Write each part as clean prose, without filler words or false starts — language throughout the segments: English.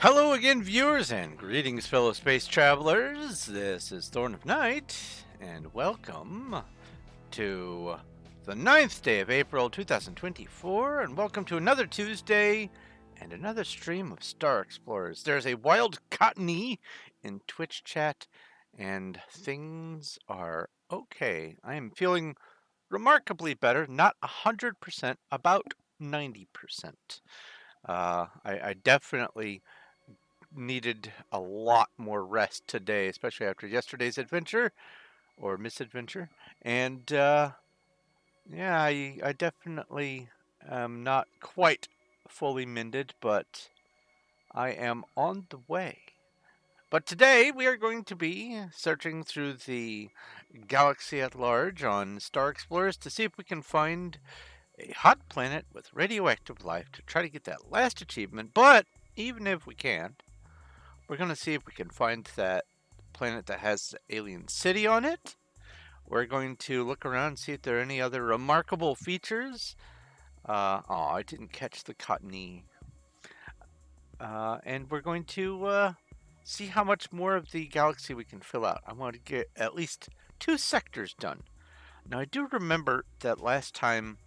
Hello again, viewers, and greetings, fellow space travelers. This is Thorn of Night, and welcome to the 9th day of April 2024, and welcome to another Tuesday and another stream of Star Explorers. There's a wild cottony in Twitch chat, and things are okay. I am feeling remarkably better, not 100%, about 90%. I definitely needed a lot more rest today, especially after yesterday's adventure or misadventure. And yeah, I definitely am not quite fully mended, but I am on the way. But today we are going to be searching through the galaxy at large on Star Explorers to see if we can find a hot planet with radioactive life to try to get that last achievement. But even if we can't, we're going to see if we can find that planet that has the alien city on it. We're going to look around and see if there are any other remarkable features. Oh, I didn't catch the cottony. And we're going to see how much more of the galaxy we can fill out. I want to get at least 2 sectors done. Now, I do remember that last time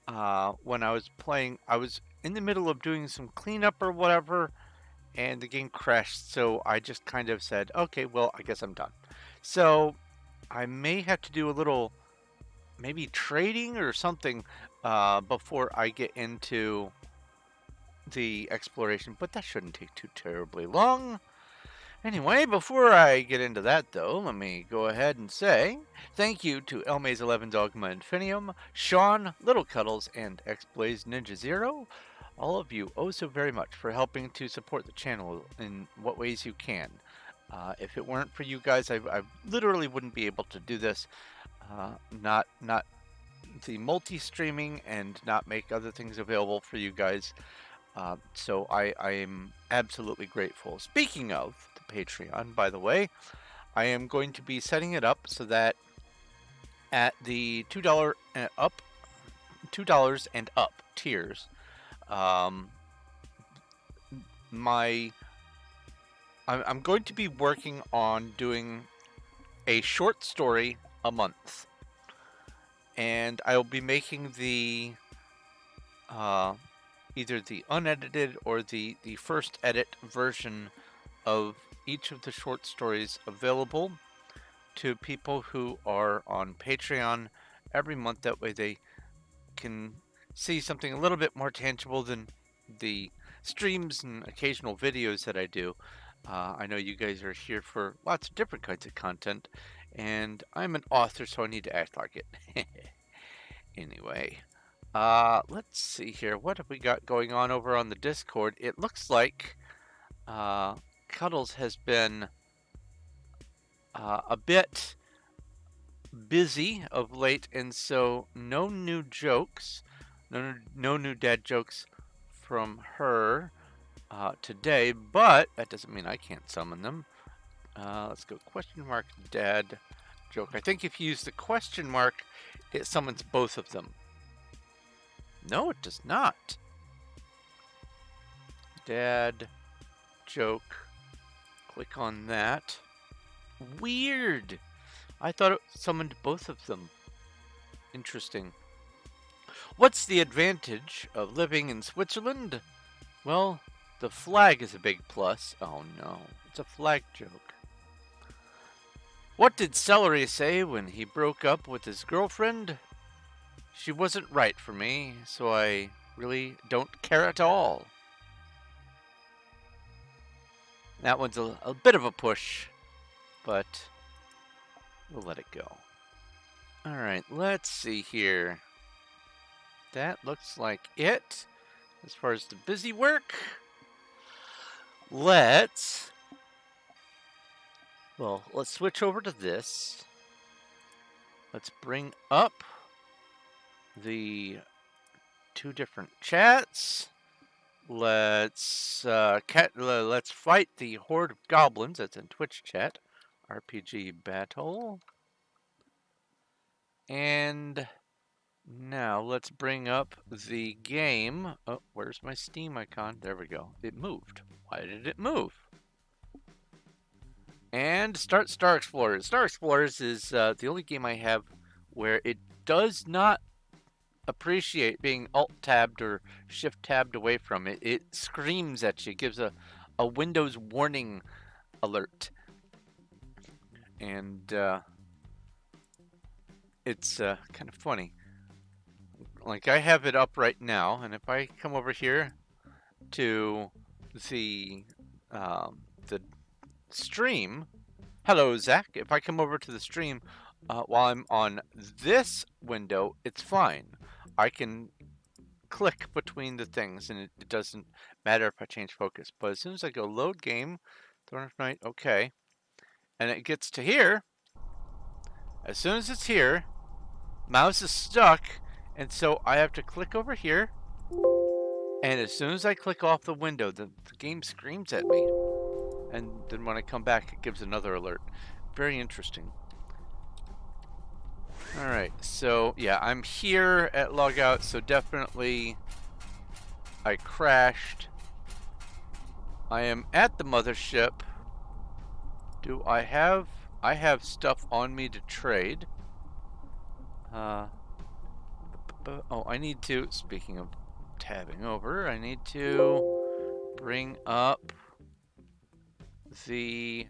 when I was playing, I was in the middle of doing some cleanup or whatever, and the game crashed, so I just kind of said, okay, well, I guess I'm done. So I may have to do a little maybe trading or something before I get into the exploration, but that shouldn't take too terribly long. Anyway, before I get into that, though, let me go ahead and say thank you to Elmaze11 Dogma Infinium, Sean, Little Cuddles, and Xblaze Ninja Zero. All of you oh so very much for helping to support the channel in what ways you can. If it weren't for you guys, I literally wouldn't be able to do this. Not the multi-streaming and not make other things available for you guys. So I am absolutely grateful. Speaking of the Patreon, by the way, I am going to be setting it up so that at the $2 up, $2 and up tiers, I'm going to be working on doing a short story a month, and I will be making the either the unedited or the first edit version of each of the short stories available to people who are on Patreon every month. That way they can see something a little bit more tangible than the streams and occasional videos that I do. I know you guys are here for lots of different kinds of content, and I'm an author, so I need to act like it. Anyway, let's see here. What have we got going on over on the Discord? It looks like Cuddles has been a bit busy of late, and so no new jokes, no new dad jokes from her today, but that doesn't mean I can't summon them. Let's go question mark dad joke. I think if you use the question mark, it summons both of them. No, it does not. Dad joke. Click on that. Weird. I thought it summoned both of them. Interesting. What's the advantage of living in Switzerland? Well, the flag is a big plus. Oh no, it's a flag joke. What did Celery say when he broke up with his girlfriend? She wasn't right for me, so I really don't care at all. That one's a bit of a push, but we'll let it go. Alright, let's see here. That looks like it as far as the busy work. Let's switch over to this. Let's bring up the 2 different chats. Let's fight the horde of goblins. That's in Twitch chat. RPG battle. And Now let's bring up the game. Oh, where's my Steam icon? There we go. It moved. Why did it move? And start Star Explorers. Star Explorers is the only game I have where it does not appreciate being alt-tabbed or shift-tabbed away from it. It screams at you, gives a Windows warning alert. And it's kind of funny. Like, I have it up right now, and if I come over here to the stream, hello Zach, if I come over to the stream while I'm on this window, it's fine. I can click between the things, and it doesn't matter if I change focus. But as soon as I go load game, Throne of Night, okay, and it gets to here, as soon as it's here, mouse is stuck, and so I have to click over here, and as soon as I click off the window, the game screams at me. And then when I come back, it gives another alert. Very interesting. Alright, so yeah, I'm here at logout, so definitely I crashed. I am at the mothership. Do I have... I have stuff on me to trade. Oh, I need to, speaking of tabbing over, I need to bring up the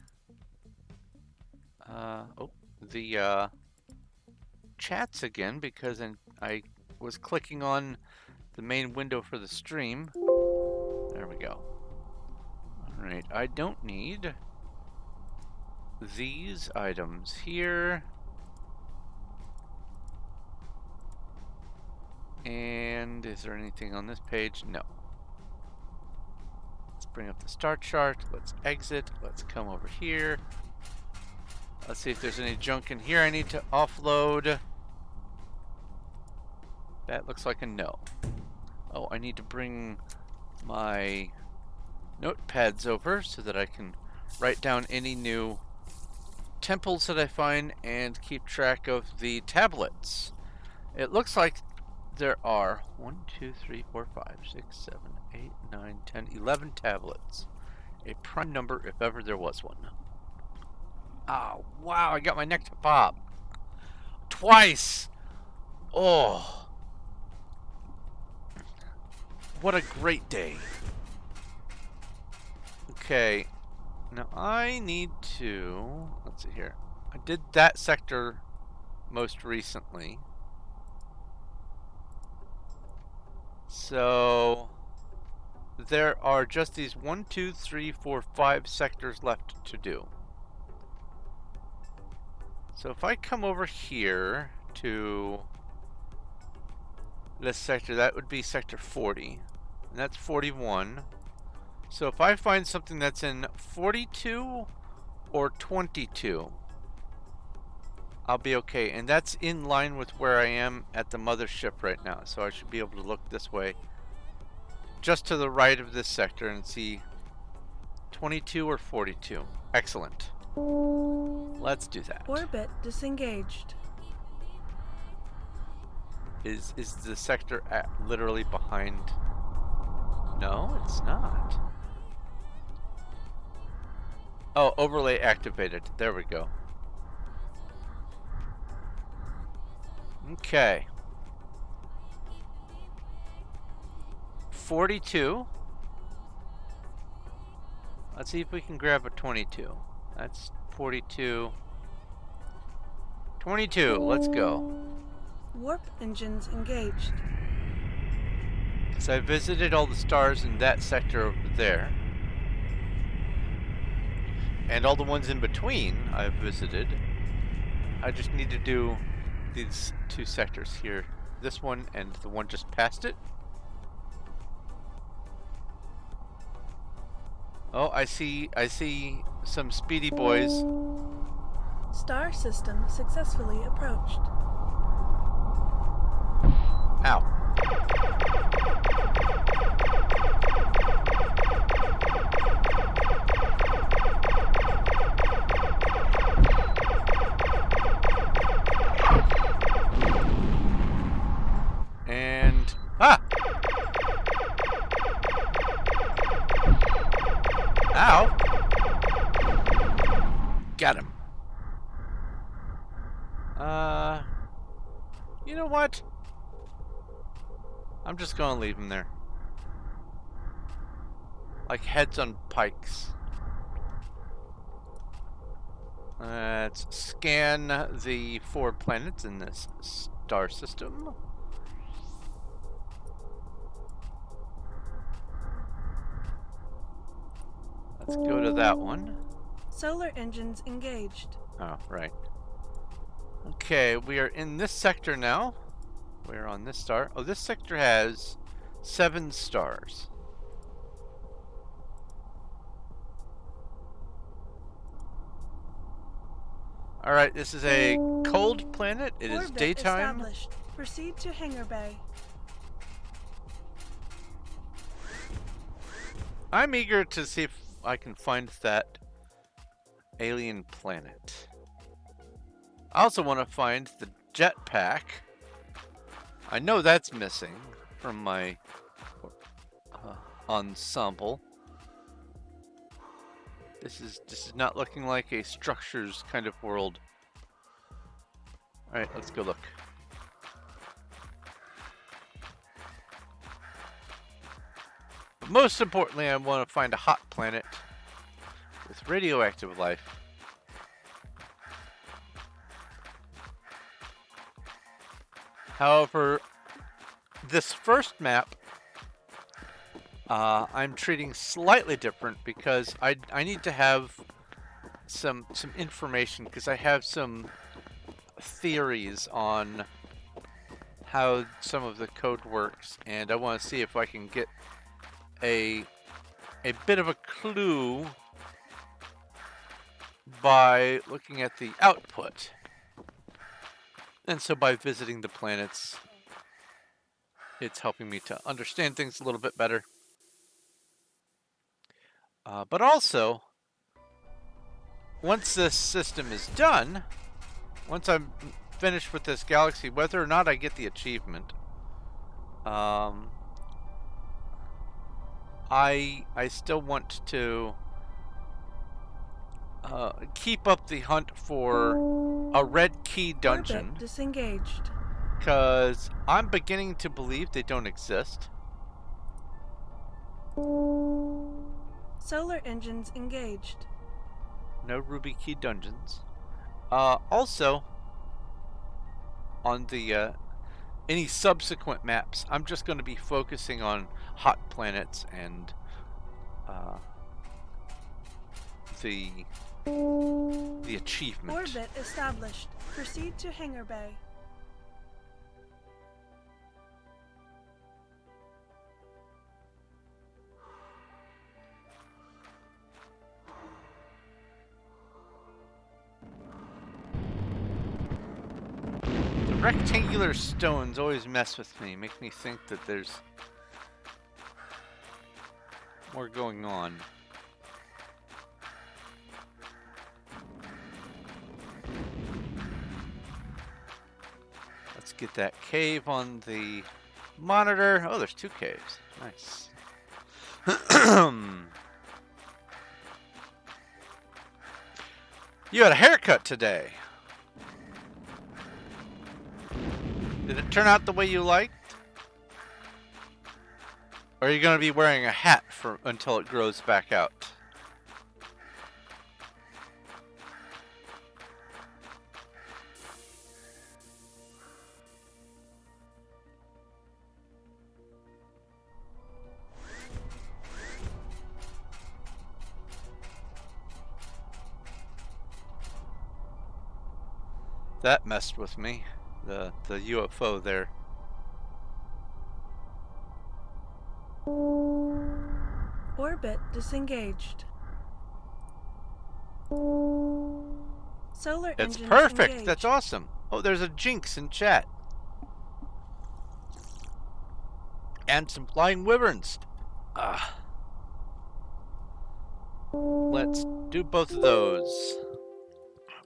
chats again, because I was clicking on the main window for the stream. There we go. Alright, I don't need these items here. And is there anything on this page? No. Let's bring up the star chart. Let's exit. Let's come over here. Let's see if there's any junk in here I need to offload. That looks like a no. Oh, I need to bring my notepads over so that I can write down any new temples that I find and keep track of the tablets. It looks like there are 1, 2, 3, 4, 5, 6, 7, 8, 9, 10, 11 tablets. A prime number if ever there was one. Oh, wow, I got my neck to pop. Twice! Oh. What a great day. Okay. Now I need to... Let's see here. I did that sector most recently. So there are just these 1, 2, 3, 4, 5 sectors left to do. So if I come over here to this sector, that would be sector 40, and that's 41. So if I find something that's in 42 or 22, I'll be okay, and that's in line with where I am at the mothership right now, so I should be able to look this way just to the right of this sector and see 22 or 42. Excellent. Let's do that. Orbit disengaged. Is the sector literally behind? No, it's not. Oh, overlay activated. There we go. Okay. 42. Let's see if we can grab a 22. That's 42. 22, let's go. Warp engines engaged. So I visited all the stars in that sector over there. And all the ones in between I've visited. I just need to do these two sectors here. This one and the one just past it. Oh, I see some speedy boys. Star system successfully approached. Ow. Got him. You know what? I'm just gonna leave him there. Like heads on pikes. Let's scan the 4 planets in this star system. Let's go to that one. Solar engines engaged. Oh, right. Okay, we are in this sector now. We're on this star. Oh, this sector has 7 stars. Alright, this is a cold planet. It is Orbit daytime. established. Proceed to hangar bay. I'm eager to see if I can find that alien planet. I also want to find the jetpack. I know that's missing from my ensemble. This is not looking like a structures kind of world. Alright, let's go look. But most importantly, I want to find a hot planet with radioactive life. However, this first map I'm treating slightly different because I need to have some information, because I have some theories on how some of the code works, and I want to see if I can get a bit of a clue by looking at the output. And so by visiting the planets, it's helping me to understand things a little bit better. But also, once this system is done, once I'm finished with this galaxy, whether or not I get the achievement, I still want to keep up the hunt for a red key dungeon. Orbit disengaged. Because I'm beginning to believe they don't exist. Solar engines engaged. No ruby key dungeons. Also, on the any subsequent maps, I'm just going to be focusing on hot planets and the achievement. Orbit established. Proceed to hangar bay. The rectangular stones always mess with me, make me think that there's more going on. Let's get that cave on the monitor. Oh, there's 2 caves. Nice. You had a haircut today. Did it turn out the way you liked? Or are you going to be wearing a hat for until it grows back out? That messed with me, the UFO there. Orbit disengaged. Solar It's engines perfect. engaged. That's awesome. Oh, there's a Jinx in chat. And some flying wyverns. Let's do both of those.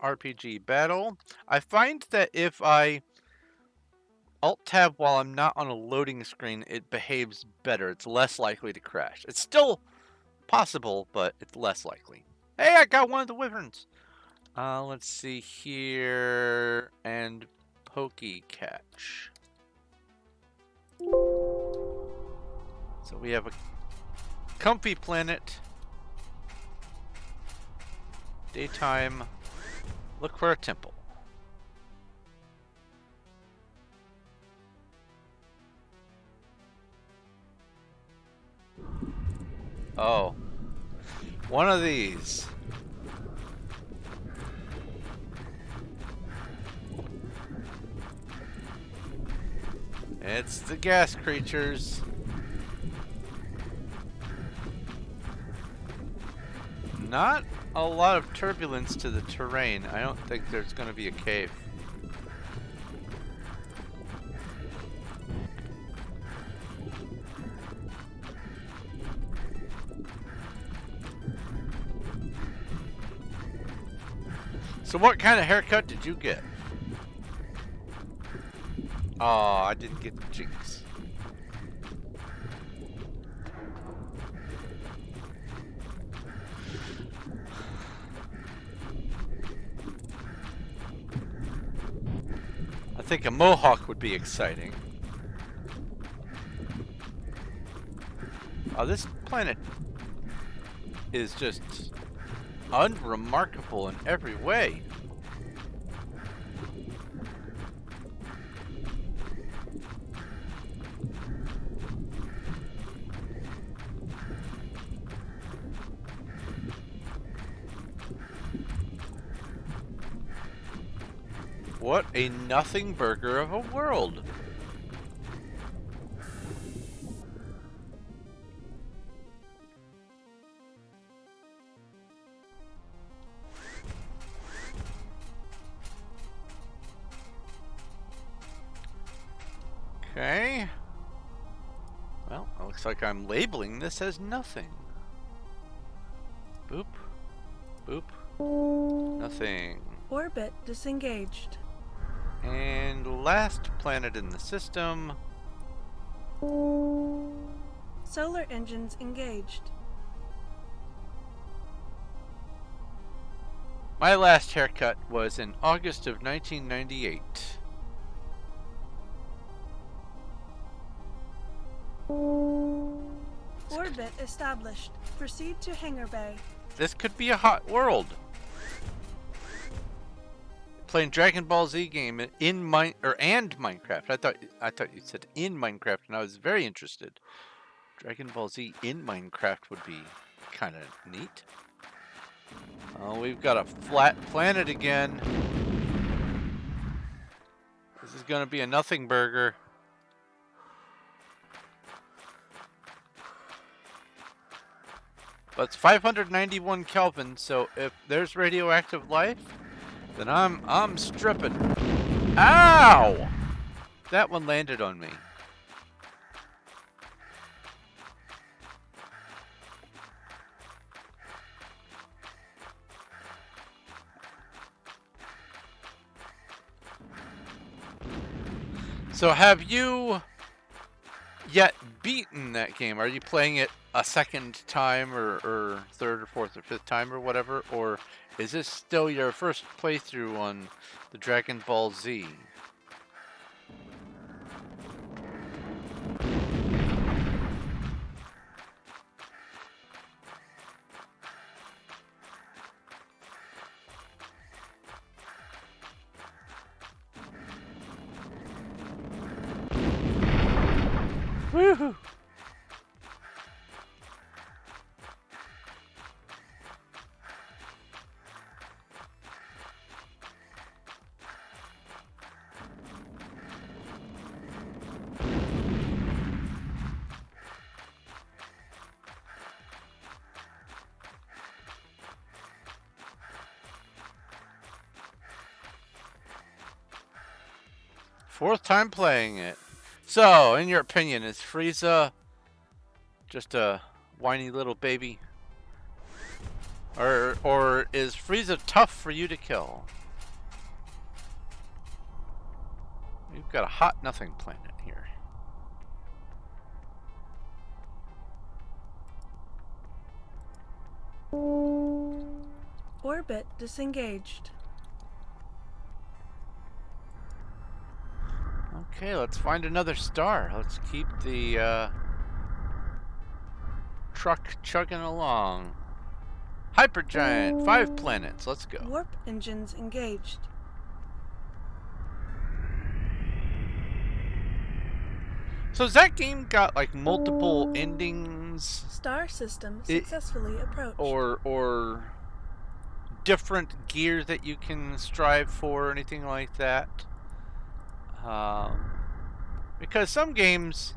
RPG battle. I find that if I Alt-tab while I'm not on a loading screen, it behaves better. It's less likely to crash. It's still possible, but it's less likely. Hey, I got one of the wyverns. Let's see here. And Pokey Catch. So we have a comfy planet. Daytime. Look for a temple. Oh. One of these. It's the gas creatures. Not a lot of turbulence to the terrain. I don't think there's going to be a cave. So what kind of haircut did you get? Oh, I didn't get the jinx. I think a mohawk would be exciting. Oh, this planet is just unremarkable in every way. What a nothing burger of a world. Okay. Well, it looks like I'm labeling this as nothing. Boop. Boop. Nothing. Orbit disengaged. And last planet in the system. Solar engines engaged. My last haircut was in August of 1998. Orbit established. Proceed to hangar bay. This could be a hot world. Playing Dragon Ball Z game in Minecraft. I thought you said in Minecraft, and I was very interested. Dragon Ball Z in Minecraft would be kind of neat. Oh, we've got a flat planet again. This is going to be a nothing burger. But it's 591 Kelvin, so if there's radioactive life, then I'm stripping. Ow! That one landed on me. So have you yet beaten that game? Are you playing it a second time or third or fourth or fifth time or whatever? Or is this still your first playthrough on the Dragon Ball Z? Woohoo! Fourth time playing it. So, in your opinion, is Frieza just a whiny little baby? Or is Frieza tough for you to kill? We've got a hot nothing planet here. Orbit disengaged. Okay, let's find another star. Let's keep the truck chugging along. Hypergiant, 5 planets. Let's go. Warp engines engaged. So has that game got like multiple endings? Star system successfully approached. Or different gear that you can strive for or anything like that? Because some games,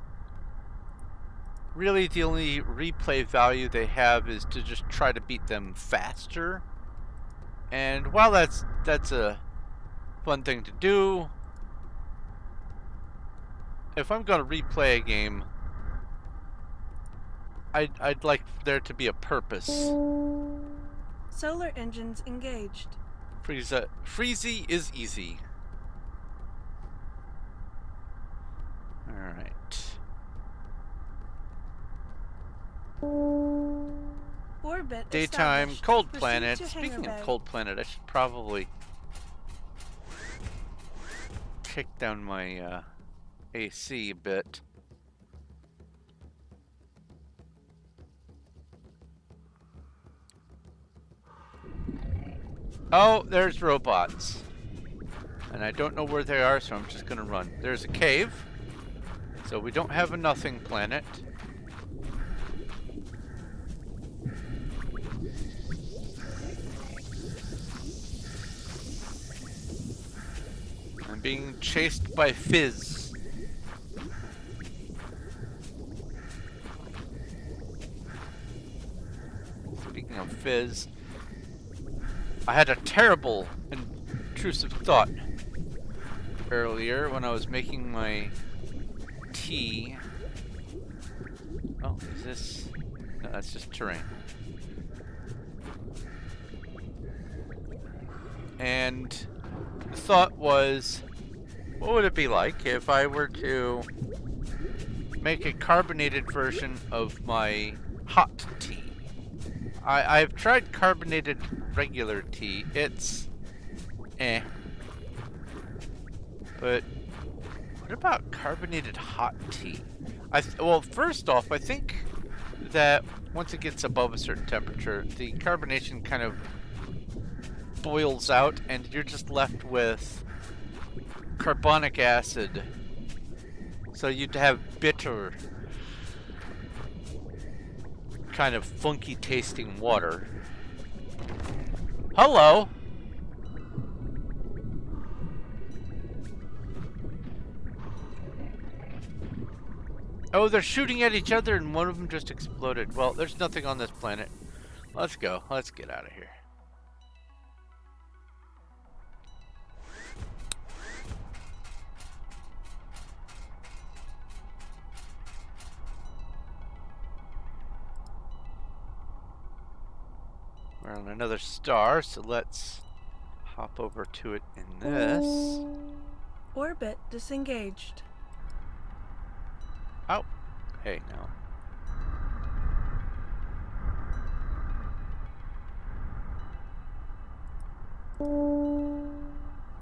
really the only replay value they have is to just try to beat them faster. And while that's a fun thing to do, if I'm going to replay a game, I'd like there to be a purpose. Solar engines engaged. Freezy is easy. Alright. Orbit Daytime, established. cold Proceed planet. to Speaking hangar of bay. cold planet, I should probably kick down my AC a bit. Oh, there's robots. And I don't know where they are, so I'm just gonna run. There's a cave. So we don't have a nothing planet. I'm being chased by Fizz. Speaking of Fizz, I had a terrible intrusive thought earlier when I was making my tea. Oh, is this? No, that's just terrain. And the thought was, what would it be like if I were to make a carbonated version of my hot tea? I've tried carbonated regular tea. It's eh. But what about carbonated hot tea? Well, first off, I think that once it gets above a certain temperature, the carbonation kind of boils out and you're just left with carbonic acid. So you'd have bitter, kind of funky tasting water. Hello! Oh, they're shooting at each other and one of them just exploded. Well, there's nothing on this planet. Let's go. Let's get out of here. We're on another star, so let's hop over to it in this. Orbit disengaged. Oh, hey, now.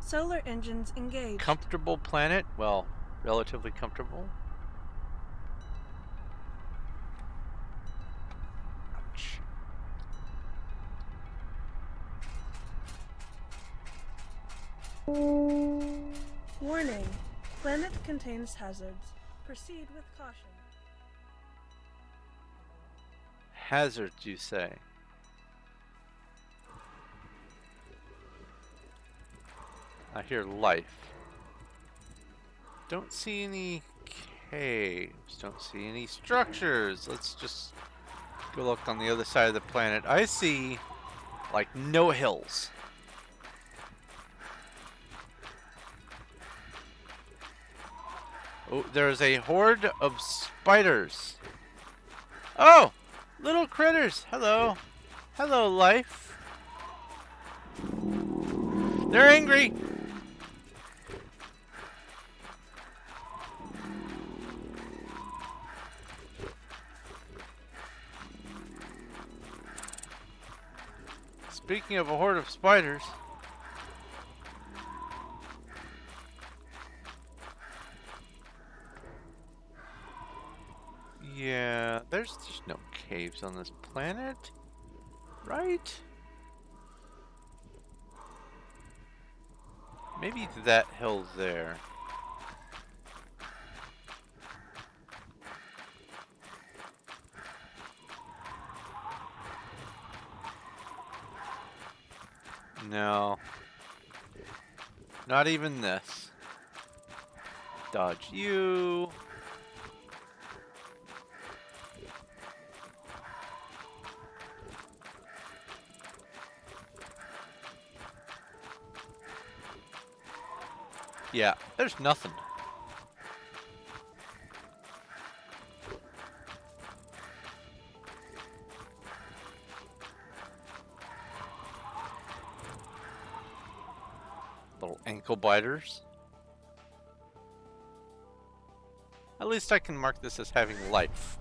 Solar engines engaged. Comfortable planet? Well, relatively comfortable. Ouch. Warning. Planet contains hazards. Proceed with caution. Hazards, you say? I hear life. Don't see any caves. Don't see any structures. Let's just go look on the other side of the planet. I see, like, no hills. Oh, there's a horde of spiders. Oh! Little critters. Hello. Hello, life. They're angry. Speaking of a horde of spiders. Yeah, there's just no caves on this planet, right? Maybe that hill there. No. Not even this. Dodge you. Yeah, there's nothing. Little ankle biters. At least I can mark this as having life.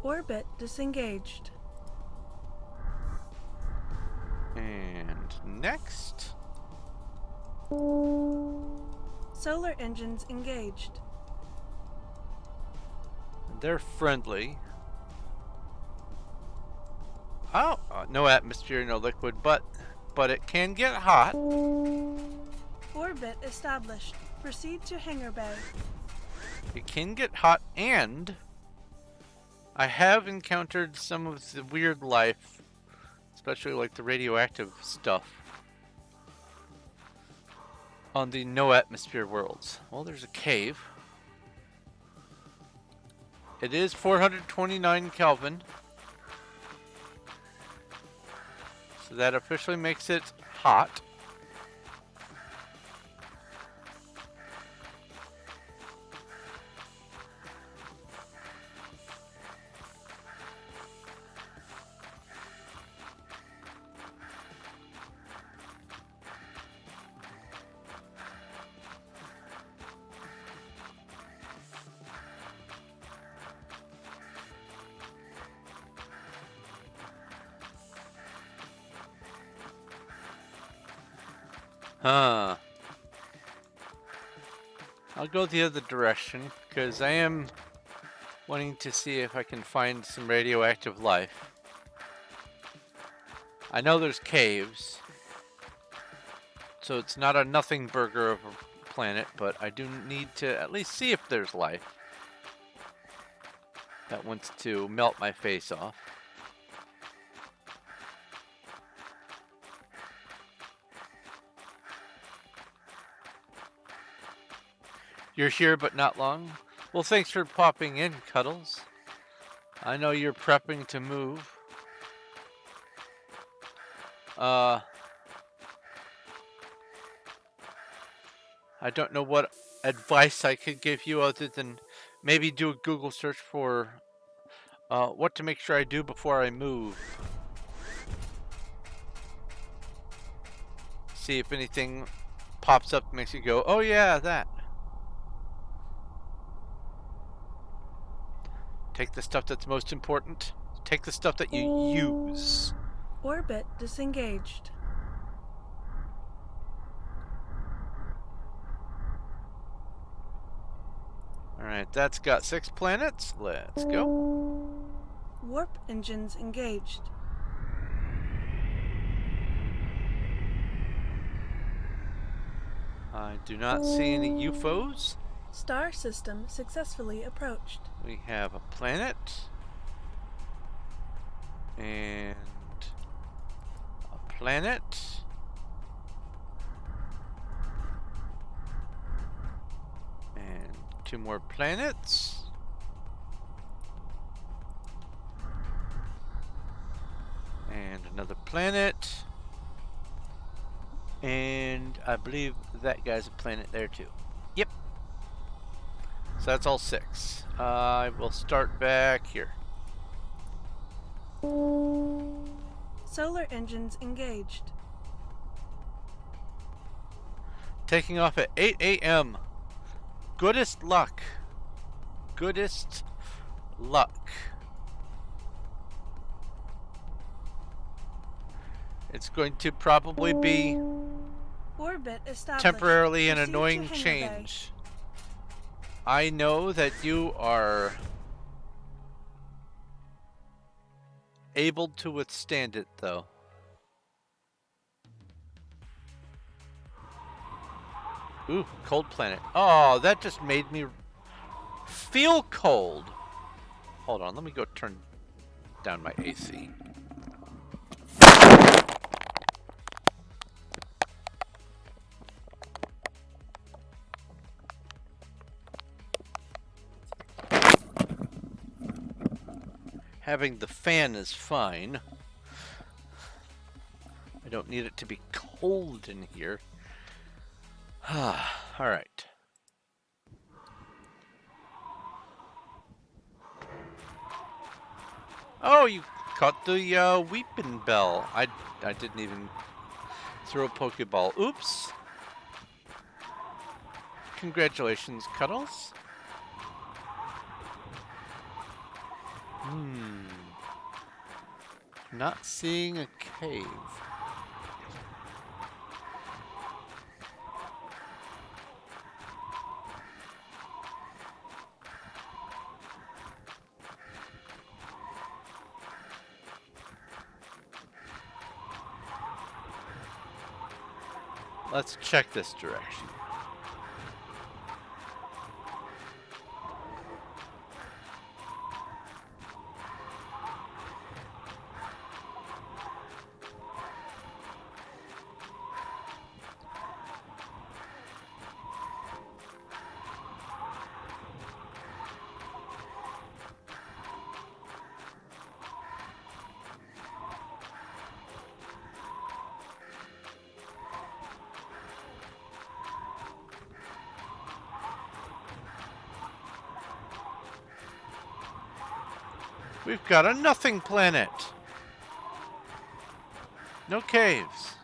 Orbit disengaged. And next. Solar engines engaged. They're friendly. Oh, no atmosphere, no liquid, but it can get hot. Orbit established. Proceed to hangar bay. It can get hot, and I have encountered some of the weird life, especially like the radioactive stuff, on the no atmosphere worlds. Well, there's a cave. It is 429 Kelvin. So that officially makes it hot. Huh. I'll go the other direction, because I am wanting to see if I can find some radioactive life. I know there's caves, so it's not a nothing burger of a planet, but I do need to at least see if there's life that wants to melt my face off. You're here, but not long. Well, thanks for popping in, Cuddles. I know you're prepping to move. I don't know what advice I could give you other than maybe do a Google search for what to make sure I do before I move. See if anything pops up and makes you go, oh yeah, that. Take the stuff that's most important. Take the stuff that you use. Orbit disengaged. Alright, that's got 6 planets. Let's go. Warp engines engaged. I do not see any UFOs. Star system successfully approached. We have a planet. And a planet. And 2 more planets. And another planet. And I believe that guy's a planet there too. Yep. So that's all 6. I will start back here. Solar engines engaged. Taking off at 8 a.m. Goodest luck. Goodest luck. It's going to probably be Orbit established. temporarily an Proceed to annoying hangar bay. change. I know that you are able to withstand it, though. Ooh, cold planet. Oh, that just made me feel cold. Hold on, let me go turn down my AC. Having the fan is fine. I don't need it to be cold in here. Alright. Oh, you caught the weeping bell. I didn't even throw a Pokeball. Oops. Congratulations, Cuddles. Not seeing a cave. Let's check this direction. We've got a nothing planet. No caves.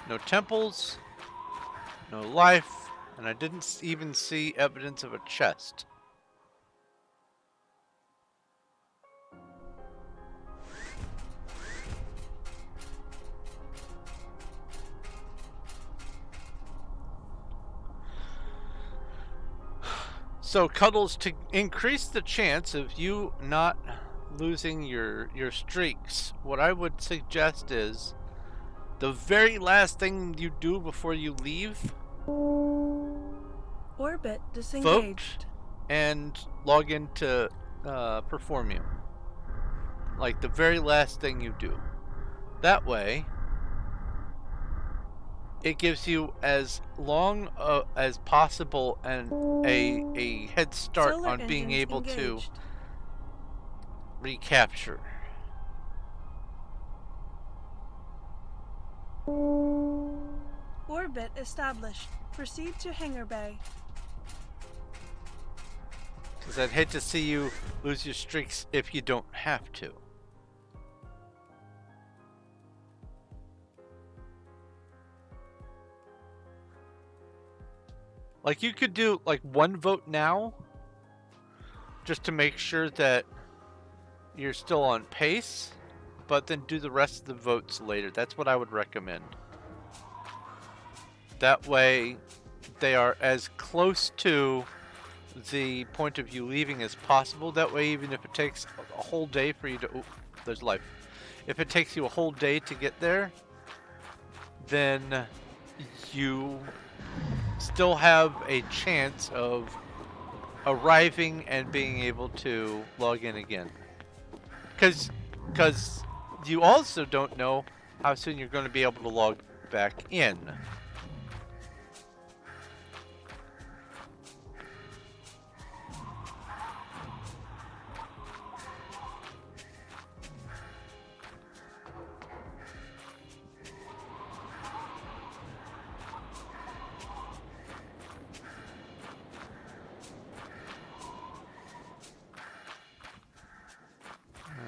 No temples. No life. And I didn't even see evidence of a chest. So, Cuddles, to increase the chance of you not losing your streaks, what I would suggest is the very last thing you do before you leave, Orbit vote disengaged. and log into Performium. Like the very last thing you do. That way, it gives you as long as possible and a head start Solar on being engines able to engaged. recapture. Orbit established. Proceed to hangar bay. Because I'd hate to see you lose your streaks if you don't have to. Like, you could do like one vote now, just to make sure that you're still on pace, but then do the rest of the votes later. That's what I would recommend. That way, they are as close to the point of you leaving as possible. That way, even if it takes a whole day for you to... Oh, there's life. If it takes you a whole day to get there, then you still have a chance of arriving and being able to log in again. Because you also don't know how soon you're going to be able to log back in.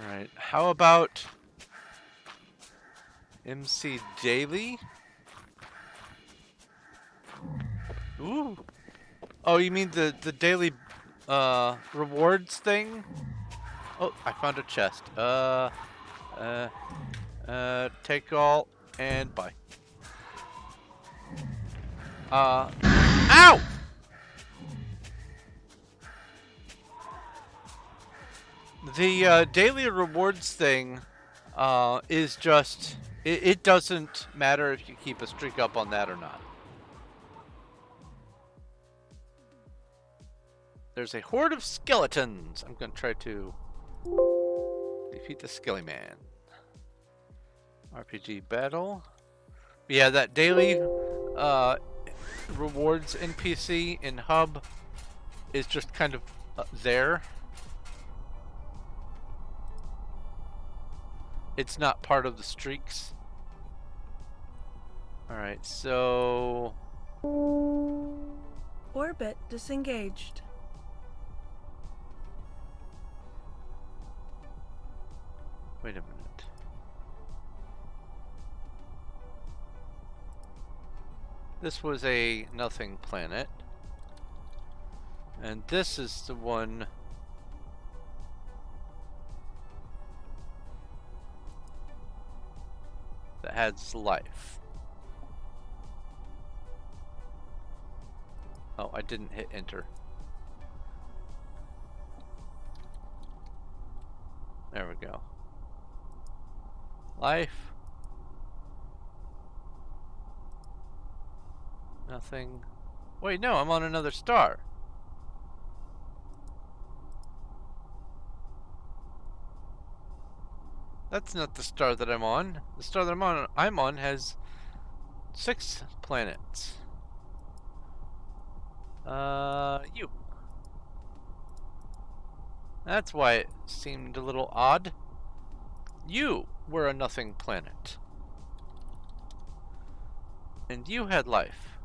Alright, how about MC Daily? Ooh. Oh, you mean the daily rewards thing? Oh, I found a chest. Take all and buy. Ow! The daily rewards thing is just it doesn't matter if you keep a streak up on that or not. There's a horde of skeletons. I'm gonna try to defeat the Skelly Man. RPG battle. Yeah, that daily rewards NPC in hub is just kind of there. It's not part of the streaks. Alright, so... Orbit disengaged. Wait a minute. This was a nothing planet. And this is the one... that has life. Oh, I didn't hit enter. There we go. Life. Nothing. Wait, no, I'm on another star. That's not the star that I'm on. The star that I'm on has 6 planets. You. That's why it seemed a little odd. You were a nothing planet. And you had life.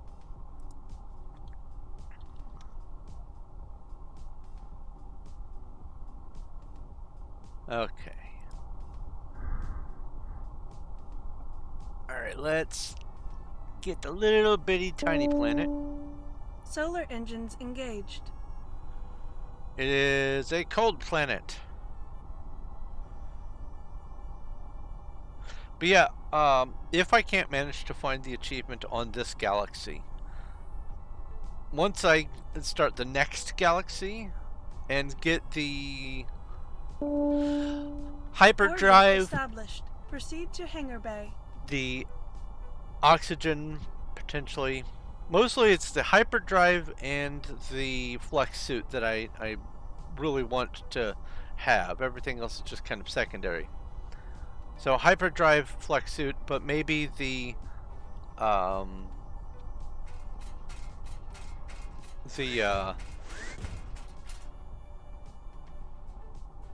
Okay. Alright, let's get the little bitty tiny planet. Solar engines engaged. It is a cold planet. But yeah, if I can't manage to find the achievement on this galaxy, once I start the next galaxy and get the hyperdrive, established. Proceed to hangar bay. the oxygen potentially, mostly it's the hyperdrive and the flex suit that I really want to have. Everything else is just kind of secondary. So hyperdrive, flex suit, but maybe the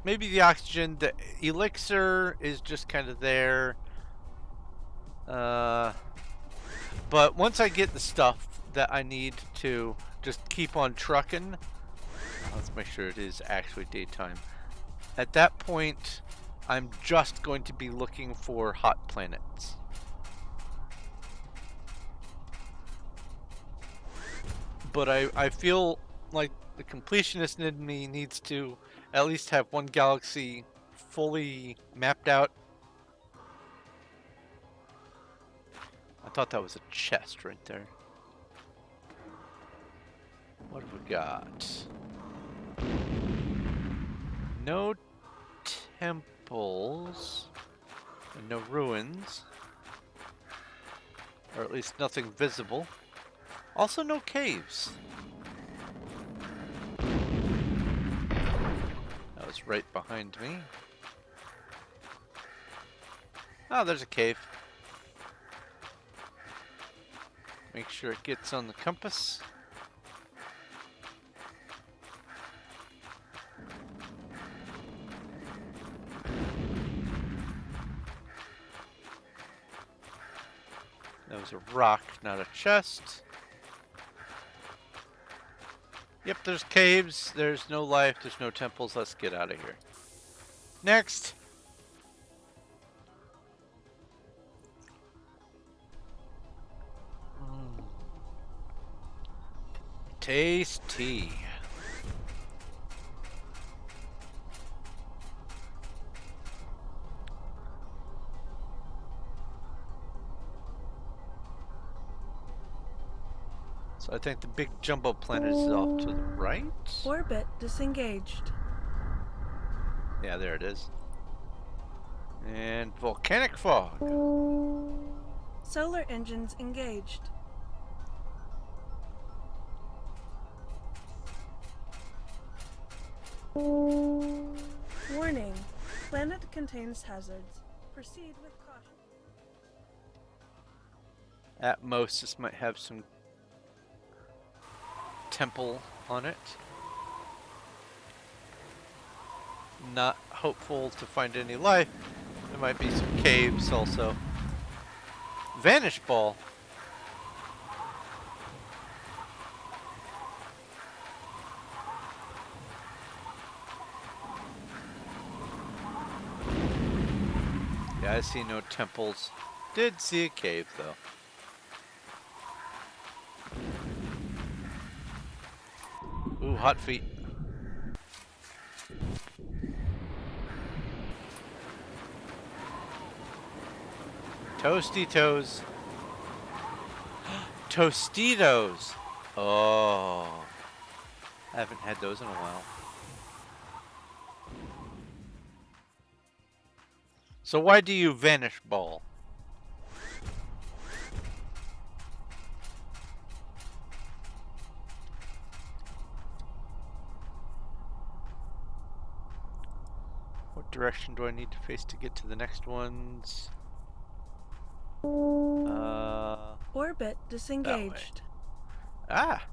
maybe the oxygen, the elixir is just kind of there. But once I get the stuff that I need to just keep on trucking, let's make sure it is actually daytime. At that point, I'm just going to be looking for hot planets. But I feel like the completionist in me needs to at least have one galaxy fully mapped out. I thought that was a chest right there. What have we got? No temples and no ruins, or at least nothing visible. Also no caves. That was right behind me. Oh, there's a cave. Make sure it gets on the compass. That was a rock, not a chest. Yep, there's caves, there's no life, there's no temples. Let's get out of here. Next! Tasty. So I think the big jumbo planet is off to the right. Orbit disengaged. Yeah, there it is. And volcanic fog. Solar engines engaged. Warning. Planet contains hazards. Proceed with caution. At most, this might have some temple on it. Not hopeful to find any life. There might be some caves also. Vanish ball. Yeah, I see no temples. Did see a cave though. Ooh, hot feet. Toasty toes. Tostitos. Oh. I haven't had those in a while. So why do you vanish ball? What direction do I need to face to get to the next ones? Orbit disengaged. Ah!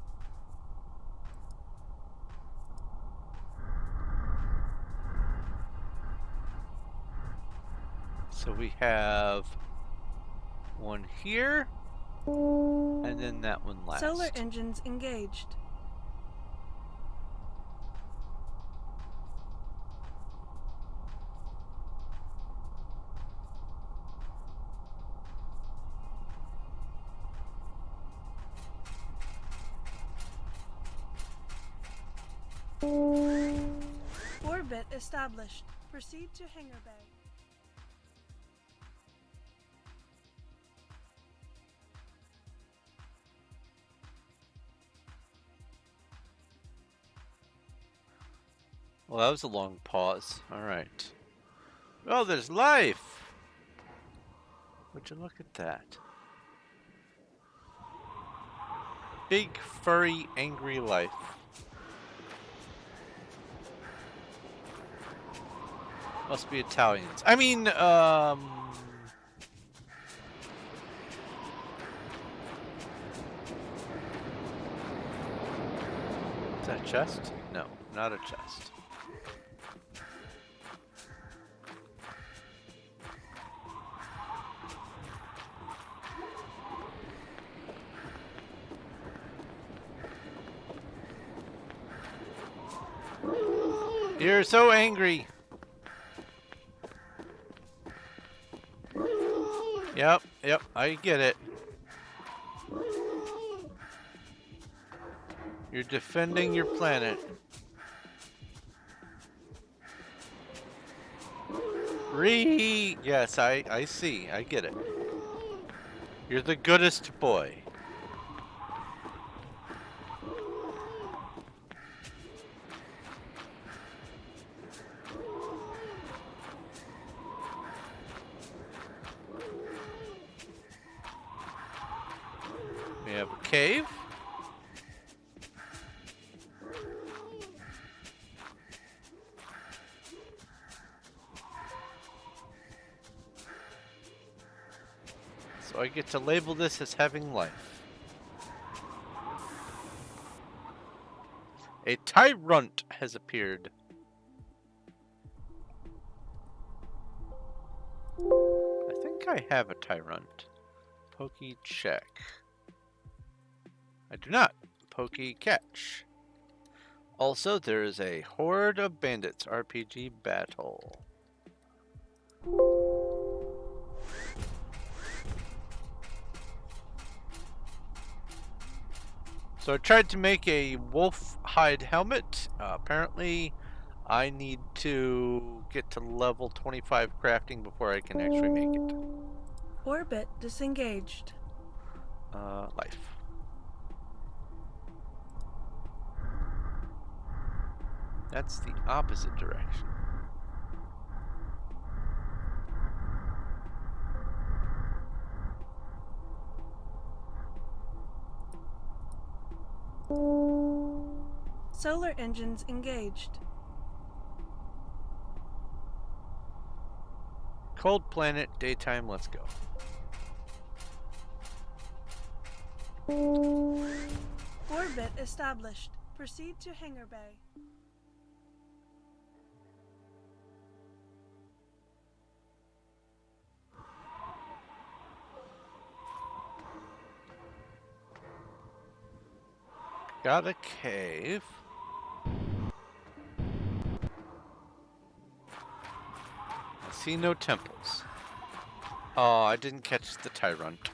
So we have one here, and then that one last. Solar engines engaged. Orbit established. Proceed to hangar bay. Well, that was a long pause. Alright. Oh, there's life! Would you look at that? Big, furry, angry life. Must be Italians. I mean, is that a chest? No, not a chest. You're so angry. Yep, I get it. You're defending your planet. Yes, I see. I get it. You're the goodest boy. We have a cave. So I get to label this as having life. A tyrant has appeared. I think I have a tyrant. Pokey check. I do not. Pokey catch. Also, there is a Horde of Bandits RPG battle. So I tried to make a wolf hide helmet. Apparently, I need to get to level 25 crafting before I can actually make it. Orbit disengaged. Life. That's the opposite direction. Solar engines engaged. Cold planet, daytime, let's go. Orbit established. Proceed to hangar bay. Got a cave. I see no temples. Oh, I didn't catch the Tyrant.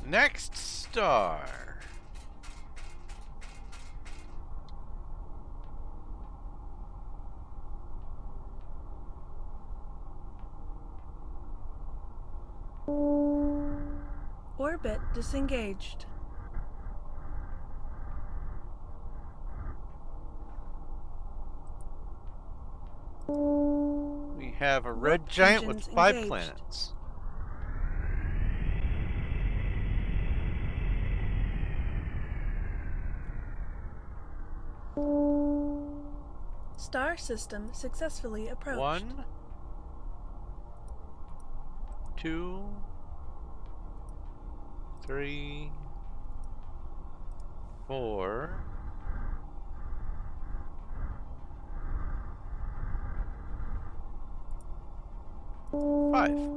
Next star. Orbit disengaged. We have a red Warp giant with engines 5 engaged. planets. Star system successfully approached. 1, 2, 3, 4. 5.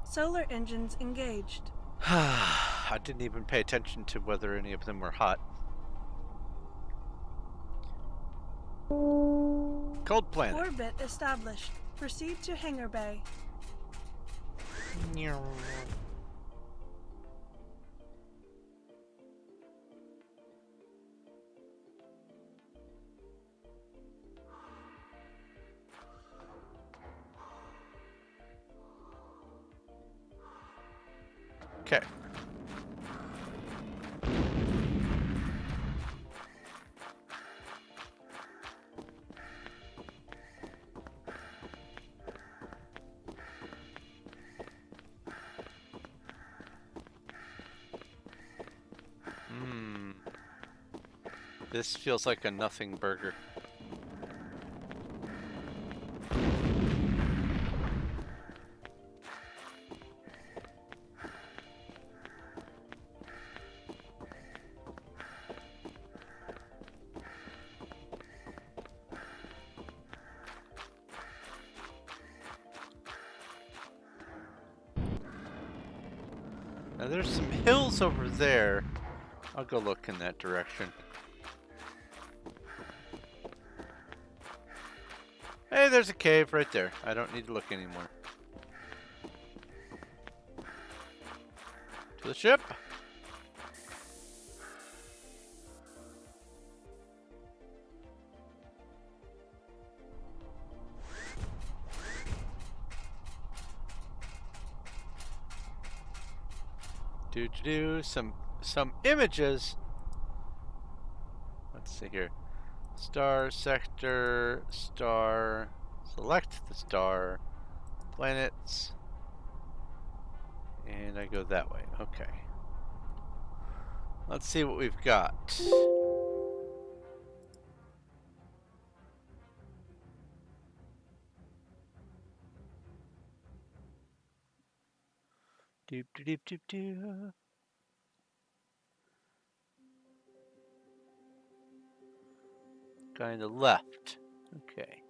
Solar engines engaged. I didn't even pay attention to whether any of them were hot. Cold planet. Orbit established. Proceed to hangar bay. Okay. This feels like a nothing burger. Now there's some hills over there. I'll go look in that direction. Hey, there's a cave right there. I don't need to look anymore. To the ship. Some images. Let's see here. Star, sector, star. Select the star. Planets. And I go that way. Okay. Let's see what we've got. Doop, doop, doop, doop, doop. Guy on the left. Okay.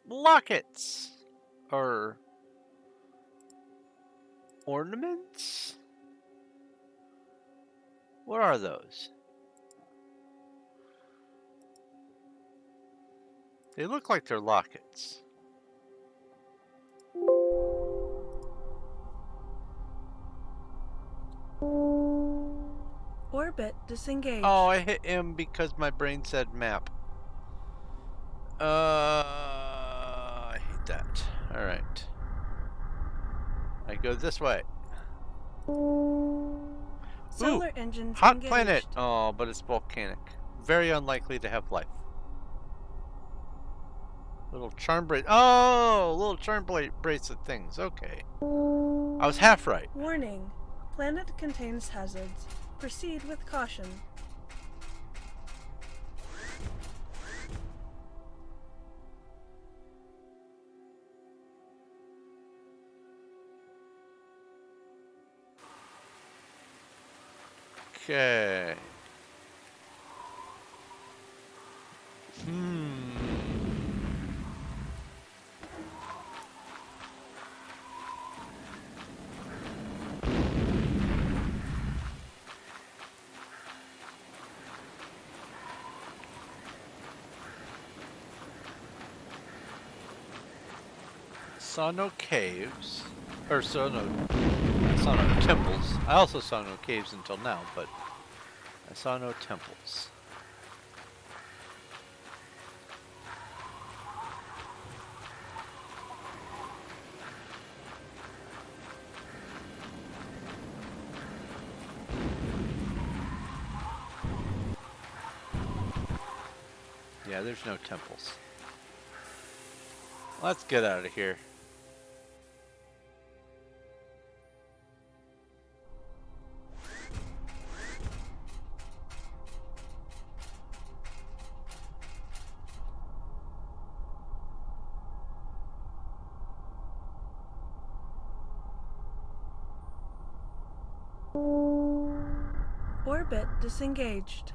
Lockets. Or ornaments? What are those? They look like they're lockets. Orbit disengaged. Oh, I hit him because my brain said map. I hate that. Alright. I go this way. Solar Ooh, engines hot engaged. planet. Oh, but it's volcanic. Very unlikely to have life. Little charm bracelet. Oh, little charm bracelet things. Okay. I was half right. Warning. Planet contains hazards. Proceed with caution. Okay. Saw no caves. Or saw no temples. I also saw no caves until now, but I saw no temples. Yeah, there's no temples. Let's get out of here. Orbit disengaged.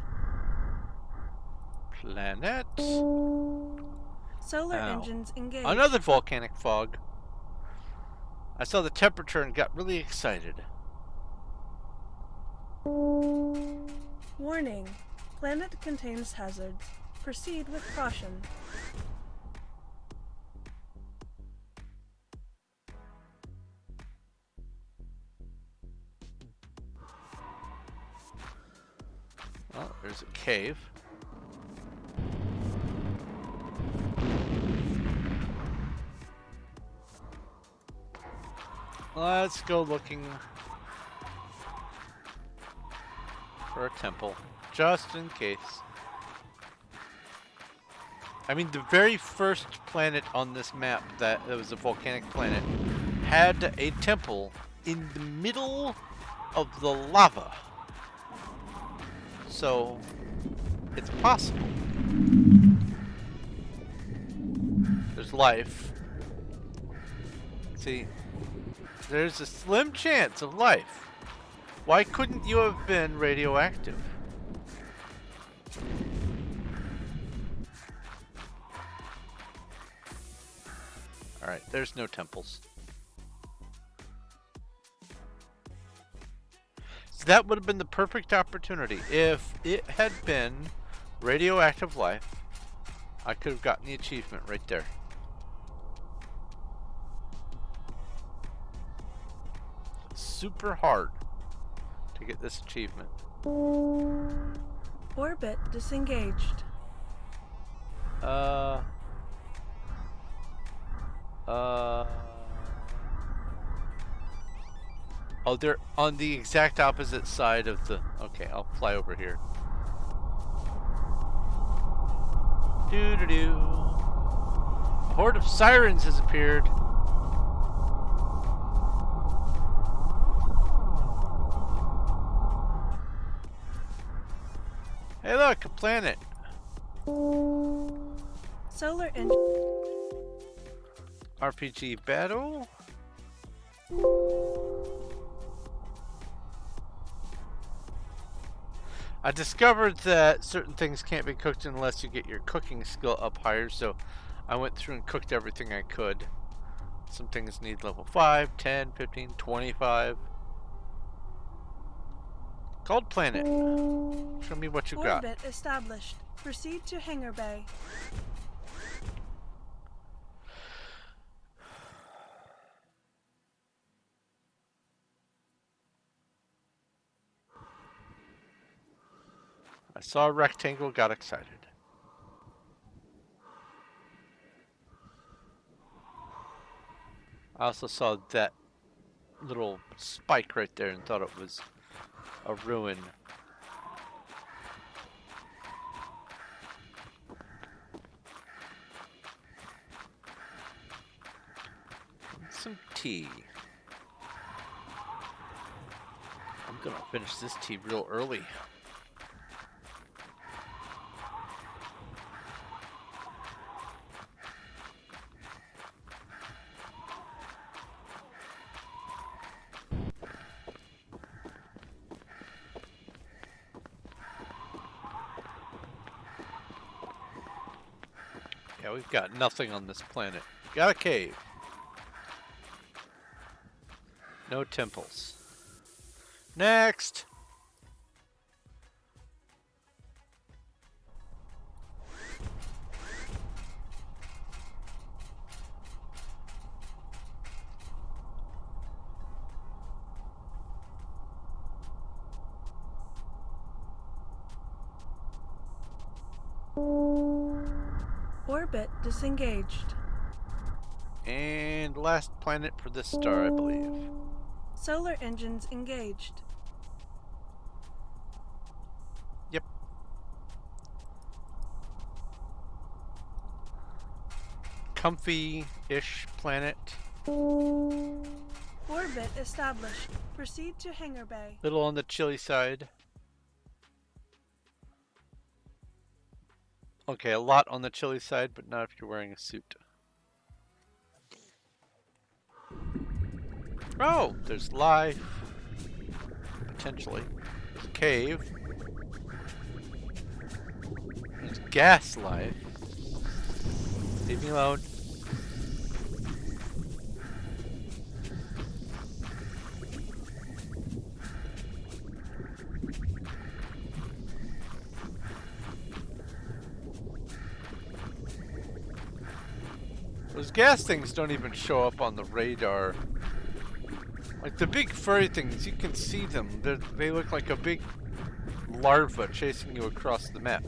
Planet. Solar Ow. engines engaged. Another volcanic fog. I saw the temperature and got really excited. Warning. Planet contains hazards. Proceed with caution. Well, there's a cave. Let's go looking for a temple, just in case. I mean, the very first planet on this map that was a volcanic planet had a temple in the middle of the lava. So, it's possible. There's life. See, there's a slim chance of life. Why couldn't you have been radioactive? Alright, there's no temples. So that would have been the perfect opportunity. If it had been radioactive life, I could have gotten the achievement right there. Super hard to get this achievement. Orbit disengaged. Oh, they're on the exact opposite side of the... Okay, I'll fly over here. Doo-doo-doo. A horde of sirens has appeared. Look, a planet. Solar engine. RPG battle. I discovered that certain things can't be cooked unless you get your cooking skill up higher, so I went through and cooked everything I could. Some things need level 5, 10, 15, 25. Cold planet. Show me what you got. Orbit established. Proceed to hangar bay. I saw a rectangle, got excited. I also saw that little spike right there and thought it was a ruin. Some tea. I'm gonna finish this tea real early. Yeah, we've got nothing on this planet. Got a cave. No temples. Next! Orbit disengaged. And last planet for this star, I believe. Solar engines engaged. Yep. Comfy-ish planet. Orbit established. Proceed to hangar bay. Little on the chilly side. Okay, a lot on the chilly side, but not if you're wearing a suit. Oh, there's life. Potentially. There's a cave. There's gas life. Leave me alone. Those gas things don't even show up on the radar. Like the big furry things, you can see them. They look like a big larva chasing you across the map.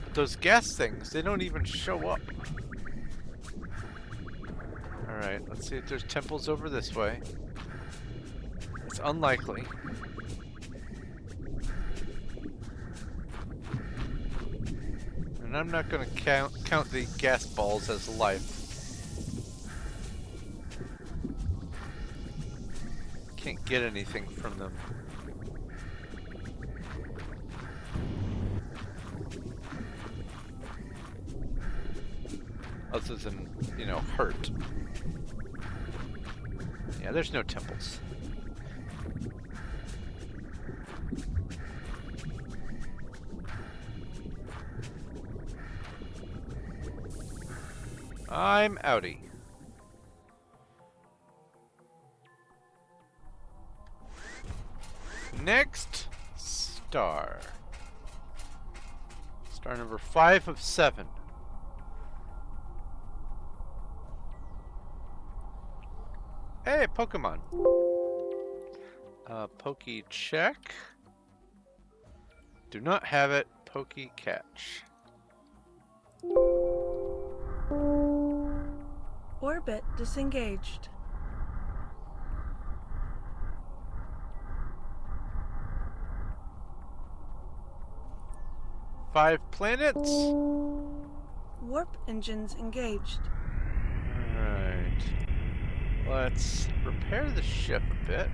But those gas things, they don't even show up. Alright, let's see if there's temples over this way. It's unlikely. And I'm not going to count the gas balls as life. Can't get anything from them. Other than, you know, hurt. Yeah, there's no temples. I'm outie. Next star. Star number 5 of 7. Hey, Pokemon. Poke check. Do not have it. Poke catch. Orbit disengaged. Five planets. Warp engines engaged. Alright. Let's repair the ship a bit.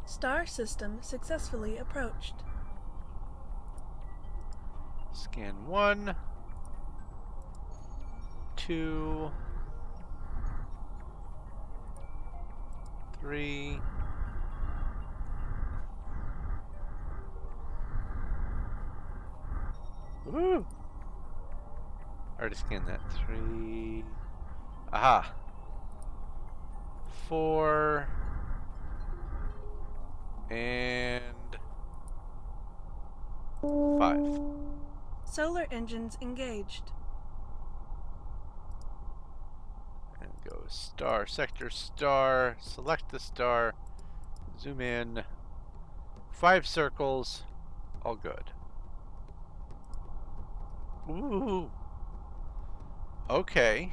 Star system successfully approached. Scan 1, 2, 3. Woo! Already scanned that. 3. Aha! 4. And 5. Solar engines engaged. And go star, sector, star. Select the star. Zoom in. 5 circles. All good. Ooh. Okay.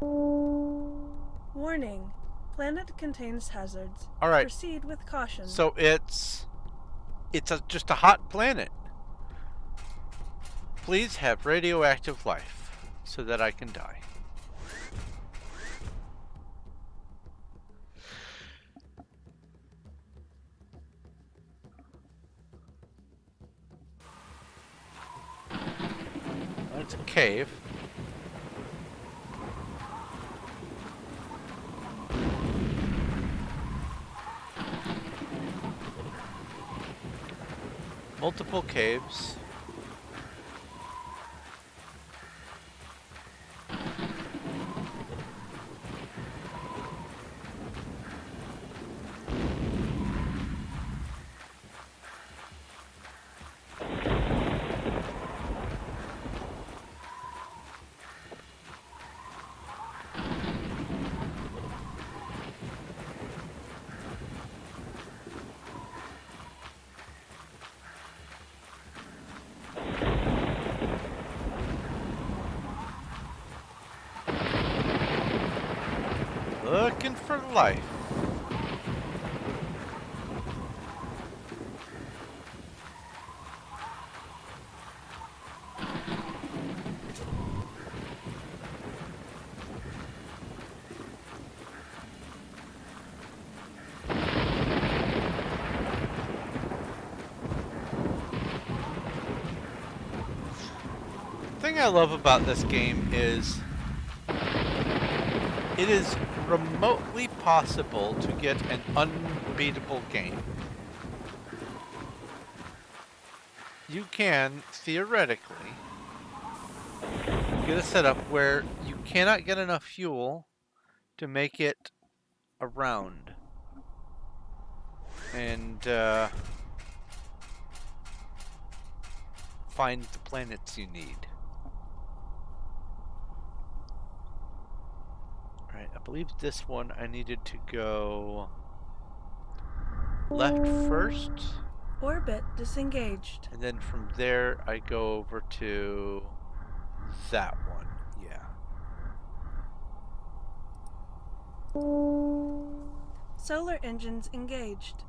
Warning. Planet contains hazards. All right. Proceed with caution. So it's just a hot planet. Please have radioactive life so that I can die. It's a cave. Multiple caves. Looking for life. The thing I love about this game is it is remotely possible to get an unbeatable game. You can, theoretically, get a setup where you cannot get enough fuel to make it around. And find the planets you need. Alright, I believe this one I needed to go left first. Orbit disengaged. And then from there I go over to that one. Yeah. Solar engines engaged.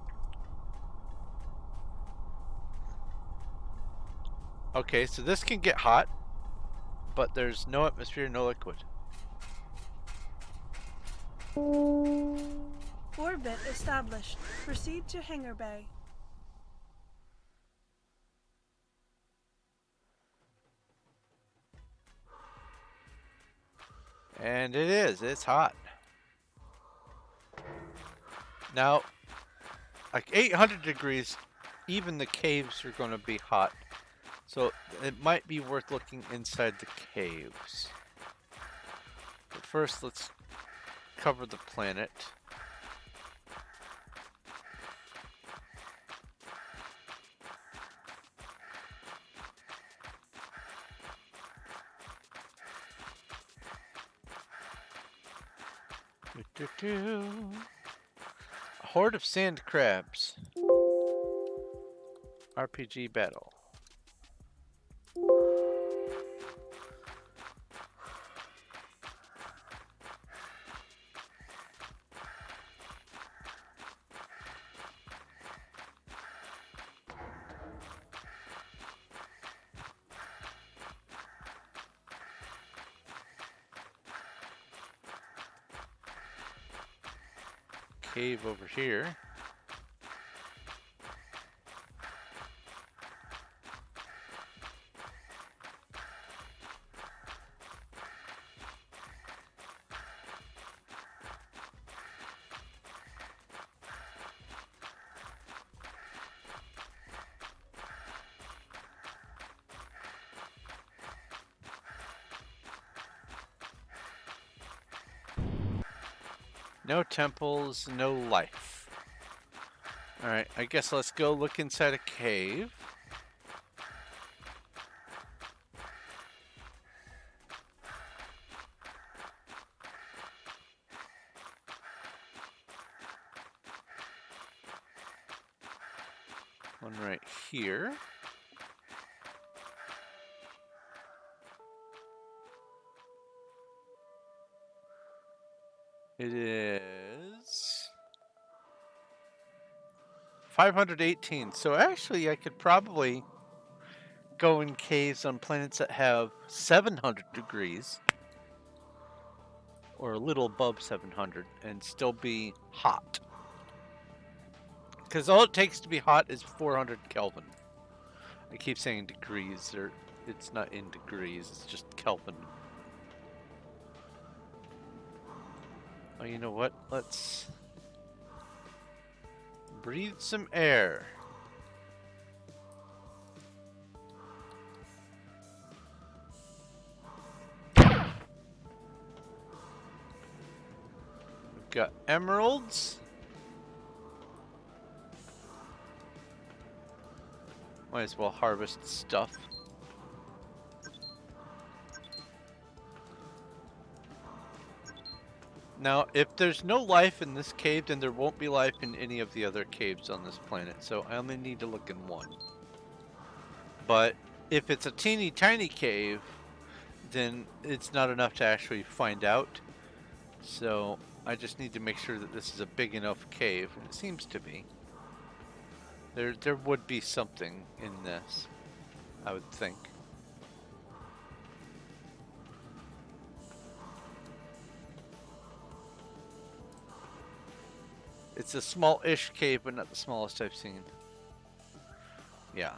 Okay, so this can get hot, but there's no atmosphere, no liquid. Orbit established. Proceed to hangar bay. And it is, it's hot. Now, like 800 degrees, even the caves are going to be hot. So it might be worth looking inside the caves. But first, let's cover the planet. A horde of sand crabs. RPG battle. cave over here. No temples, no life. Alright, I guess let's go look inside a cave. One right here. It is 518. So actually I could probably go in caves on planets that have 700 degrees or a little above 700 and still be hot. Because all it takes to be hot is 400 Kelvin. I keep saying degrees, or it's not in degrees, it's just Kelvin. Oh, you know what? Let's breathe some air. We've got emeralds. Might as well harvest stuff. Now, if there's no life in this cave, then there won't be life in any of the other caves on this planet. So I only need to look in one. But if it's a teeny tiny cave, then it's not enough to actually find out. So I just need to make sure that this is a big enough cave. And it seems to be. There would be something in this, I would think. It's a small-ish cave, but not the smallest I've seen. Yeah.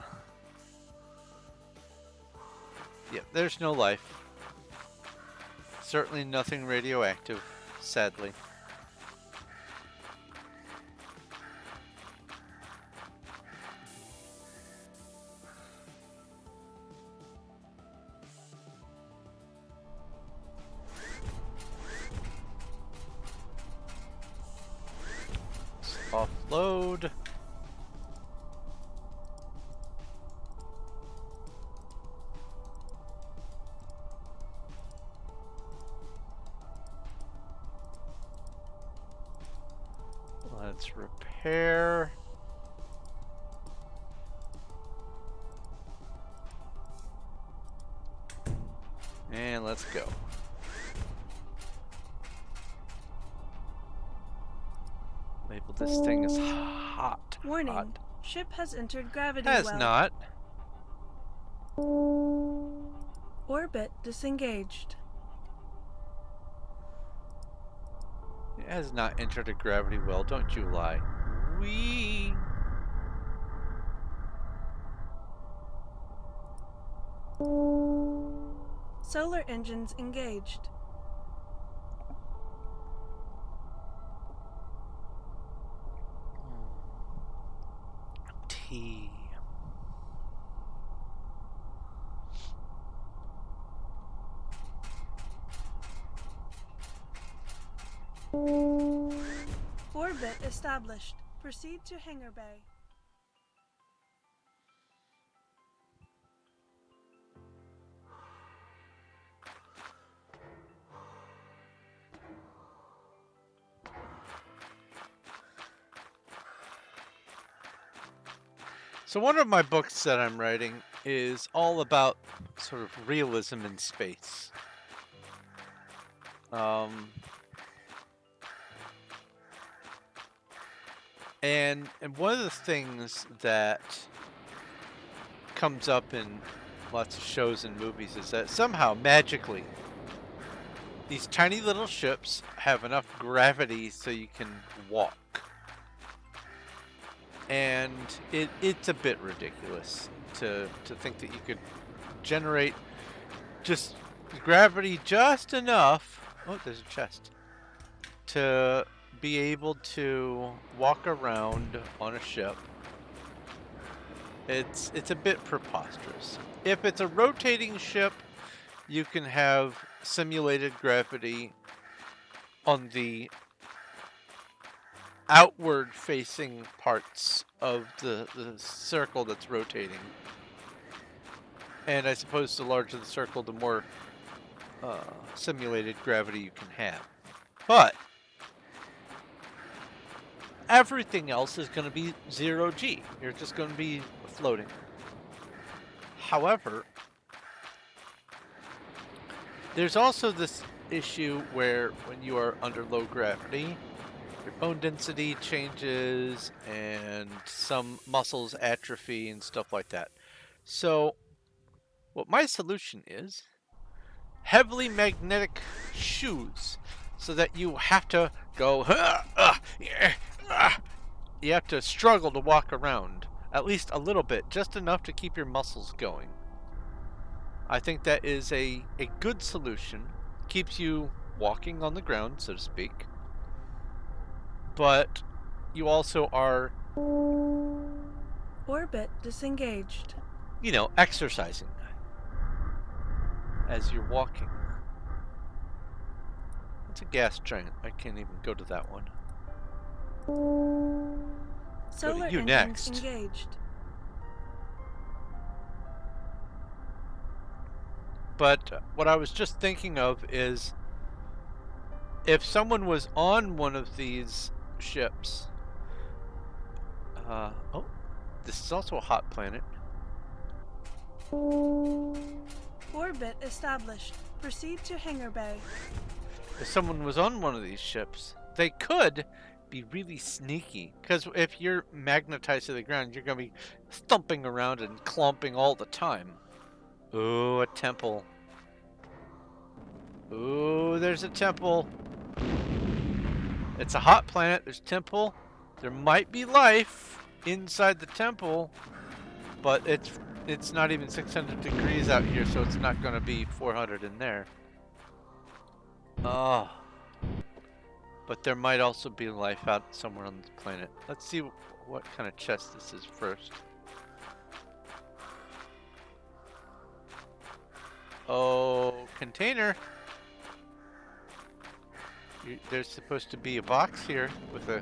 Yeah, there's no life. Certainly nothing radioactive, sadly. Offload. Let's repair. And let's go. Label this thing as hot. Warning. Hot. Ship has entered gravity Has well. not. Orbit disengaged. It has not entered a gravity well, don't you lie. Whee! Solar engines engaged. Tea. Orbit established. Proceed to hangar bay. So one of my books that I'm writing is all about sort of realism in space. And one of the things that comes up in lots of shows and movies is that somehow, magically, these tiny little ships have enough gravity so you can walk. and it's a bit ridiculous to think that you could generate just gravity just enough. Oh, there's a chest to be able to walk around on a ship. It's a bit preposterous. If it's a rotating ship, you can have simulated gravity on the outward facing parts of the circle that's rotating. And I suppose the larger the circle, the more simulated gravity you can have. But everything else is going to be 0G. You're just going to be floating. However, there's also this issue where when you are under low gravity, your bone density changes and some muscles atrophy and stuff like that. So what my solution is heavily magnetic shoes, so that you have to go you have to struggle to walk around at least a little bit, just enough to keep your muscles going. I think that is a good solution. Keeps you walking on the ground, so to speak, but you also are, Orbit disengaged. you know, exercising as you're walking. It's a gas giant. I can't even go to that one. Solar you engines next. engaged. But what I was just thinking of is if someone was on one of these ships. Oh, this is also a hot planet. Orbit established. Proceed to hangar bay. If someone was on one of these ships, they could be really sneaky. Because if you're magnetized to the ground, you're going to be thumping around and clomping all the time. Ooh, a temple. Ooh, there's a temple. It's a hot planet. There's temple. There might be life inside the temple, but it's not even 600 degrees out here, so it's not going to be 400 in there. Oh. But there might also be life out somewhere on the planet. Let's see what kind of chest this is first. Oh, container. There's supposed to be a box here with a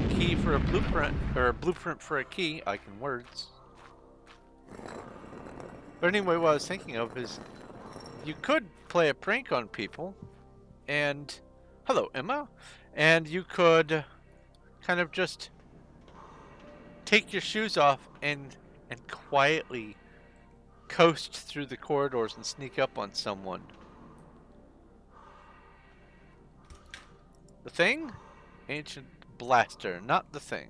key for a blueprint, or a blueprint for a key. I can words. But anyway, what I was thinking of is you could play a prank on people, and hello, Emma, and you could kind of just take your shoes off and quietly coast through the corridors and sneak up on someone. The thing? Ancient blaster, not the thing.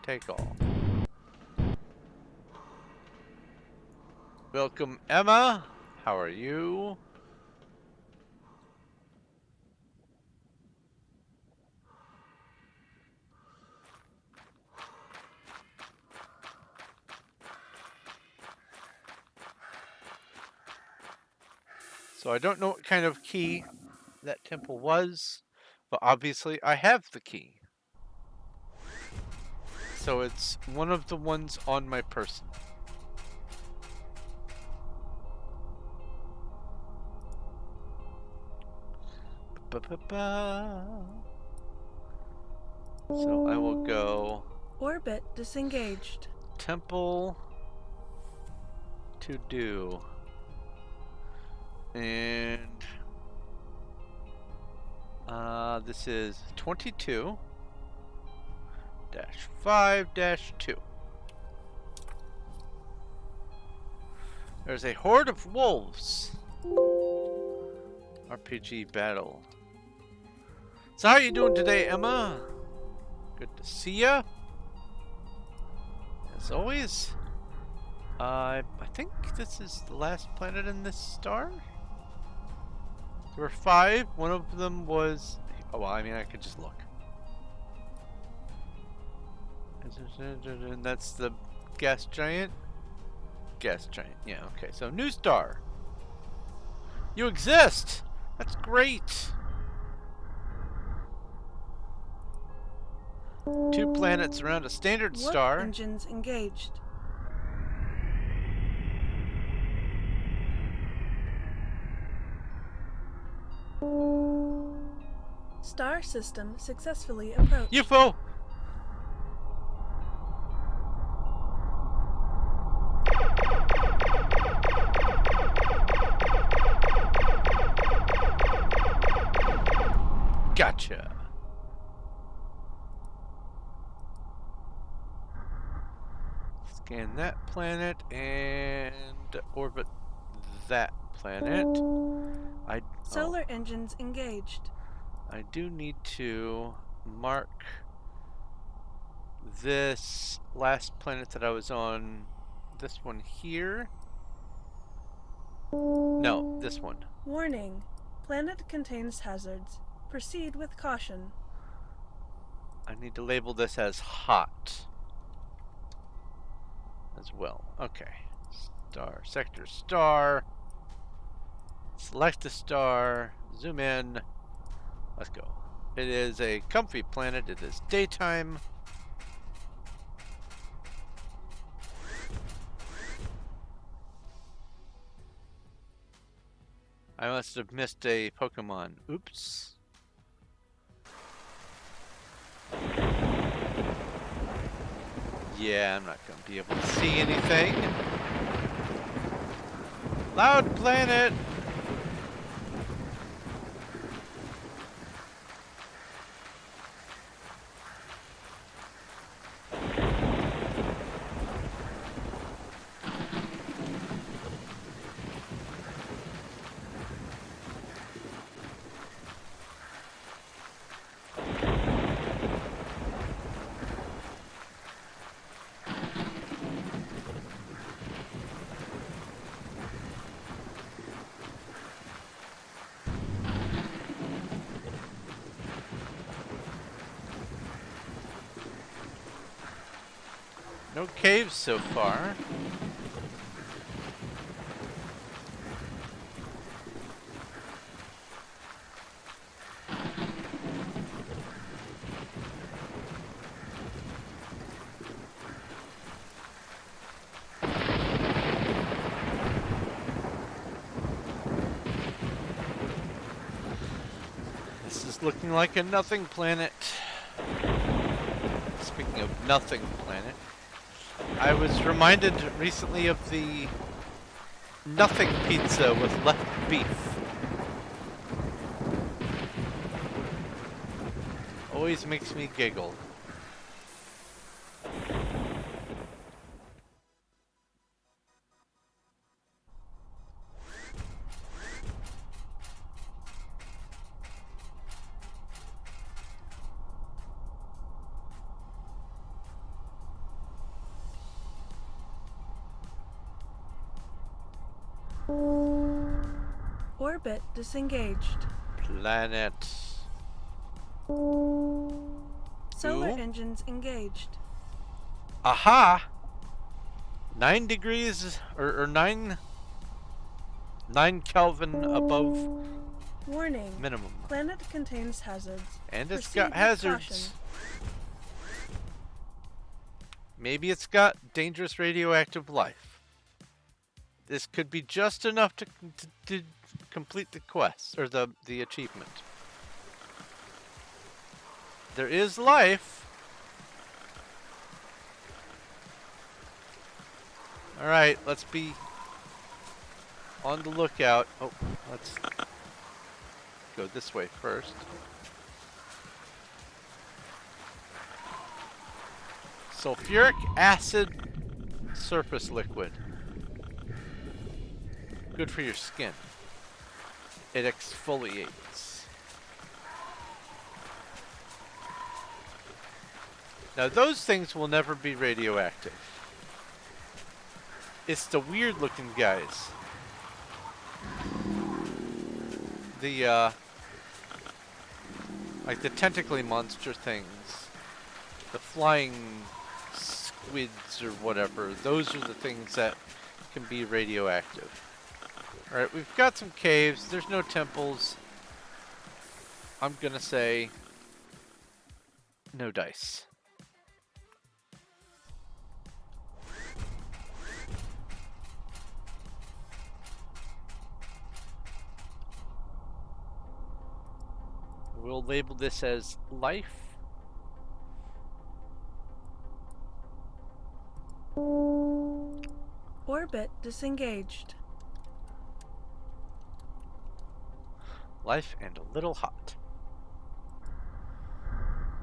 Take all. Welcome, Emma. How are you? So I don't know what kind of key that temple was, but obviously I have the key. So it's one of the ones on my person. So I will go Orbit disengaged. temple to do. And this is 22-5-2. There's a horde of wolves. RPG battle. So how are you doing today, Emma? Good to see ya. As always. I think this is the last planet in this star. There were 5. One of them was... Oh, well, I mean, I could just look. And that's the gas giant? Gas giant, yeah, okay. So, new star. You exist! That's great! 2 planets around a standard Warp star. engines engaged. Star system successfully approached. UFO! Gotcha. Scan that planet and orbit that planet. Solar engines engaged. I do need to mark this last planet that I was on. This one here. No, this one. Warning. Planet contains hazards. Proceed with caution. I need to label this as hot as well. Okay. Star, sector, star. Select a star. Zoom in. Let's go. It is a comfy planet. It is daytime. I must have missed a Pokemon. Oops. Yeah, I'm not going to be able to see anything. Loud planet! No caves so far. This is looking like a nothing planet. Speaking of nothing planet, I was reminded recently of the nothing pizza with left beef. Always makes me giggle. Orbit disengaged. Planet. Solar Cool. engines engaged. Aha! 9 degrees or 9 Kelvin above Warning. minimum. Planet contains hazards. And it's Proceed got with hazards. caution. Maybe it's got dangerous radioactive life. This could be just enough to complete the quest or the achievement. There is life. All right, let's be on the lookout. Oh, let's go this way first. Sulfuric acid surface liquid. Good for your skin. It exfoliates. Now those things will never be radioactive. It's the weird looking guys. The like the tentacly monster things. The flying squids or whatever. Those are the things that can be radioactive. Alright, we've got some caves. There's no temples. I'm gonna say no dice. We'll label this as life. Orbit disengaged. Life and a little hot.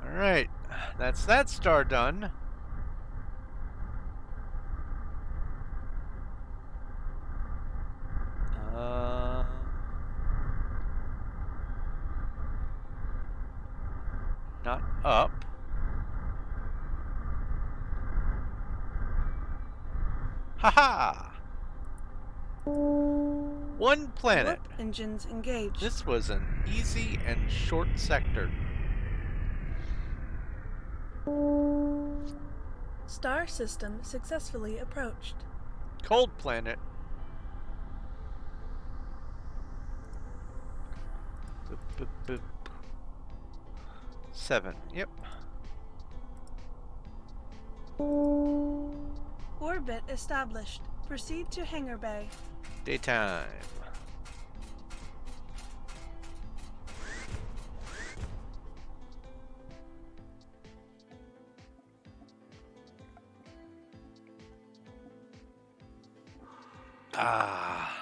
Alright, that's that star done. Not up. Haha! One planet. Warp engines engaged. This was an easy and short sector. Star system successfully approached. Cold planet. Boop, boop, boop. 7. Yep. Orbit established. Proceed to hangar bay. Daytime. Ah.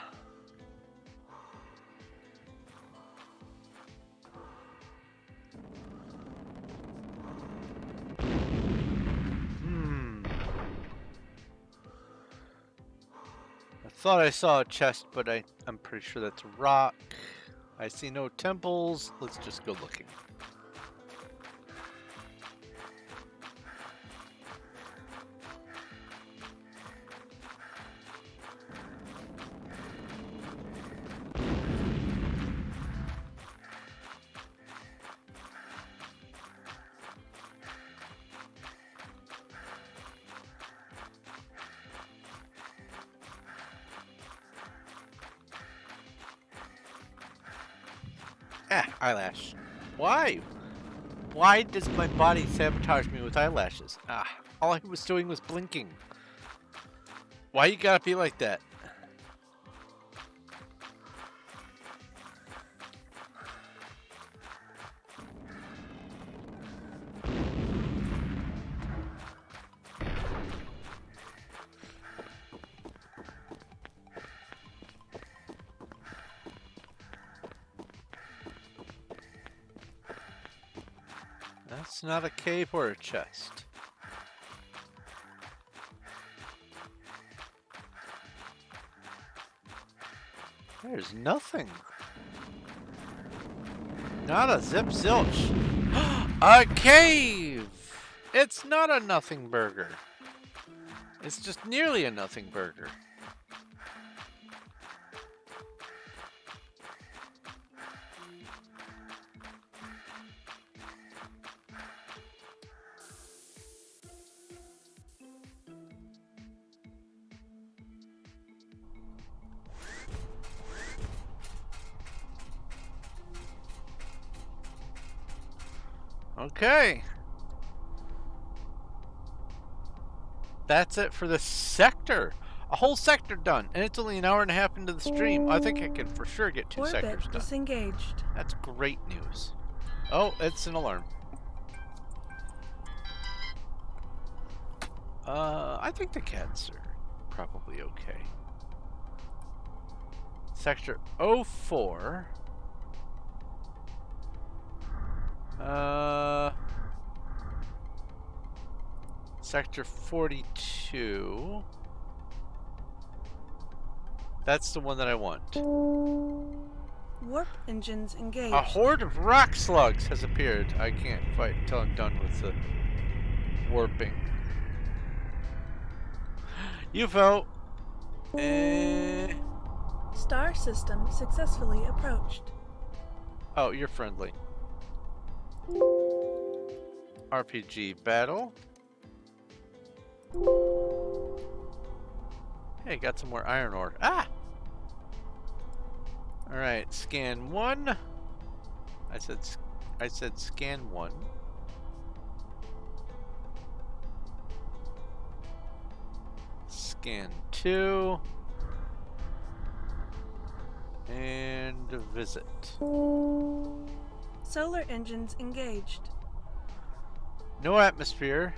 I thought I saw a chest, but I'm pretty sure that's a rock. I see no temples. Let's just go looking. Eyelash. Why? Why does my body sabotage me with eyelashes? All I was doing was blinking. Why you gotta be like that? That's not a cave or a chest. There's nothing. Not a zip zilch. A cave! It's not a nothing burger. It's just nearly a nothing burger. Okay. That's it for the sector. A whole sector done, and it's only an hour and a half into the stream. I think I can for sure get 2 sectors Orbit done. disengaged. That's great news. Oh, it's an alarm. I think the cats are probably okay. Sector 04. Sector 42. That's the one that I want. Warp engines engaged. A horde of rock slugs has appeared. I can't fight until I'm done with the warping. UFO. Star system successfully approached. Oh, you're friendly. RPG battle. Hey, got some more iron ore. Ah! Alright, scan 1. I said scan 1. Scan 2. And visit. Solar engines engaged. No atmosphere,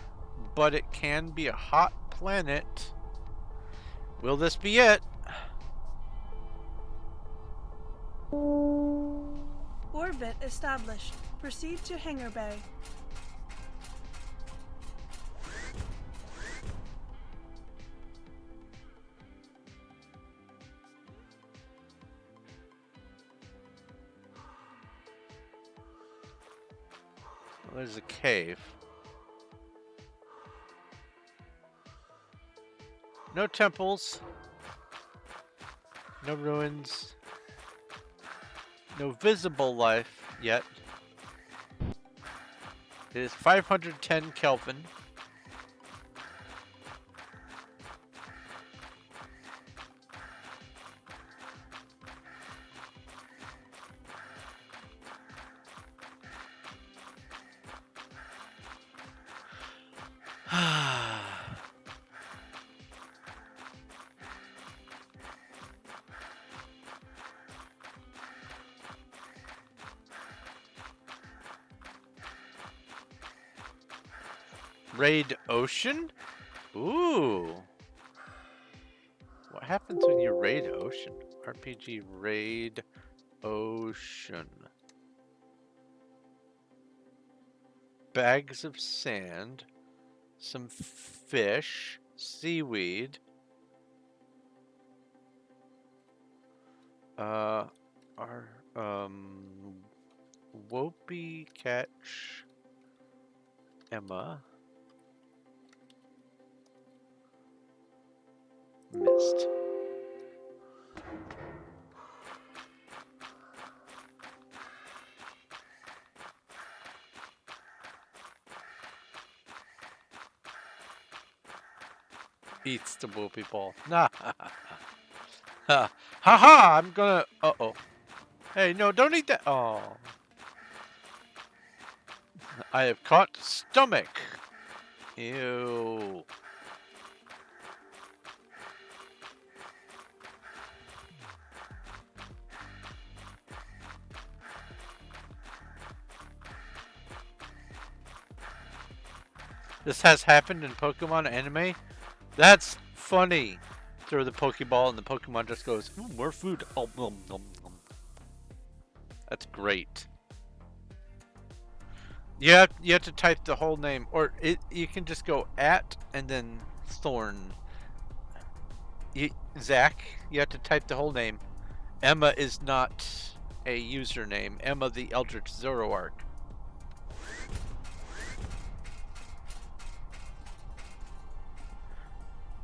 but it can be a hot planet. Will this be it? Orbit established. Proceed to hangar bay. Well, there's a cave. No temples. No ruins. No visible life yet. It is 510 Kelvin. Raid Ocean? Ooh. What happens when you raid Ocean? RPG Raid Ocean. Bags of sand. Some fish. Seaweed. Wopey catch Emma. Missed. Eats the whoopee ball. Nah. Ha ha! I'm gonna. Uh-oh. Hey, no, don't eat that. Oh. I have caught stomach. Ew. This has happened in Pokemon anime. That's funny. Throw the Pokeball and the Pokemon just goes, ooh, more food. Oh, nom, nom, nom. That's great. You have to type the whole name, or you can just go at and then Thorn. Zach, you have to type the whole name. Emma is not a username. Emma the Eldritch Zoroark.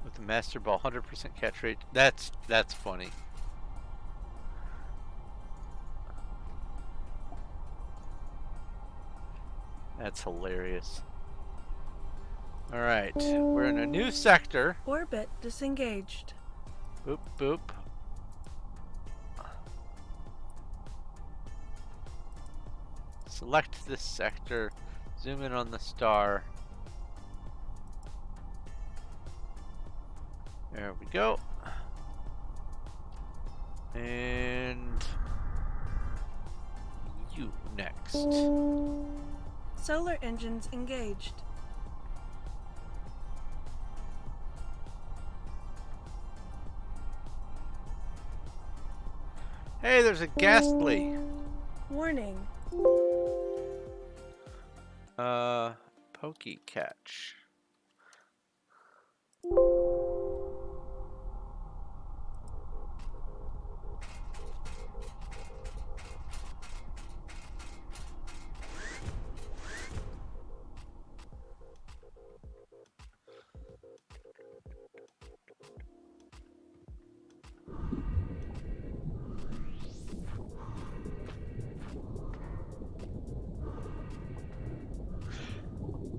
With the Master Ball, 100% catch rate. That's funny. That's hilarious. Alright, we're in a new sector. Orbit disengaged. Boop, boop. Select this sector. Zoom in on the star. There we go. And you next. Solar engines engaged. Hey, there's a ghastly. Warning. Pokey catch.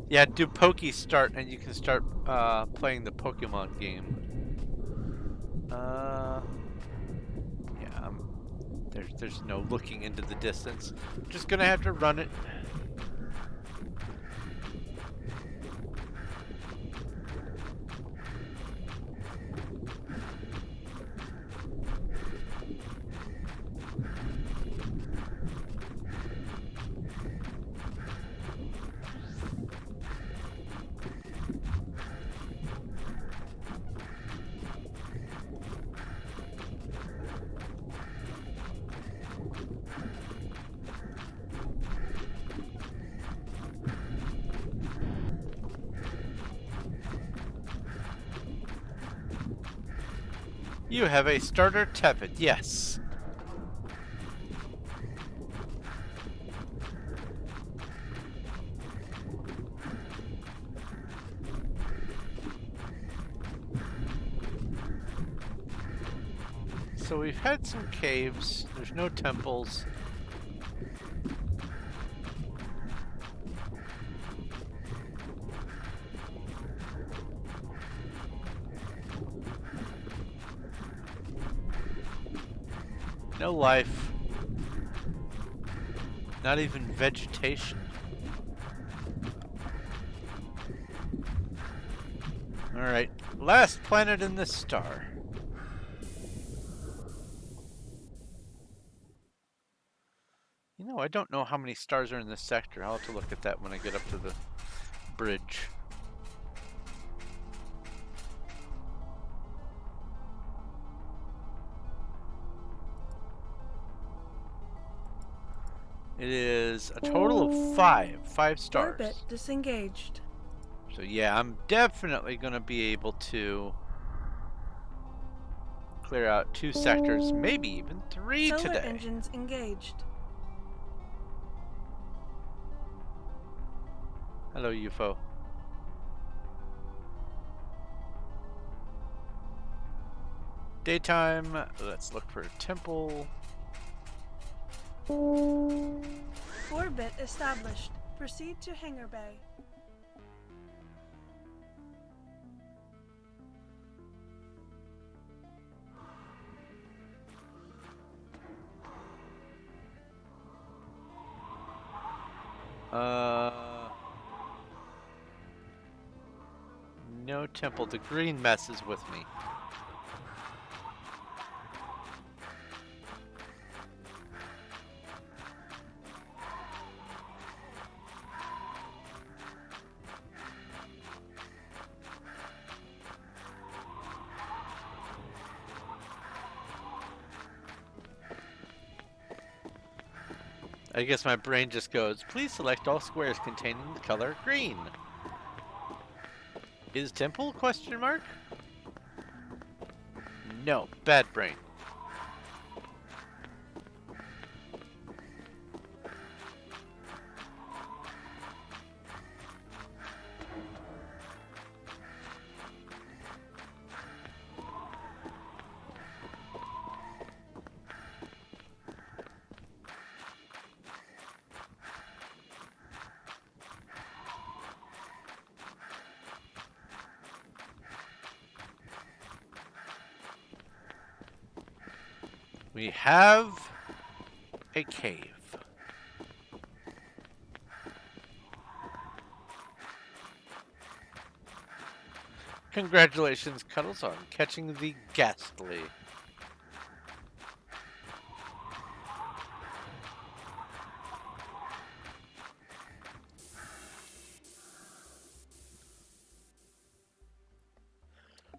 Yeah, do Pokey start and you can start playing the Pokemon game. Yeah, there's no looking into the distance. Just gonna have to run it. You have a starter tepid, yes. So we've had some caves. There's no temples. No life. Not even vegetation. Alright, last planet in this star. You know, I don't know how many stars are in this sector. I'll have to look at that when I get up to the bridge. It is a total of 5 stars. Orbit disengaged. So yeah, I'm definitely going to be able to clear out 2 sectors, maybe even 3 Solar today. engines engaged. Hello, UFO. Daytime. Let's look for a temple. Orbit established. Proceed to Hangar Bay. No temple. The green messes with me. I guess my brain just goes, please select all squares containing the color green. Is temple? Question mark? No, bad brain. We have a cave. Congratulations, Cuddles, on catching the ghastly.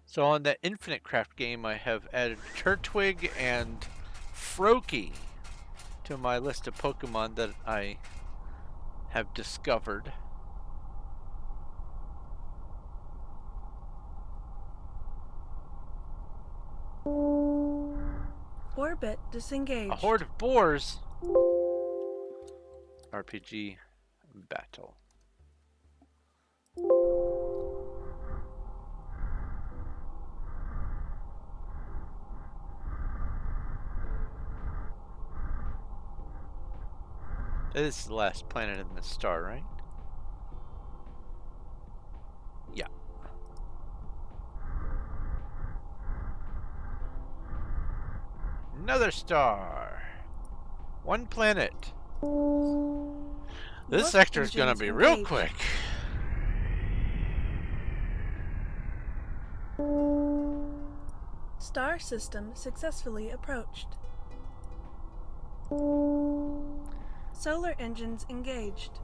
So on that Infinite Craft game, I have added Turtwig and Froakie to my list of Pokemon that I have discovered. Orbit disengaged. A horde of boars. RPG battle. This is the last planet in this star, right? Yeah. Another star. One planet. This Warp sector is gonna engines be real engaged. quick. Star system successfully approached. Solar engines engaged.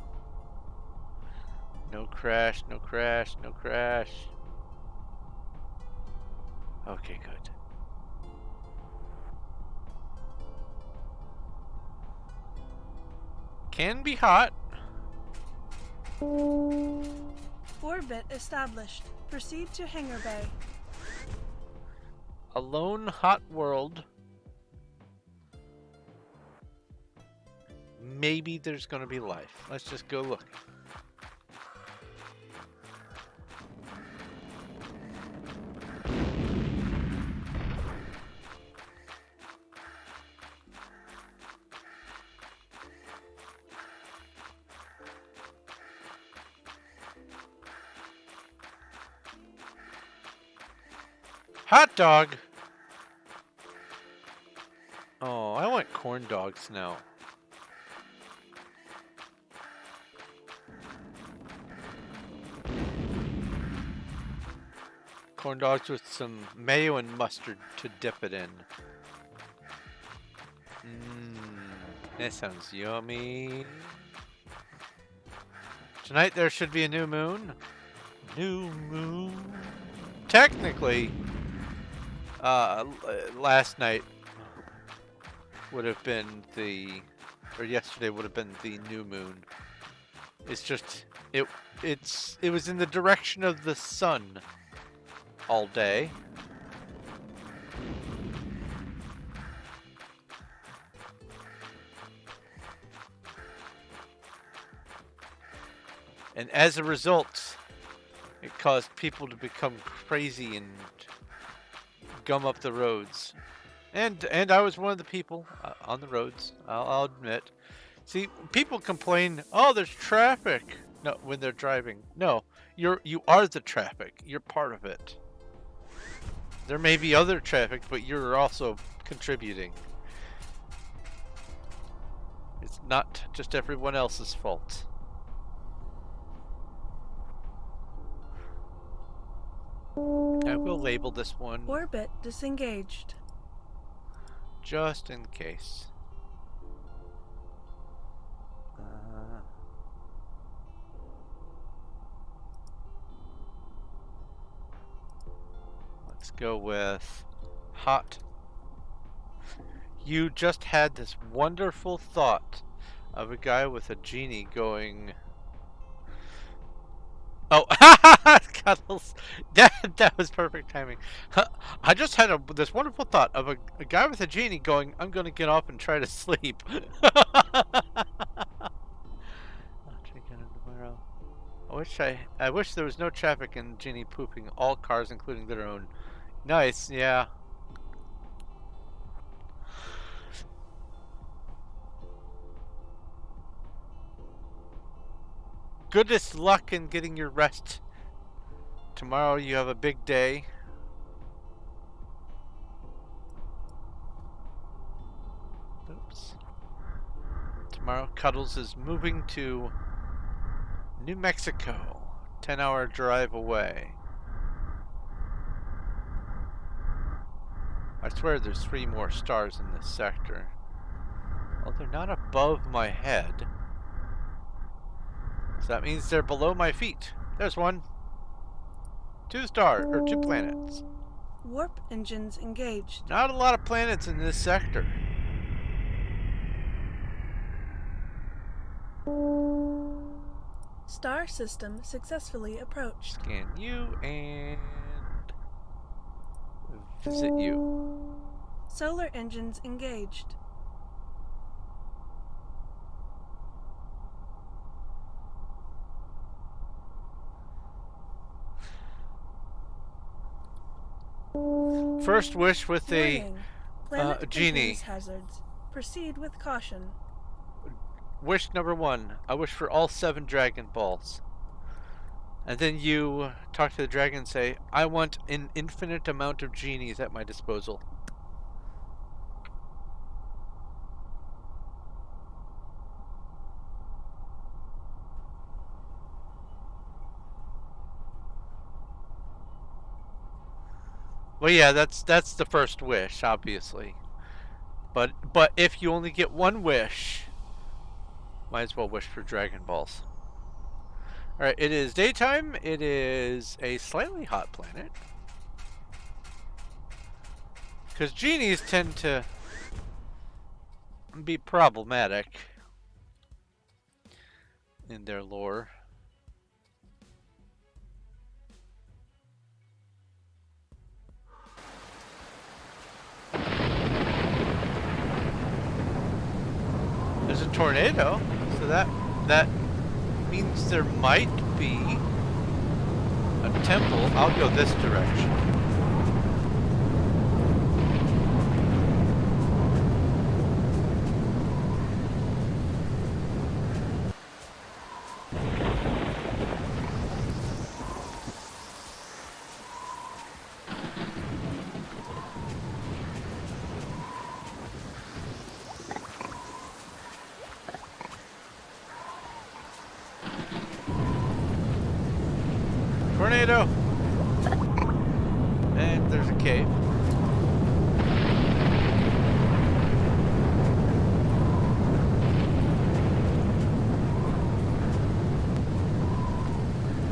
No crash, no crash, no crash. Okay, good. Can be hot. Orbit established. Proceed to hangar bay. A lone hot world. Maybe there's gonna be life. Let's just go look. Hot dog! Oh, I want corn dogs now. Corn dogs with some mayo and mustard to dip it in. That sounds yummy. Tonight there should be a new moon. New moon. Technically, last night would have been or yesterday would have been the new moon. It's just, it was in the direction of the sun all day. And as a result, it caused people to become crazy and gum up the roads. And I was one of the people on the roads, I'll admit. See, people complain, oh, there's traffic. No, when they're driving. No, you are the traffic. You're part of it. There may be other traffic, but you're also contributing. It's not just everyone else's fault. I will label this one Orbit disengaged. just in case. Let's go with hot. You just had this wonderful thought of a guy with a genie going... Oh, Cuddles. That was perfect timing. I just had this wonderful thought of a guy with a genie going, I'm going to get off and try to sleep. I'll check in tomorrow. I wish there was no traffic and genie pooping all cars, including their own. Nice, yeah. Goodest luck in getting your rest. Tomorrow you have a big day. Oops. Tomorrow Cuddles is moving to New Mexico. 10-hour drive away. I swear there's 3 more stars in this sector. Well, they're not above my head. So that means they're below my feet. There's one. 2 planets. Warp engines engaged. Not a lot of planets in this sector. Star system successfully approached. Scan you and visit you. Solar engines engaged. First wish with a Warning. Planet genie. contains hazards. Proceed with caution. Wish number 1. I wish for all 7 Dragon Balls. And then you talk to the dragon and say, I want an infinite amount of genies at my disposal. Well, yeah, that's the first wish, obviously. But if you only get one wish, might as well wish for Dragon Balls. All right, it is daytime. It is a slightly hot planet. Because genies tend to be problematic in their lore. There's a tornado, so that means there might be a temple. I'll go this direction. Tornado! And there's a cave.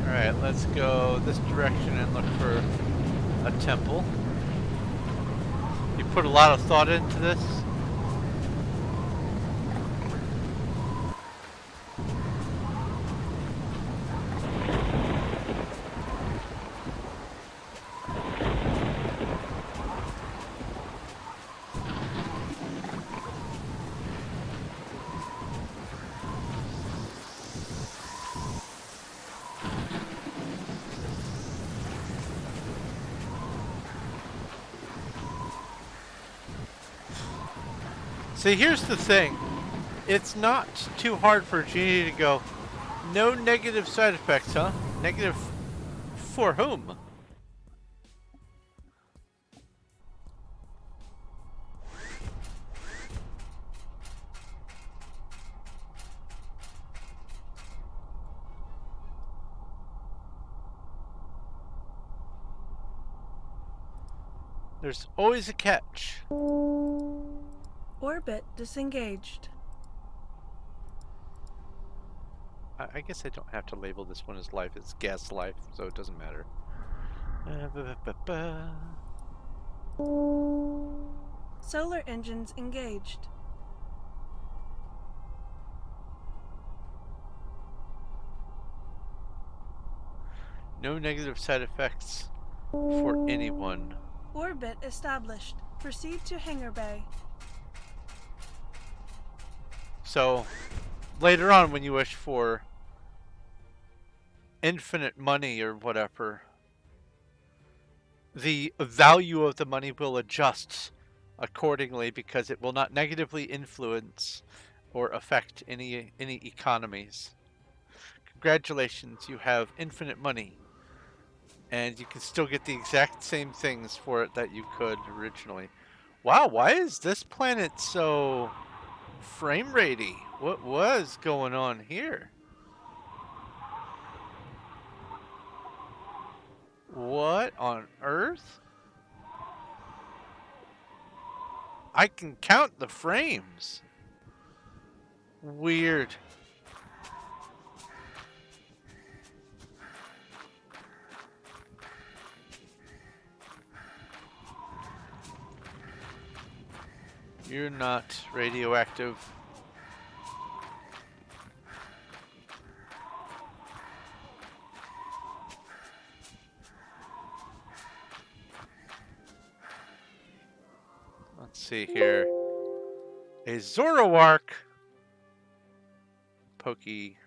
Alright, let's go this direction and look for a temple. You put a lot of thought into this. See, here's the thing. It's not too hard for a genie to go, no negative side effects, huh? Negative for whom? There's always a catch. Orbit disengaged. I guess I don't have to label this one as life. It's gas life, so it doesn't matter. Solar engines engaged. No negative side effects for anyone. Orbit established. Proceed to hangar bay. So, later on when you wish for infinite money or whatever, the value of the money will adjust accordingly because it will not negatively influence or affect any economies. Congratulations, you have infinite money. And you can still get the exact same things for it that you could originally. Wow, why is this planet so frame ratey? What was going on here? What on earth? I can count the frames. Weird. You're not radioactive. Let's see here. A Zoroark Pokey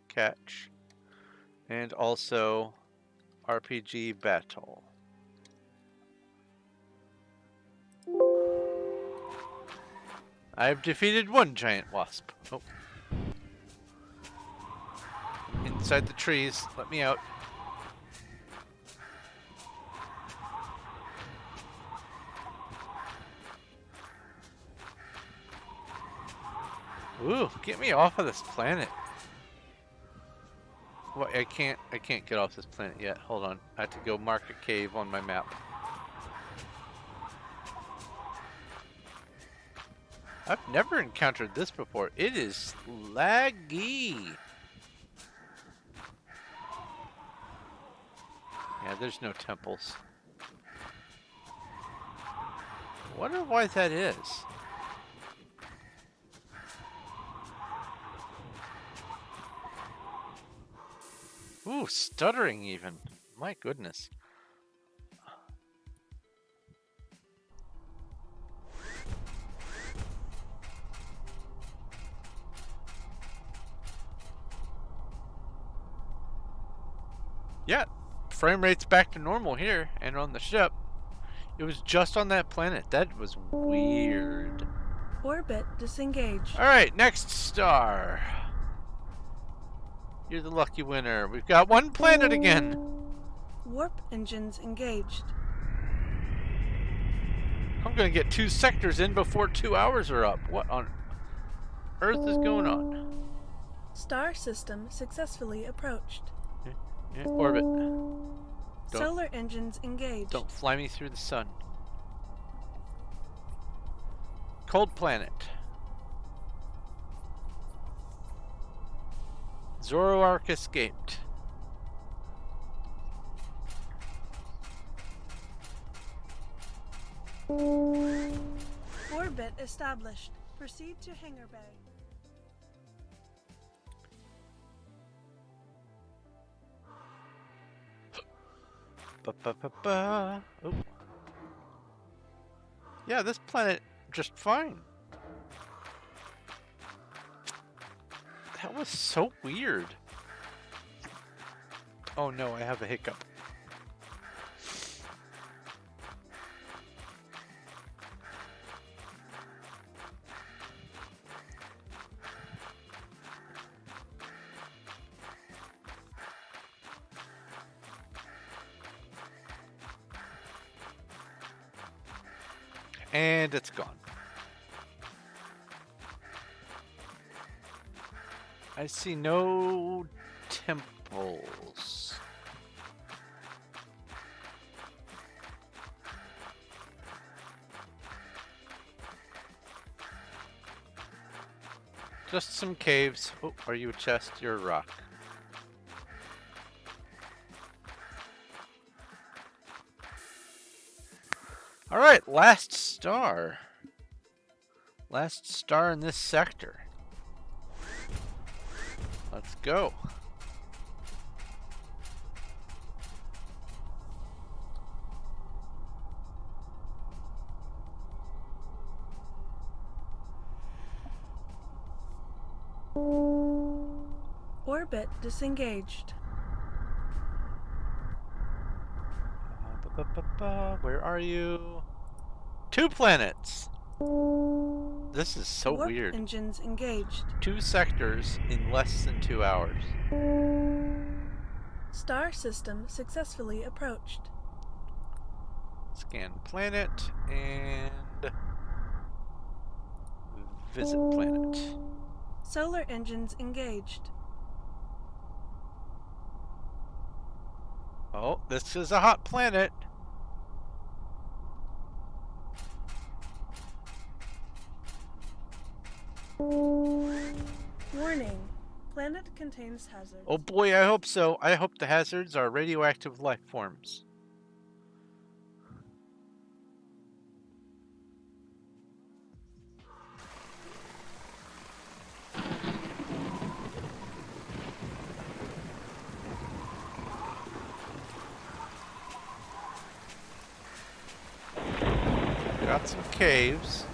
catch. And also RPG battle. I've defeated one giant wasp. Oh. Inside the trees. Let me out. Ooh, get me off of this planet. Well, I can't get off this planet yet. Hold on. I have to go mark a cave on my map. I've never encountered this before. It is laggy. Yeah, there's no temples. Wonder why that is. Ooh, stuttering even. My goodness. Yeah, frame rate's back to normal here and on the ship. It was just on that planet. That was weird. Orbit disengaged. Alright, next star. You're the lucky winner. We've got one planet again. Warp engines engaged. I'm gonna get 2 sectors in before 2 hours are up. What on earth is going on? Star system successfully approached. Yeah, orbit. Solar engines engaged. Don't fly me through the sun. Cold planet. Zoroark escaped. Orbit established. Proceed to hangar bay. Oh. Yeah, this planet just fine. That was so weird. Oh no, I have a hiccup. And it's gone. I see no temples. Just some caves. Oh, are you a chest? You're a rock. All right, last star. Last star in this sector. Let's go. Orbit disengaged. Where are you? 2 planets. This is so Warp weird. Engines engaged. 2 sectors in less than 2 hours. Star system successfully approached. Scan planet and visit planet. Solar engines engaged. Oh, this is a hot planet. Warning. Planet contains hazards. Oh boy, I hope so. I hope the hazards are radioactive life forms. Got some caves.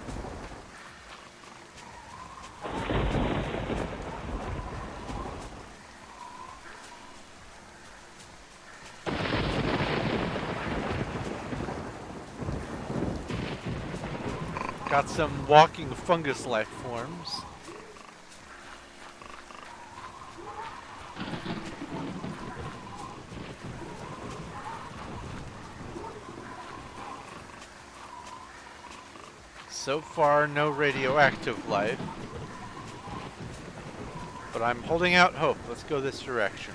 Got some walking fungus life forms. So far, no radioactive life. But I'm holding out hope. Let's go this direction.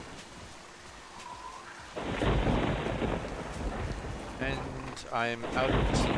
And I'm out of tea.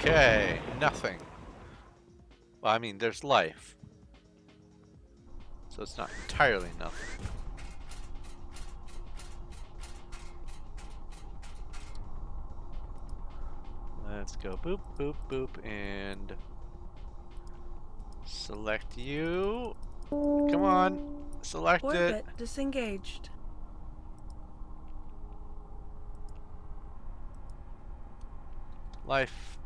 Okay, nothing. Well, I mean, there's life. So it's not entirely nothing. Let's go boop, boop, boop, and select you. Come on, select it. Orbit disengaged. Life.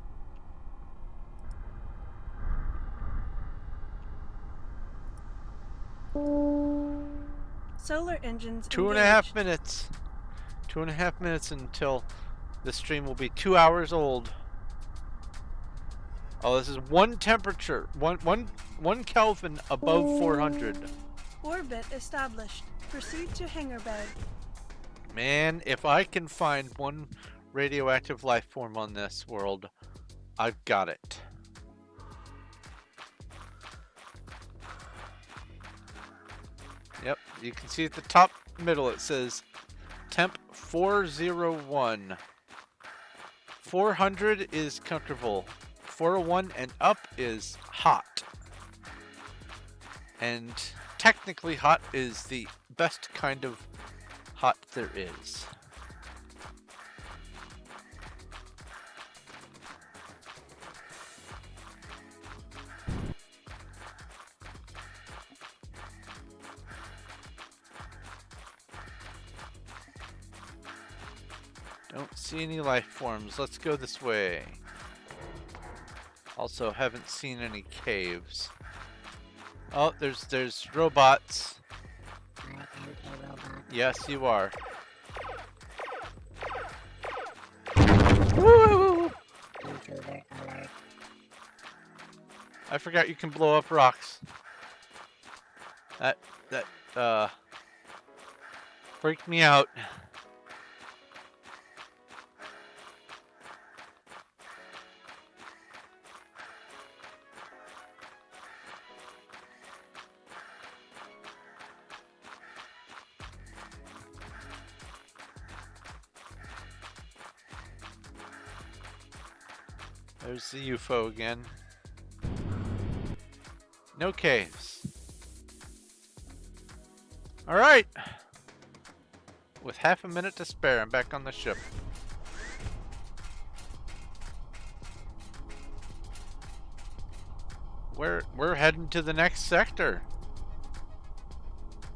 Solar engines engaged. 2.5 minutes. 2.5 minutes until the stream will be 2 hours old. Oh, this is one temperature, one Kelvin above 400. Orbit established. Proceed to hangar bay. Man, if I can find one radioactive life form on this world, I've got it. Yep, you can see at the top middle it says temp 401. 400 is comfortable. 401 and up is hot. And technically hot is the best kind of hot there is. Don't see any life forms. Let's go this way. Also, haven't seen any caves. Oh, there's robots. Yes, you are. Woo! I forgot you can blow up rocks. That freaked me out. There's the UFO again. No caves. Alright. With half a minute to spare, I'm back on the ship. We're heading to the next sector.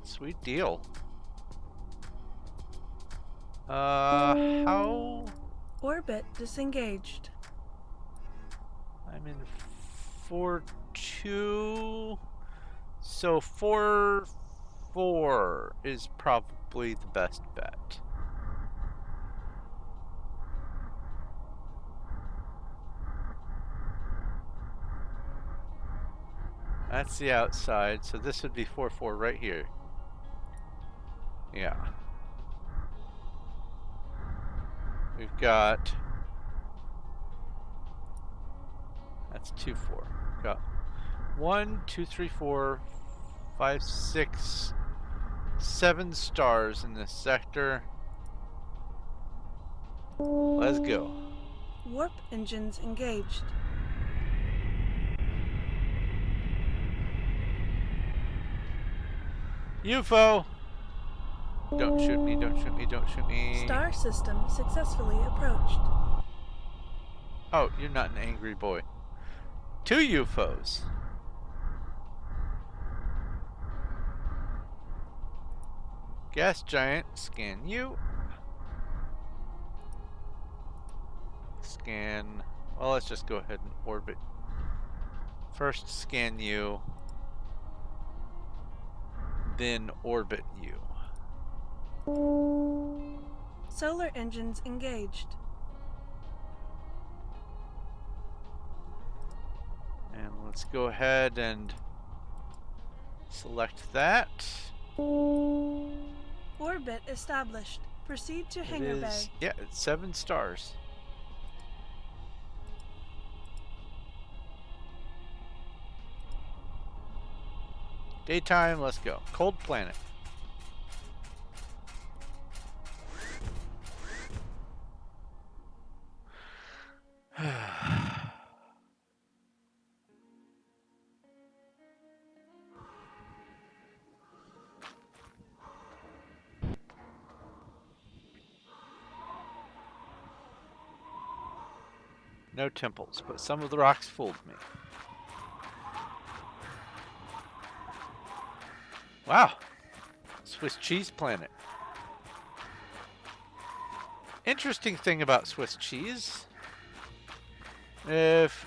Sweet deal. How? Orbit disengaged. I'm in 4-2. So 4-4 is probably the best bet. That's the outside, so this would be 4-4 right here. Yeah. We've got... That's 2-4. Got 1, 2, 3, 4, 5, 6, 7 stars in this sector. Let's go. Warp engines engaged. UFO! Don't shoot me, don't shoot me, don't shoot me. Star system successfully approached. Oh, you're not an angry boy. 2 UFOs. Gas giant, scan you. Scan. Well, let's just go ahead and orbit. First scan you. Then orbit you. Solar engines engaged. And let's go ahead and select that. Orbit established. Proceed to hangar bay. Yeah, it's 7 stars. Daytime, let's go. Cold planet. No temples, but some of the rocks fooled me. Wow. Swiss cheese planet. Interesting thing about Swiss cheese. If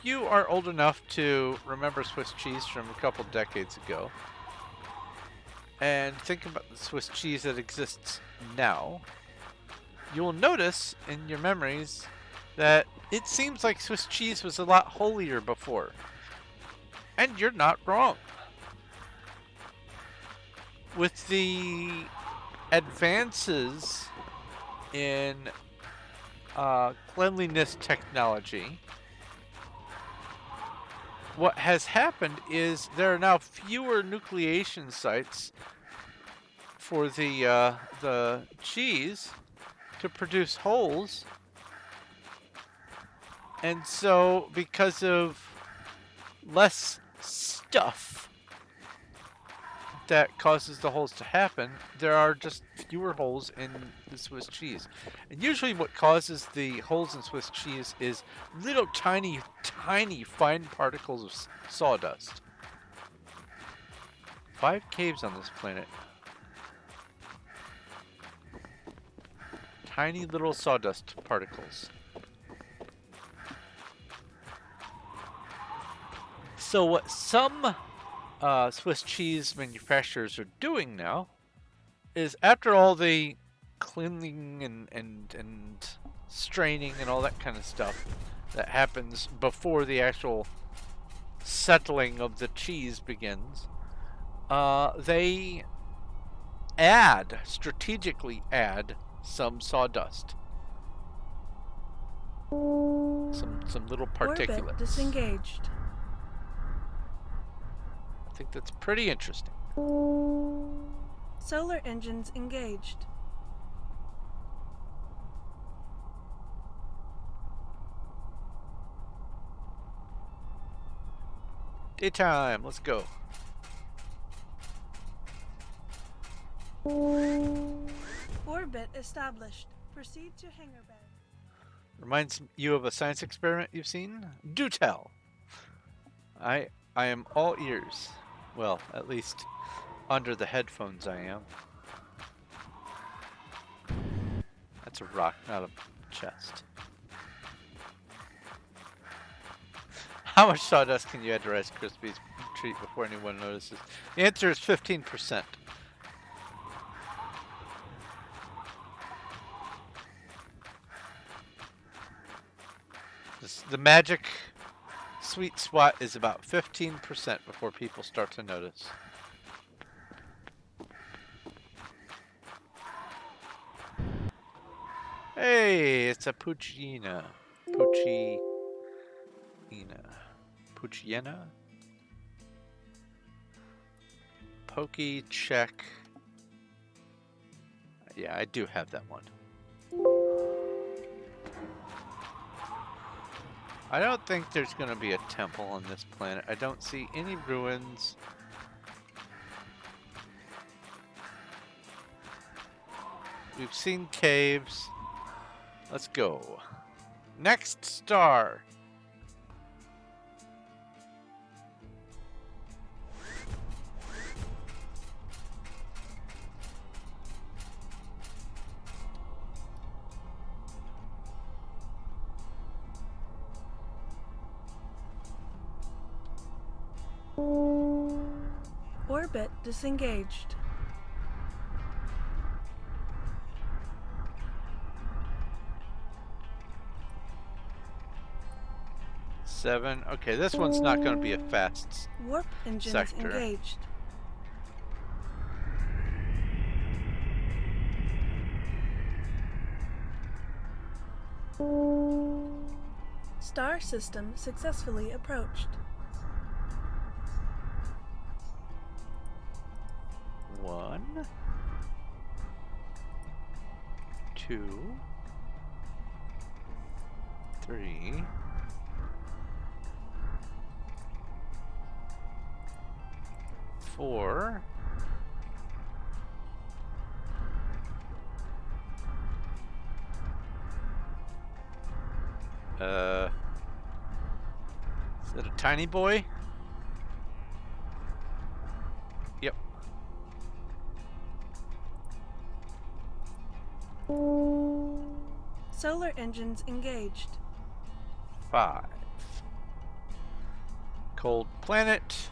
you are old enough to remember Swiss cheese from a couple decades ago, and think about the Swiss cheese that exists now, you will notice in your memories that it seems like Swiss cheese was a lot holier before. And you're not wrong. With the advances in cleanliness technology, what has happened is there are now fewer nucleation sites for the cheese to produce holes, and so because of less stuff that causes the holes to happen, there are just fewer holes in the Swiss cheese. And usually what causes the holes in Swiss cheese is little tiny fine particles of sawdust. 5 caves on this planet. Tiny little sawdust particles. So what some Swiss cheese manufacturers are doing now is, after all the cleaning and straining and all that kind of stuff that happens before the actual settling of the cheese begins, they strategically add some sawdust, some little particulates. Orbit disengaged. I think that's pretty interesting. Solar engines engaged. Daytime, let's go. Orbit established. Proceed to hangar bay. Reminds you of a science experiment you've seen? Do tell. I am all ears. Well, at least under the headphones I am. That's a rock, not a chest. How much sawdust can you add to Rice Krispies treat before anyone notices? The answer is 15%. The magic sweet spot is about 15% before people start to notice. Hey, it's a Puccina. Pucciena? Pokey check. Yeah, I do have that one. I don't think there's going to be a temple on this planet. I don't see any ruins. We've seen caves. Let's go. Next star. Orbit disengaged. Seven. Okay, this one's not going to be a fast Warp engines sector. engaged. Star system successfully approached. 1, 2, 3, 4, 5, tiny boy? Yep. Solar engines engaged. 5. Cold planet.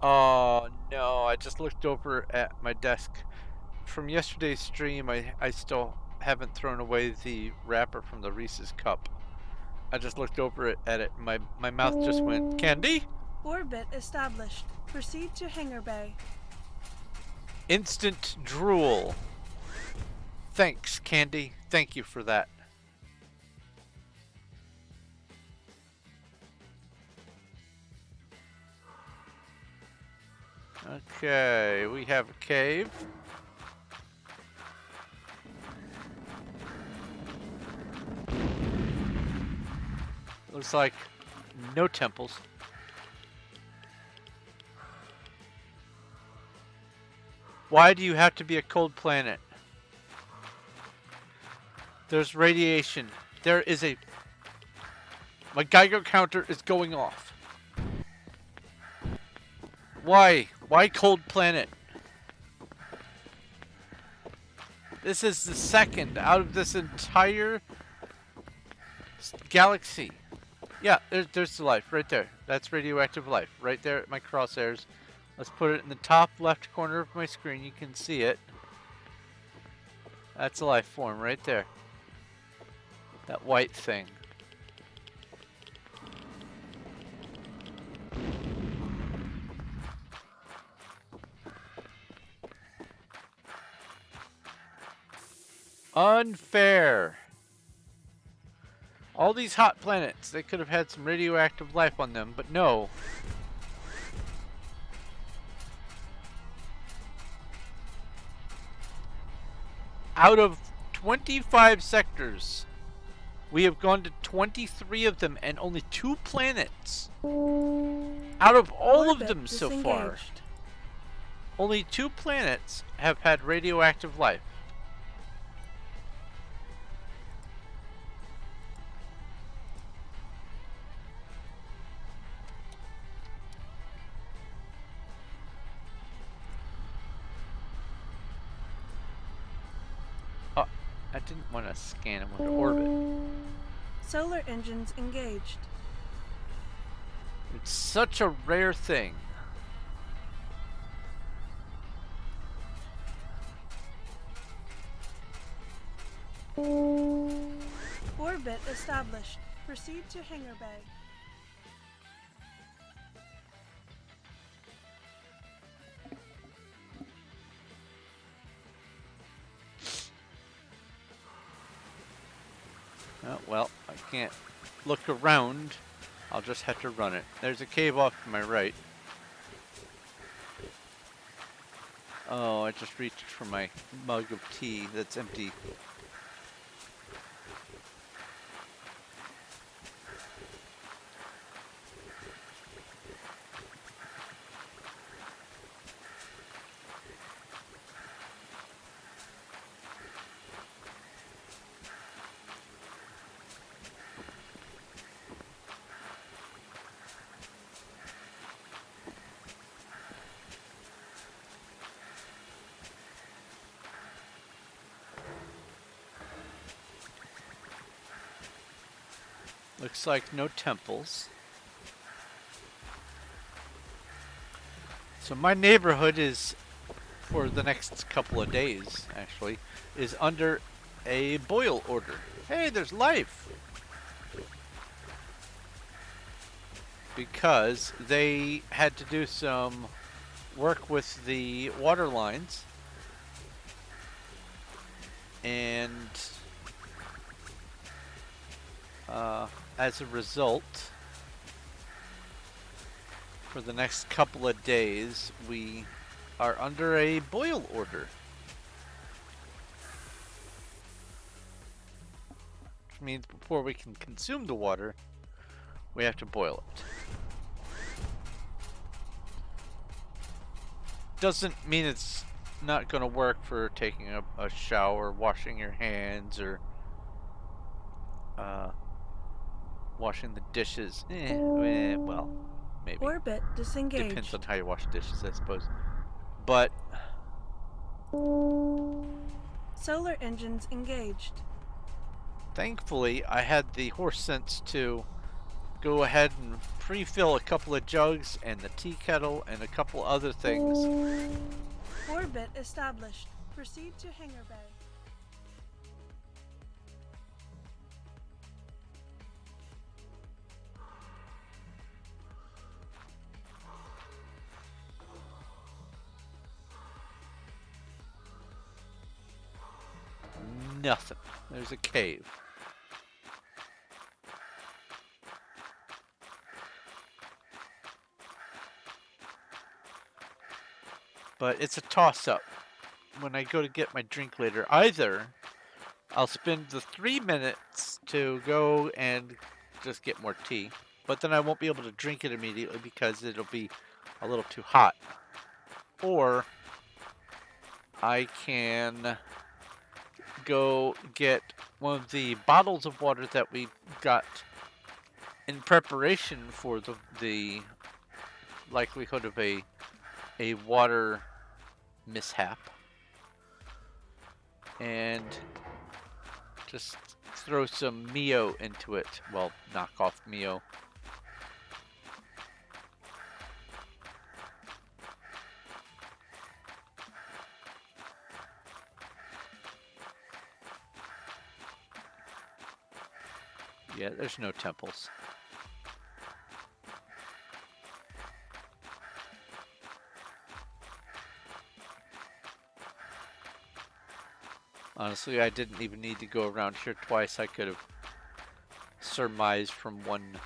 Oh no, I just looked over at my desk. From yesterday's stream, I still haven't thrown away the wrapper from the Reese's cup. I just looked over at it and my mouth just went, candy? Orbit established. Proceed to hangar bay. Instant drool. Thanks, Candy. Thank you for that. Okay, we have a cave. Looks like no temples. Why do you have to be a cold planet? There's radiation. There is a... My Geiger counter is going off. Why? Why cold planet? This is the second out of this entire galaxy. Yeah, there's the life right there. That's radioactive life right there at my crosshairs. Let's put it in the top left corner of my screen. You can see it. That's a life form right there. That white thing. Unfair. All these hot planets, they could have had some radioactive life on them, but no. Out of 25 sectors, we have gone to 23 of them and only 2 planets. Out of all of them so far, only 2 planets have had radioactive life. I didn't want to scan him with orbit. Solar engines engaged. It's such a rare thing. Orbit established. Proceed to hangar bay. Oh, well, I can't look around. I'll just have to run it. There's a cave off to my right. Oh, I just reached for my mug of tea that's empty. Looks like no temples. So my neighborhood is, for the next couple of days, actually, is under a boil order. Hey, there's life! Because they had to do some work with the water lines. And as a result, for the next couple of days, we are under a boil order. Which means before we can consume the water, we have to boil it. Doesn't mean it's not going to work for taking a shower, washing your hands, or washing the dishes. Well, maybe. Orbit Depends on disengaged. how you wash dishes, I suppose. But Solar engines engaged. thankfully, I had the horse sense to go ahead and pre-fill a couple of jugs and the tea kettle and a couple other things. Orbit established. Proceed to hangar bay. Nothing. There's a cave. But it's a toss-up. When I go to get my drink later, either I'll spend the 3 minutes to go and just get more tea, but then I won't be able to drink it immediately because it'll be a little too hot. Or I can go get one of the bottles of water that we got in preparation for the likelihood of a water mishap, and just throw some Mio into it. Well, knock off Mio. Yeah, there's no temples. Honestly, I didn't even need to go around here twice. I could have surmised from one.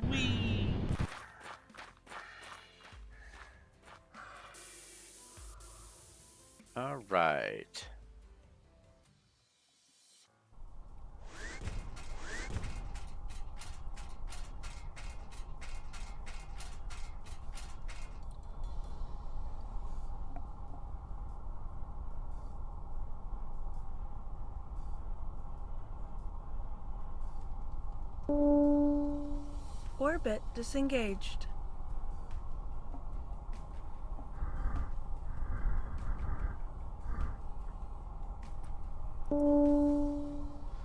Whee! All right. Orbit disengaged.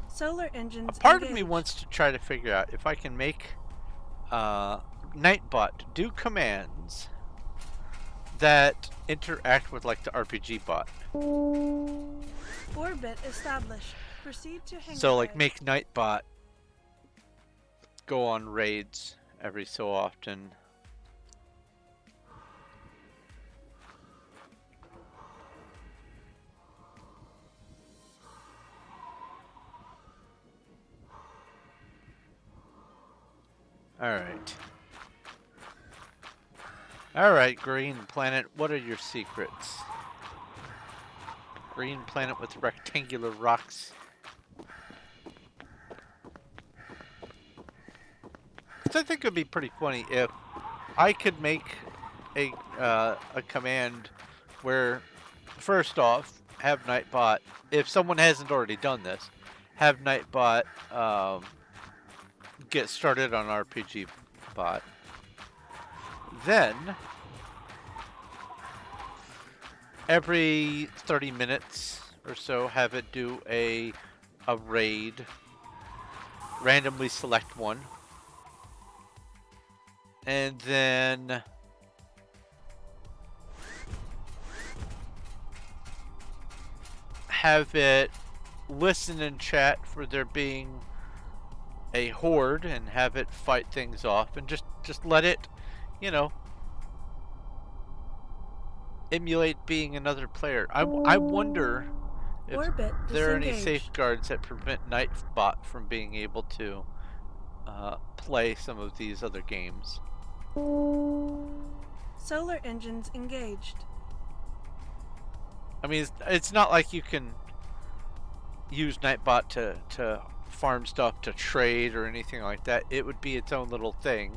Solar engines Part engaged. of me wants to try to figure out if I can make Nightbot do commands that interact with like the RPG bot. Orbit established. Proceed to hangar So like bay. make Nightbot go on raids every so often. Alright. Alright, Green Planet, what are your secrets? Green planet with rectangular rocks. I think it would be pretty funny if I could make a command where, first off, have Nightbot, if someone hasn't already done this, have Nightbot get started on RPG bot. Then, every 30 minutes or so, have it do a raid. Randomly select one. And then have it listen and chat for there being a horde and have it fight things off, and just let it, you know, emulate being another player. I wonder if Orbit there are any disengaged. safeguards that prevent Nightbot from being able to play some of these other games. Solar engines engaged. I mean, it's not like you can use Nightbot to farm stuff, to trade, or anything like that. It would be its own little thing.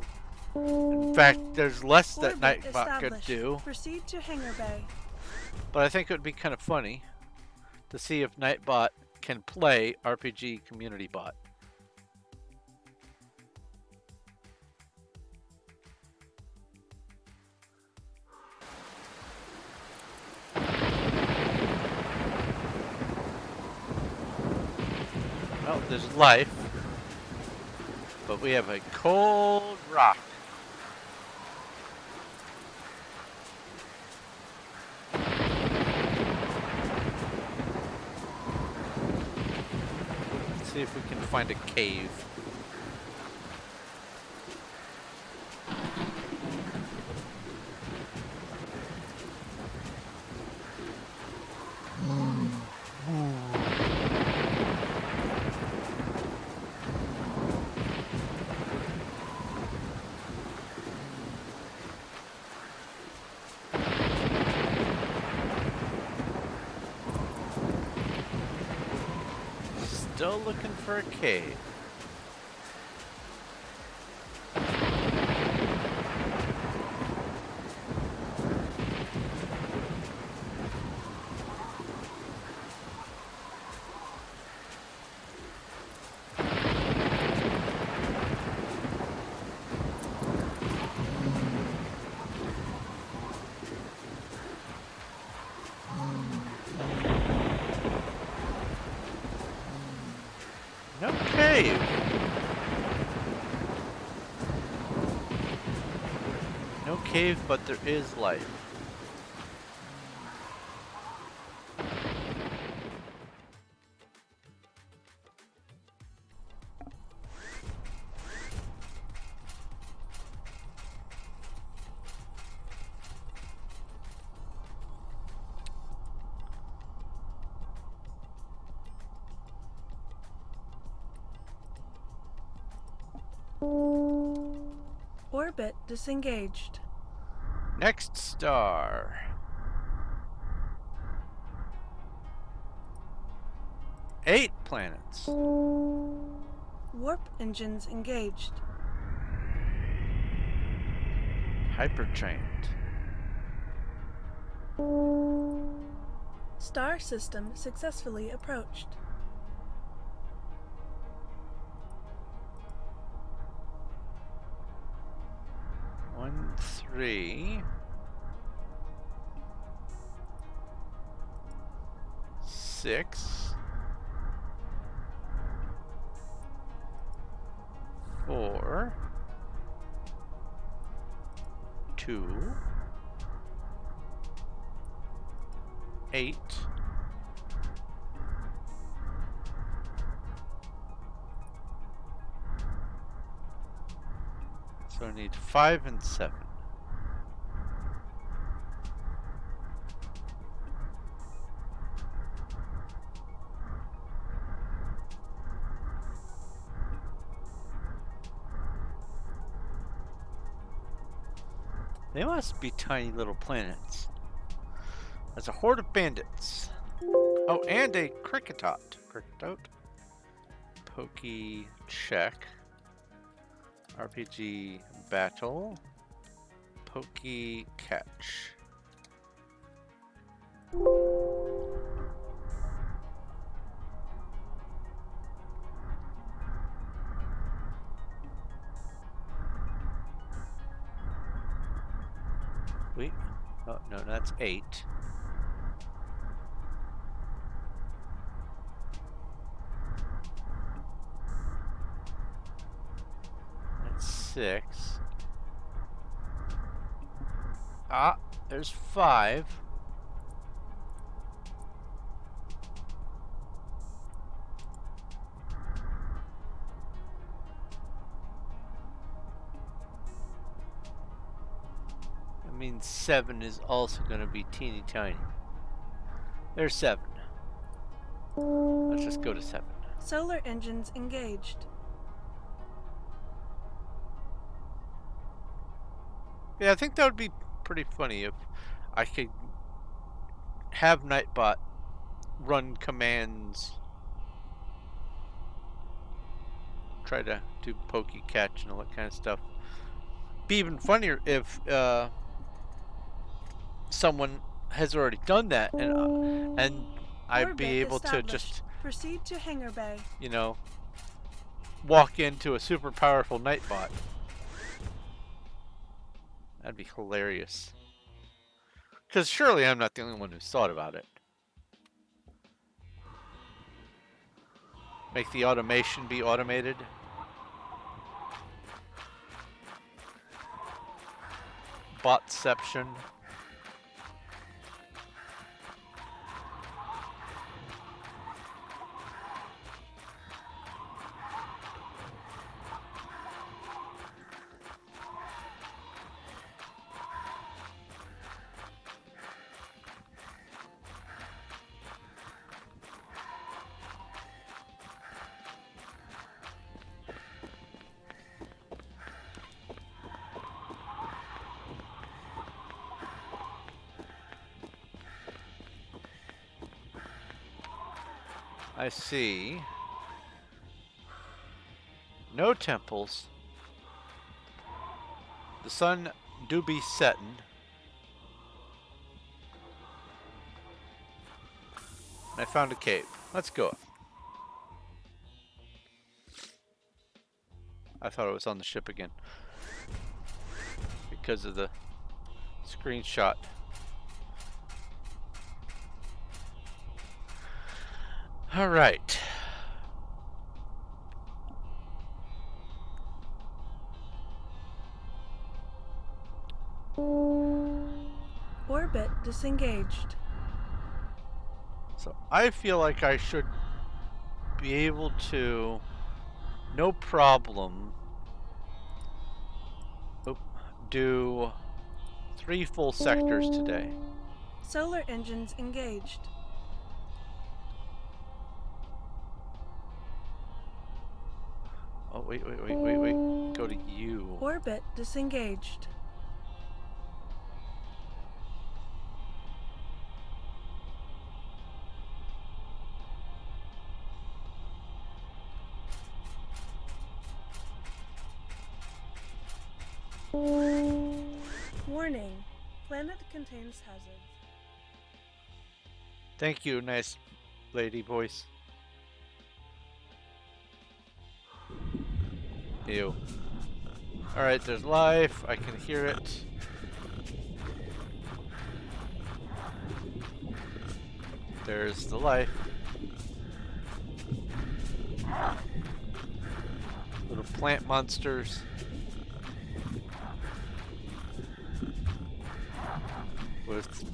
In fact, there's less that Orbit Nightbot could established. do, Proceed to hangar bay. but I think it would be kind of funny to see if Nightbot can play RPG Community Bot. Well, there's life, but we have a cold rock. Let's see if we can find a cave. Still looking for a cave. No cave. No cave, but there is life. Orbit disengaged. Next star. Eight planets. Warp engines engaged. Hypertrained. Star system successfully approached. 1, 3. 6. 4. 2. 8. 'So I need 5 and 7. They must be tiny little planets. There's a horde of bandits. Oh, and a cricketot. Cricketot. Pokey check. RPG battle. Pokey catch. Wait. Oh, no, that's 8. That's 6. Ah, there's 5. That means 7 is also going to be teeny tiny. There's 7. Let's just go to 7. Solar engines engaged. Yeah, I think that would be pretty funny if I could have Nightbot run commands, try to do pokey catch and all that kind of stuff. Be even funnier if someone has already done that and I'd Orbit be able to established. just, Proceed to hangar bay. you know, walk into a super powerful Nightbot. That'd be hilarious. Because surely I'm not the only one who's thought about it. Make the automation be automated. Botception. I see. No temples. The sun do be setting. I found a cave. Let's go. I thought it was on the ship again because of the screenshot. All right. Orbit disengaged. So I feel like I should be able to, no problem, do 3 full sectors today. Solar engines engaged. Oh, wait. Go to you. Orbit disengaged. Warning. Planet contains hazards. Thank you, nice lady voice. Ew. Alright, there's life. I can hear it. There's the life. Little plant monsters. With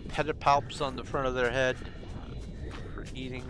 pedipalps on the front of their head for eating.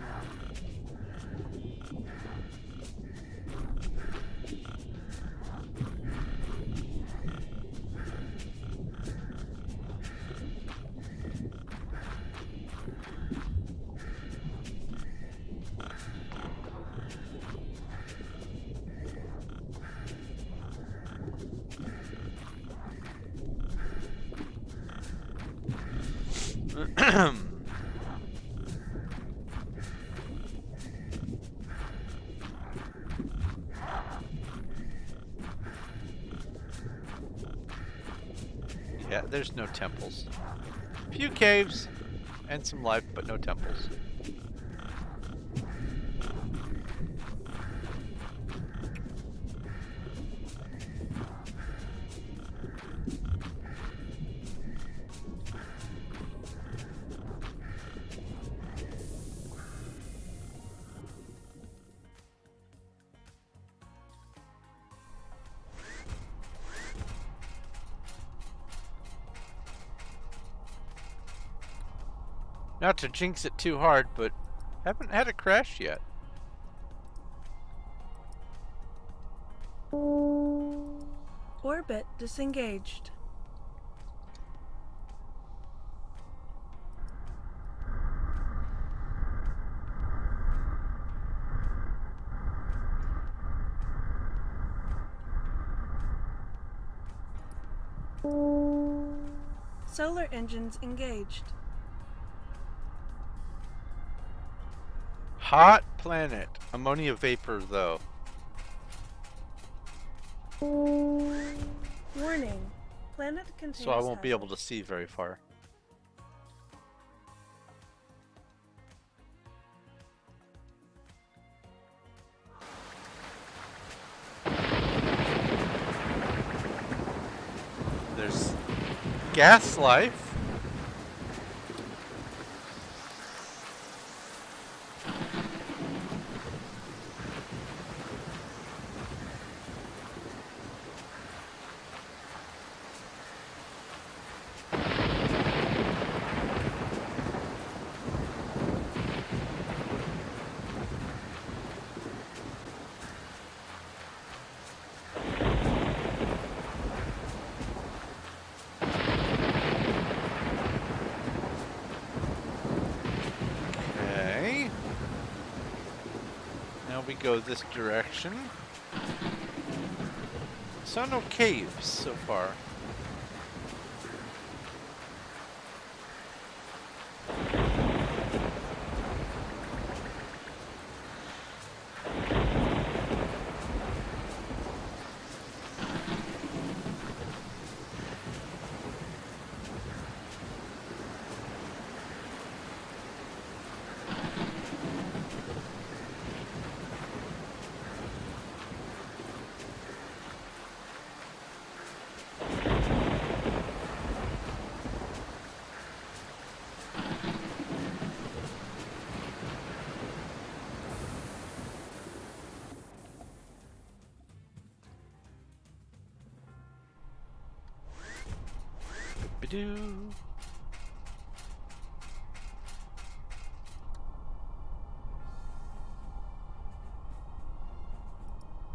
Yeah, there's no temples. A few caves and some life, but no temples. Not to jinx it too hard, but haven't had a crash yet. Orbit disengaged. Solar engines engaged. Hot planet. Ammonia vapor, though. Warning. Planet contains So I won't be able hazard. to see very far. Gas life? Okay. Now we go this direction. Saw no caves so far. Ba-doo.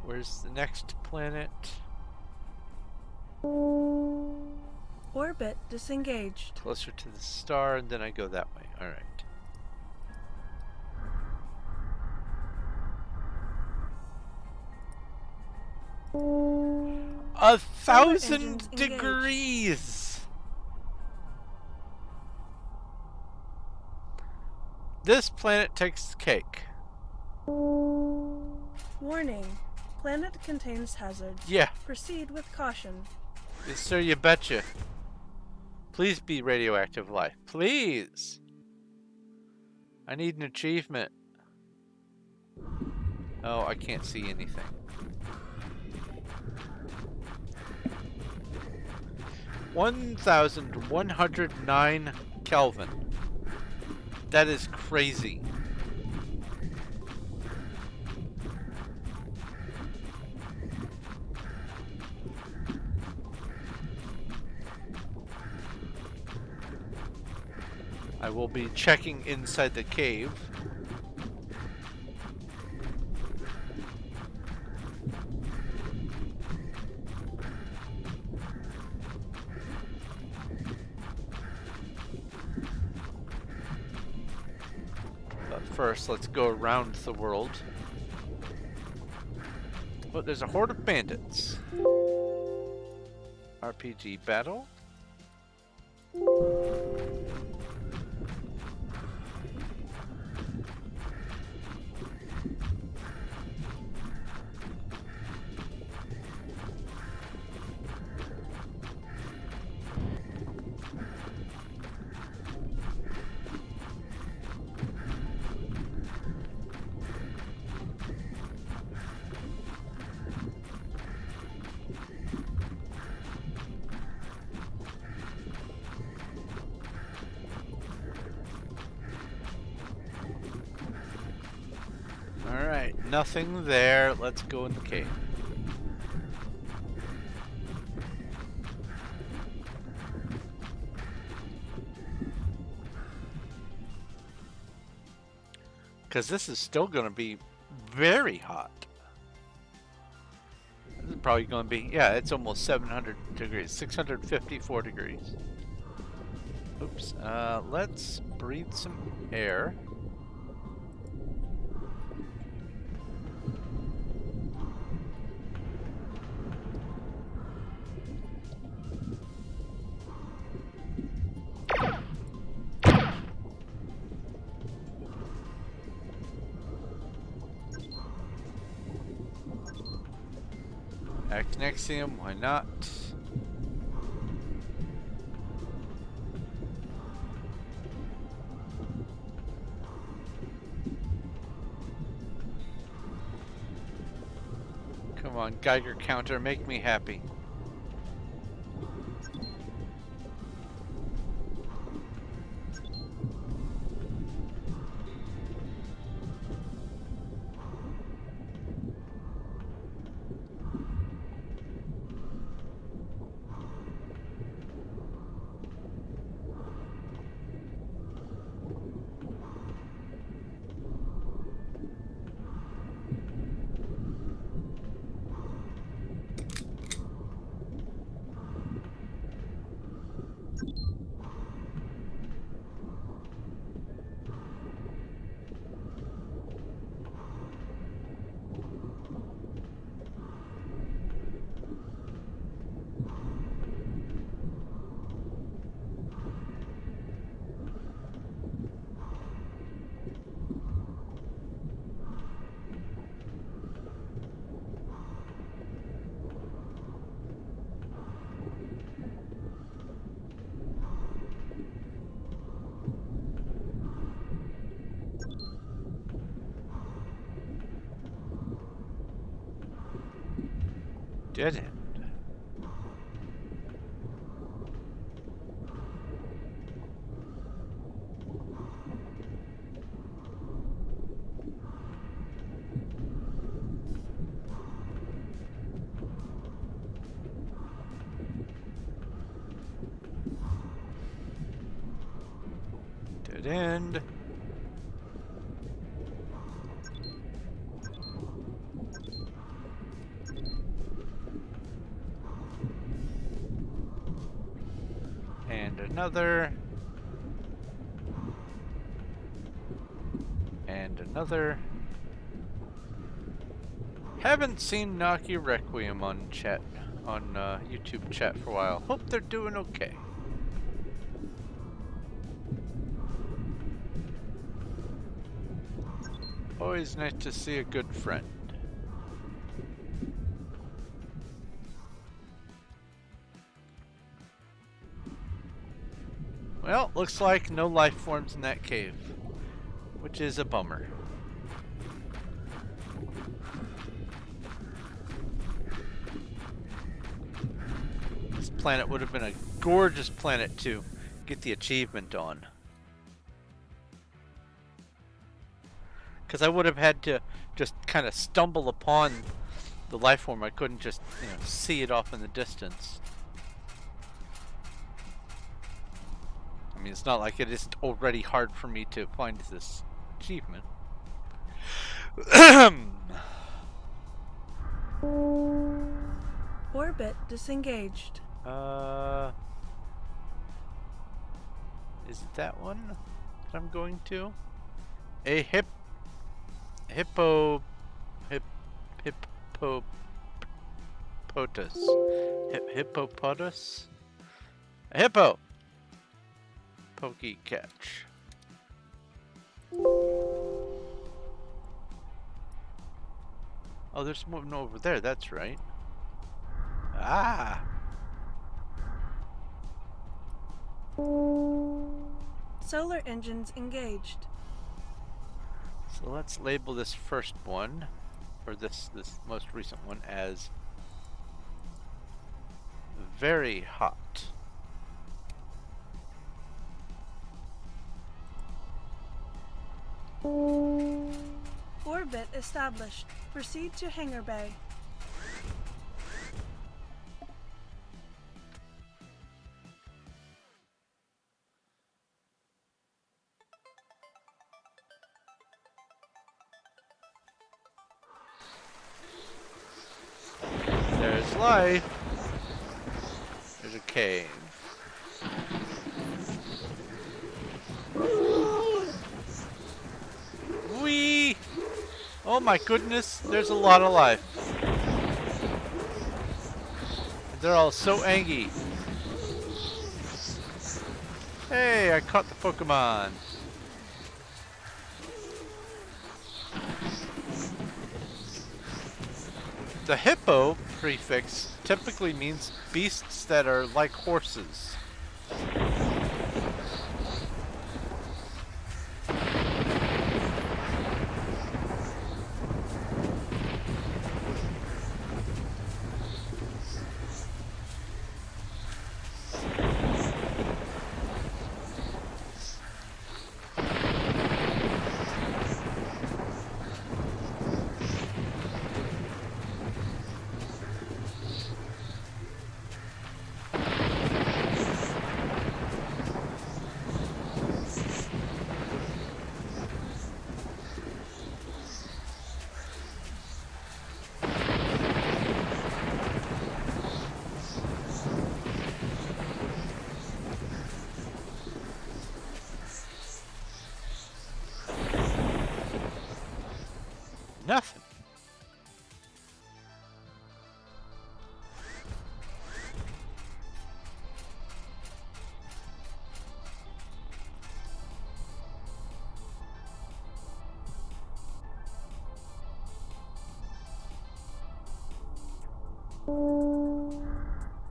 Where's the next planet? Orbit disengaged. Closer to the star, and then I go that way. All right. A thousand degrees! This planet takes the cake. Warning. Planet contains hazards. Yeah. Proceed with caution. Yes, sir, you betcha. Please be radioactive life. Please! I need an achievement. Oh, I can't see anything. 1,109 Kelvin. That is crazy. I will be checking inside the cave. But first, let's go around the world. Oh, there's a horde of bandits. RPG battle. Alright, nothing there. Let's go in the cave. Because this is still going to be very hot. This is probably going to be, yeah, it's almost 700 degrees, 654 degrees. Oops, let's breathe some air. Actinium, why not? Come on, Geiger counter, make me happy. Dead end. Dead end. And another. And another. Haven't seen Naki Requiem on chat, on YouTube chat for a while. Hope they're doing okay. Always nice to see a good friend. Well, looks like no life forms in that cave, which is a bummer. This planet would have been a gorgeous planet to get the achievement on. Because I would have had to just kind of stumble upon the life form. I couldn't just, see it off in the distance. I mean, it's not like it isn't already hard for me to find this achievement. Orbit disengaged. Is it that one that I'm going to? A hippopotas. Hippopotas? A hippo! Pokey catch. Oh, there's one over there, that's right. Ah! Solar engines engaged. So let's label this first one, or this most recent one, as very hot. Orbit established. Proceed to hangar bay. There's life. There's a cave. Whee! Oh my goodness, there's a lot of life. They're all so angry. Hey, I caught the Pokemon. The hippo prefix typically means beasts that are like horses. Nothing.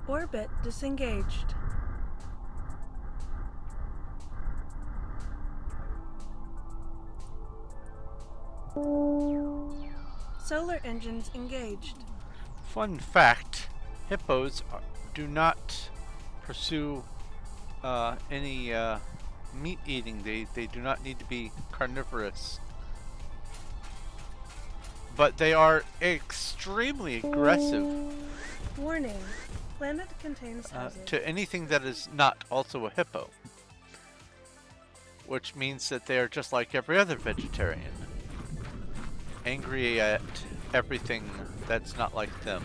Orbit disengaged. Solar engines engaged. Fun fact, hippos do not pursue any meat eating. They do not need to be carnivorous. But they are extremely aggressive Warning. Planet contains hazard. to anything that is not also a hippo. Which means that they are just like every other vegetarian. Angry at everything that's not like them.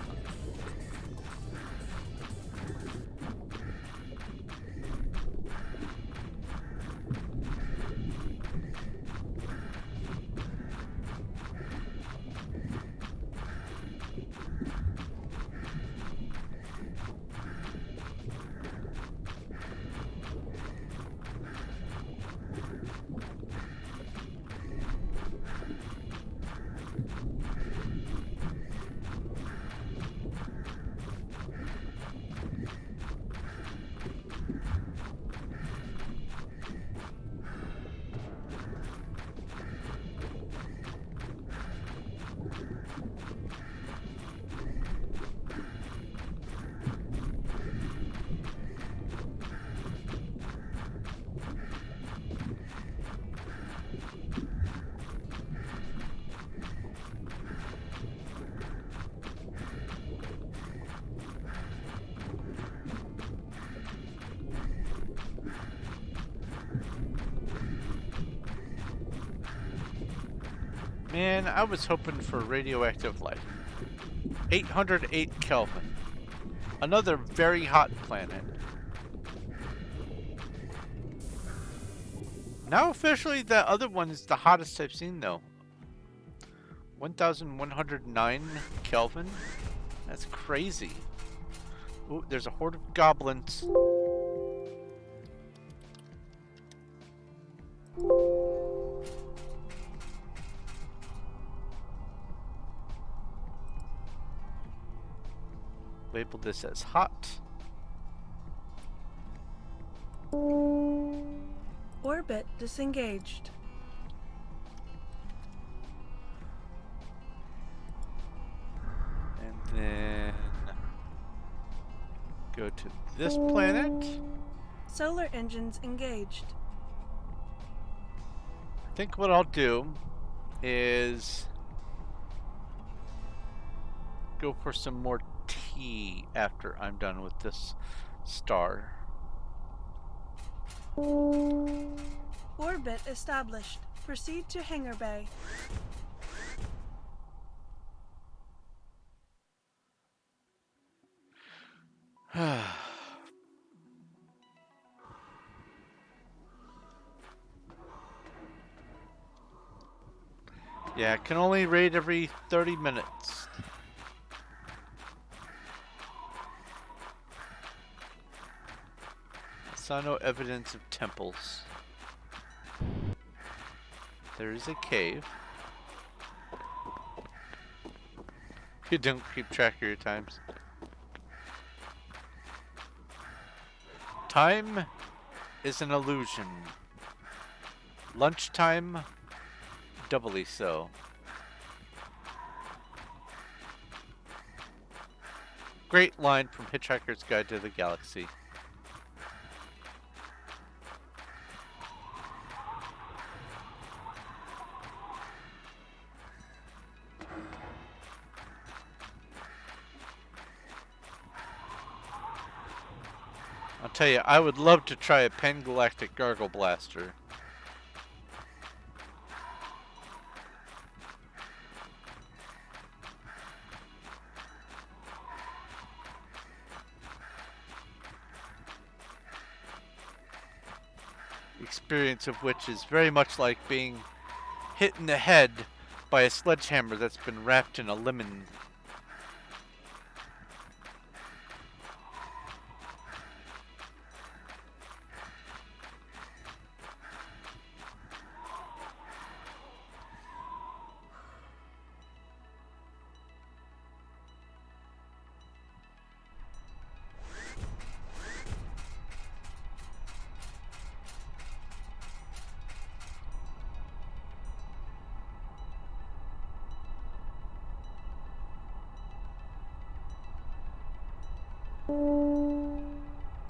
Man, I was hoping for radioactive life. 808 Kelvin. Another very hot planet. Now officially the other one is the hottest I've seen though. 1109 Kelvin? That's crazy. Ooh, there's a horde of goblins. Label this as hot. Orbit disengaged. And then go to this planet. Solar engines engaged. I think what I'll do is go for some more tea after I'm done with this star. Orbit established. Proceed to hangar bay. Yeah, it can only raid every 30 minutes. I saw no evidence of temples. There is a cave. You don't keep track of your times. Time is an illusion. Lunchtime, doubly so. Great line from Hitchhiker's Guide to the Galaxy. I'll tell you, I would love to try a Pan-Galactic Gargle Blaster. Experience of which is very much like being hit in the head by a sledgehammer that's been wrapped in a lemon.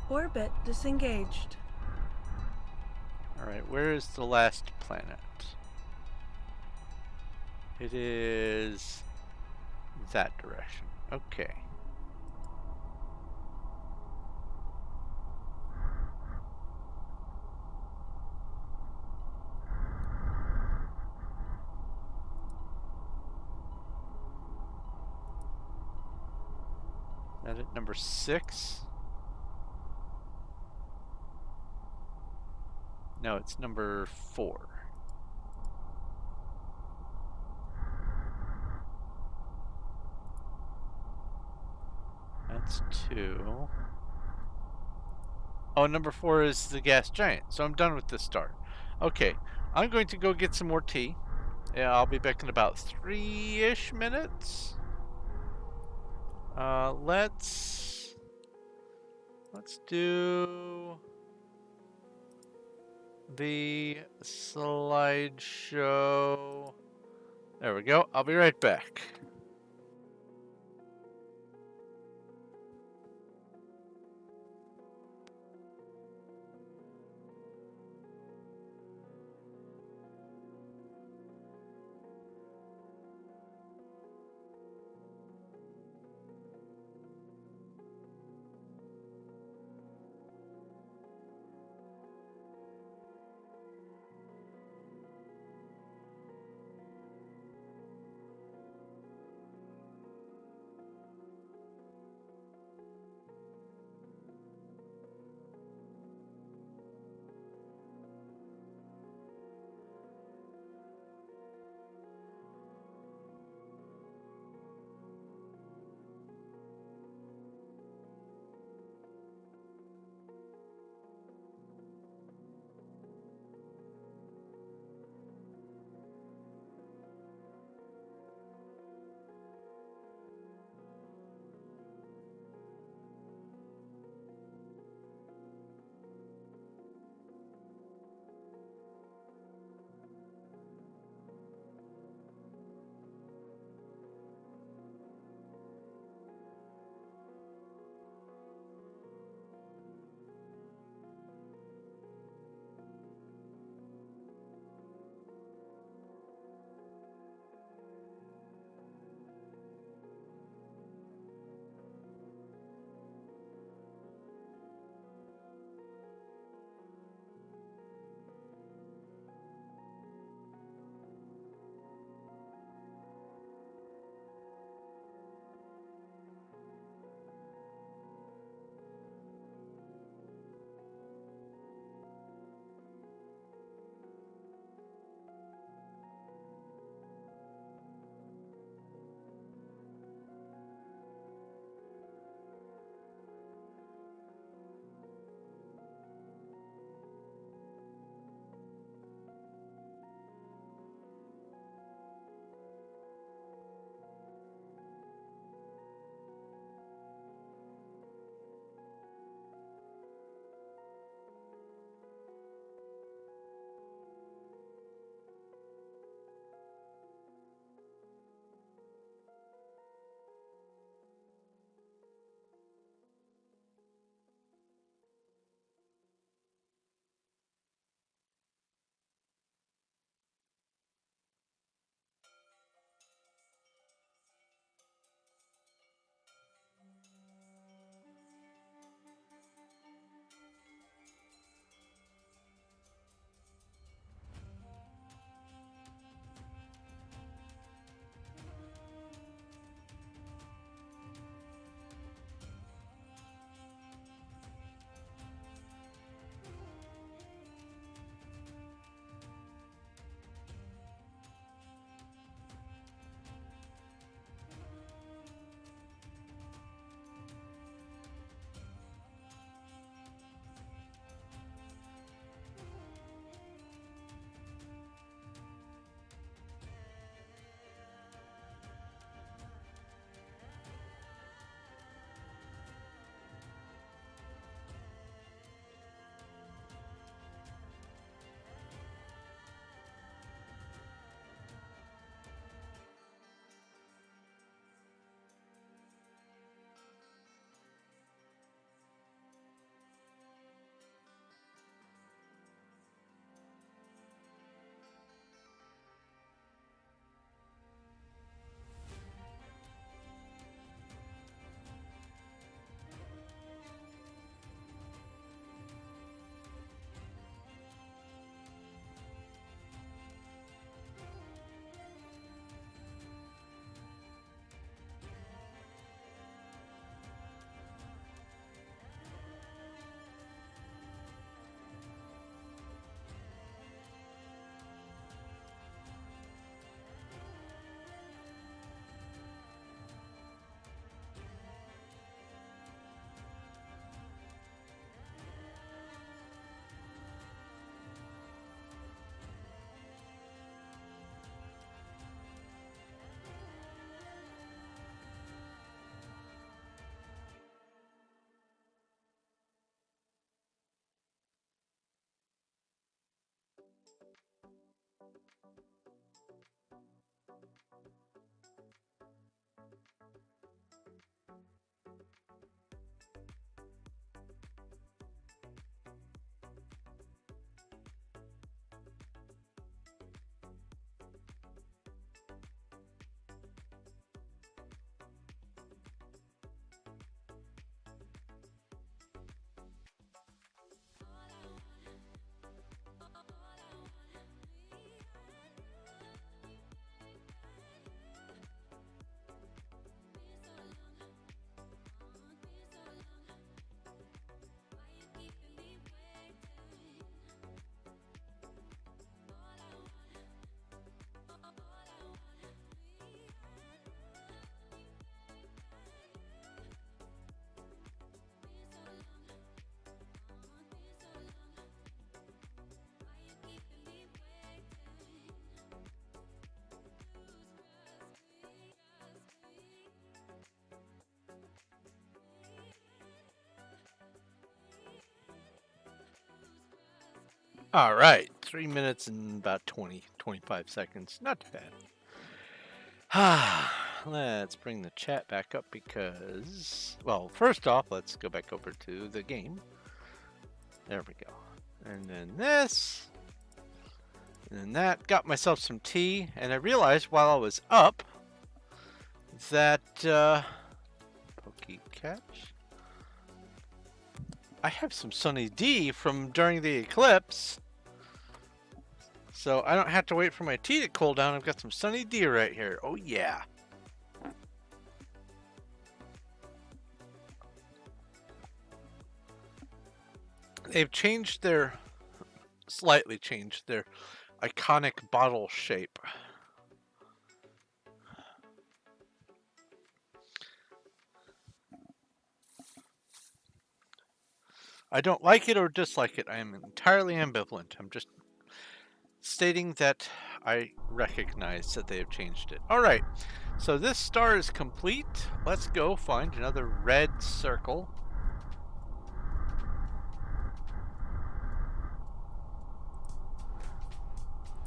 Orbit disengaged. Alright, where is the last planet? It is that direction. Okay. Is that at number 6? No, it's number 4. That's 2. Oh, number 4 is the gas giant. So I'm done with this star. Okay, I'm going to go get some more tea. Yeah, I'll be back in about 3-ish minutes. Let's do the slideshow. There we go. I'll be right back. All right, 3 minutes and about 25 seconds. Not too bad. Let's bring the chat back up because, well, first off, let's go back over to the game. There we go. And then this. And then that. Got myself some tea. And I realized while I was up that, Pokey catch. I have some Sunny D from during the eclipse. So I don't have to wait for my tea to cool down. I've got some Sunny D right here. Oh yeah. They've slightly changed their iconic bottle shape. I don't like it or dislike it. I am entirely ambivalent. I'm just stating that I recognize that they have changed it. All right, so this star is complete. Let's go find another red circle.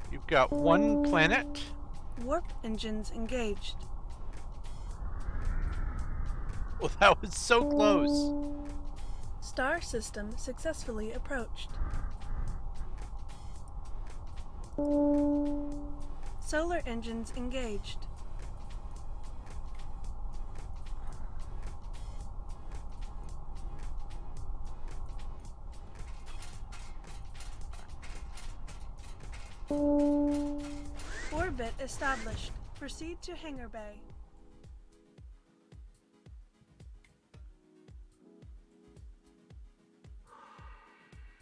You've got one planet. Warp engines engaged. Well, that was so close. Star system successfully approached. Solar engines engaged. Orbit established. Proceed to hangar bay.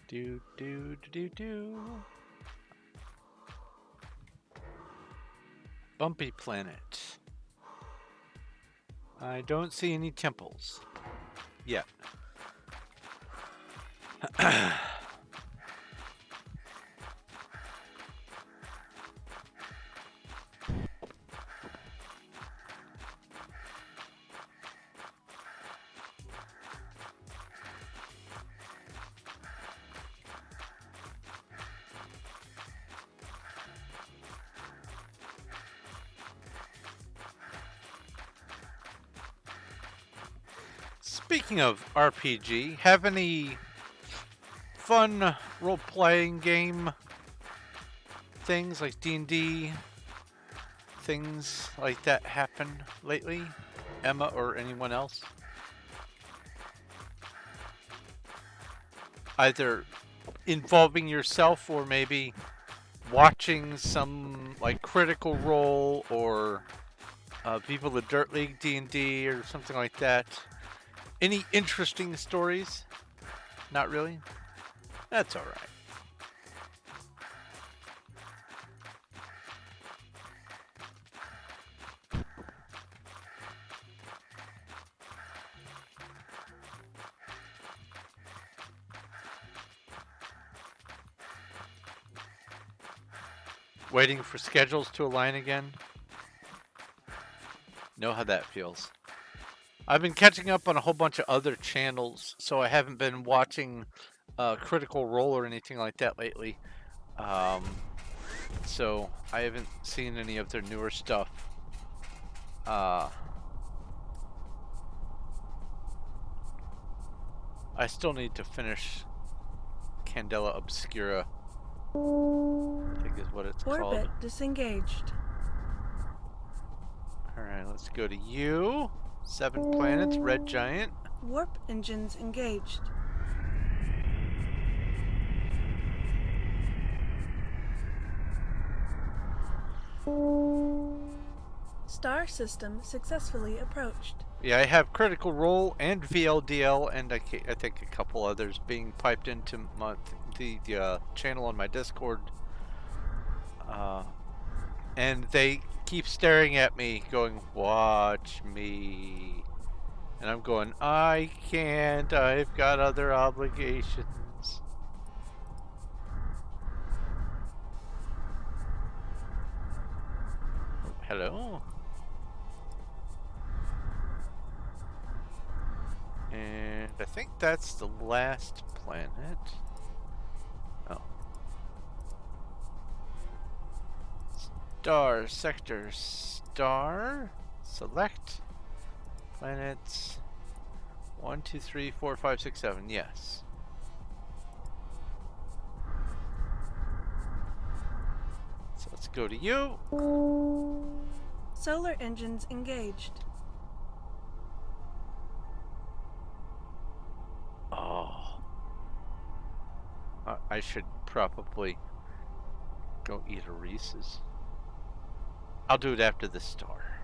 Do do do do do. Bumpy planet. I don't see any temples yet. Speaking of RPG, have any fun role-playing game things like D&D, things like that happen lately? Emma or anyone else? Either involving yourself or maybe watching some like Critical Role or People of Dirt League D&D or something like that. Any interesting stories? Not really? That's alright. Waiting for schedules to align again? Know how that feels. I've been catching up on a whole bunch of other channels, so I haven't been watching Critical Role or anything like that lately. So I haven't seen any of their newer stuff. I still need to finish Candela Obscura, I think is what it's called. Orbit disengaged. Alright, let's go to you. 7 planets, red giant. Warp engines engaged. Star system successfully approached. Yeah, I have Critical Role and VLDL, and I think a couple others being piped into the channel on my Discord. And they keep staring at me, going, "Watch me." And I'm going, "I can't. I've got other obligations." Hello? And I think that's the last planet. Oh. Star, sector, star, select, planets, 1, 2, 3, 4, 5, 6, 7, yes. So let's go to you. Solar engines engaged. Oh. I should probably go eat a Reese's. I'll do it after the star.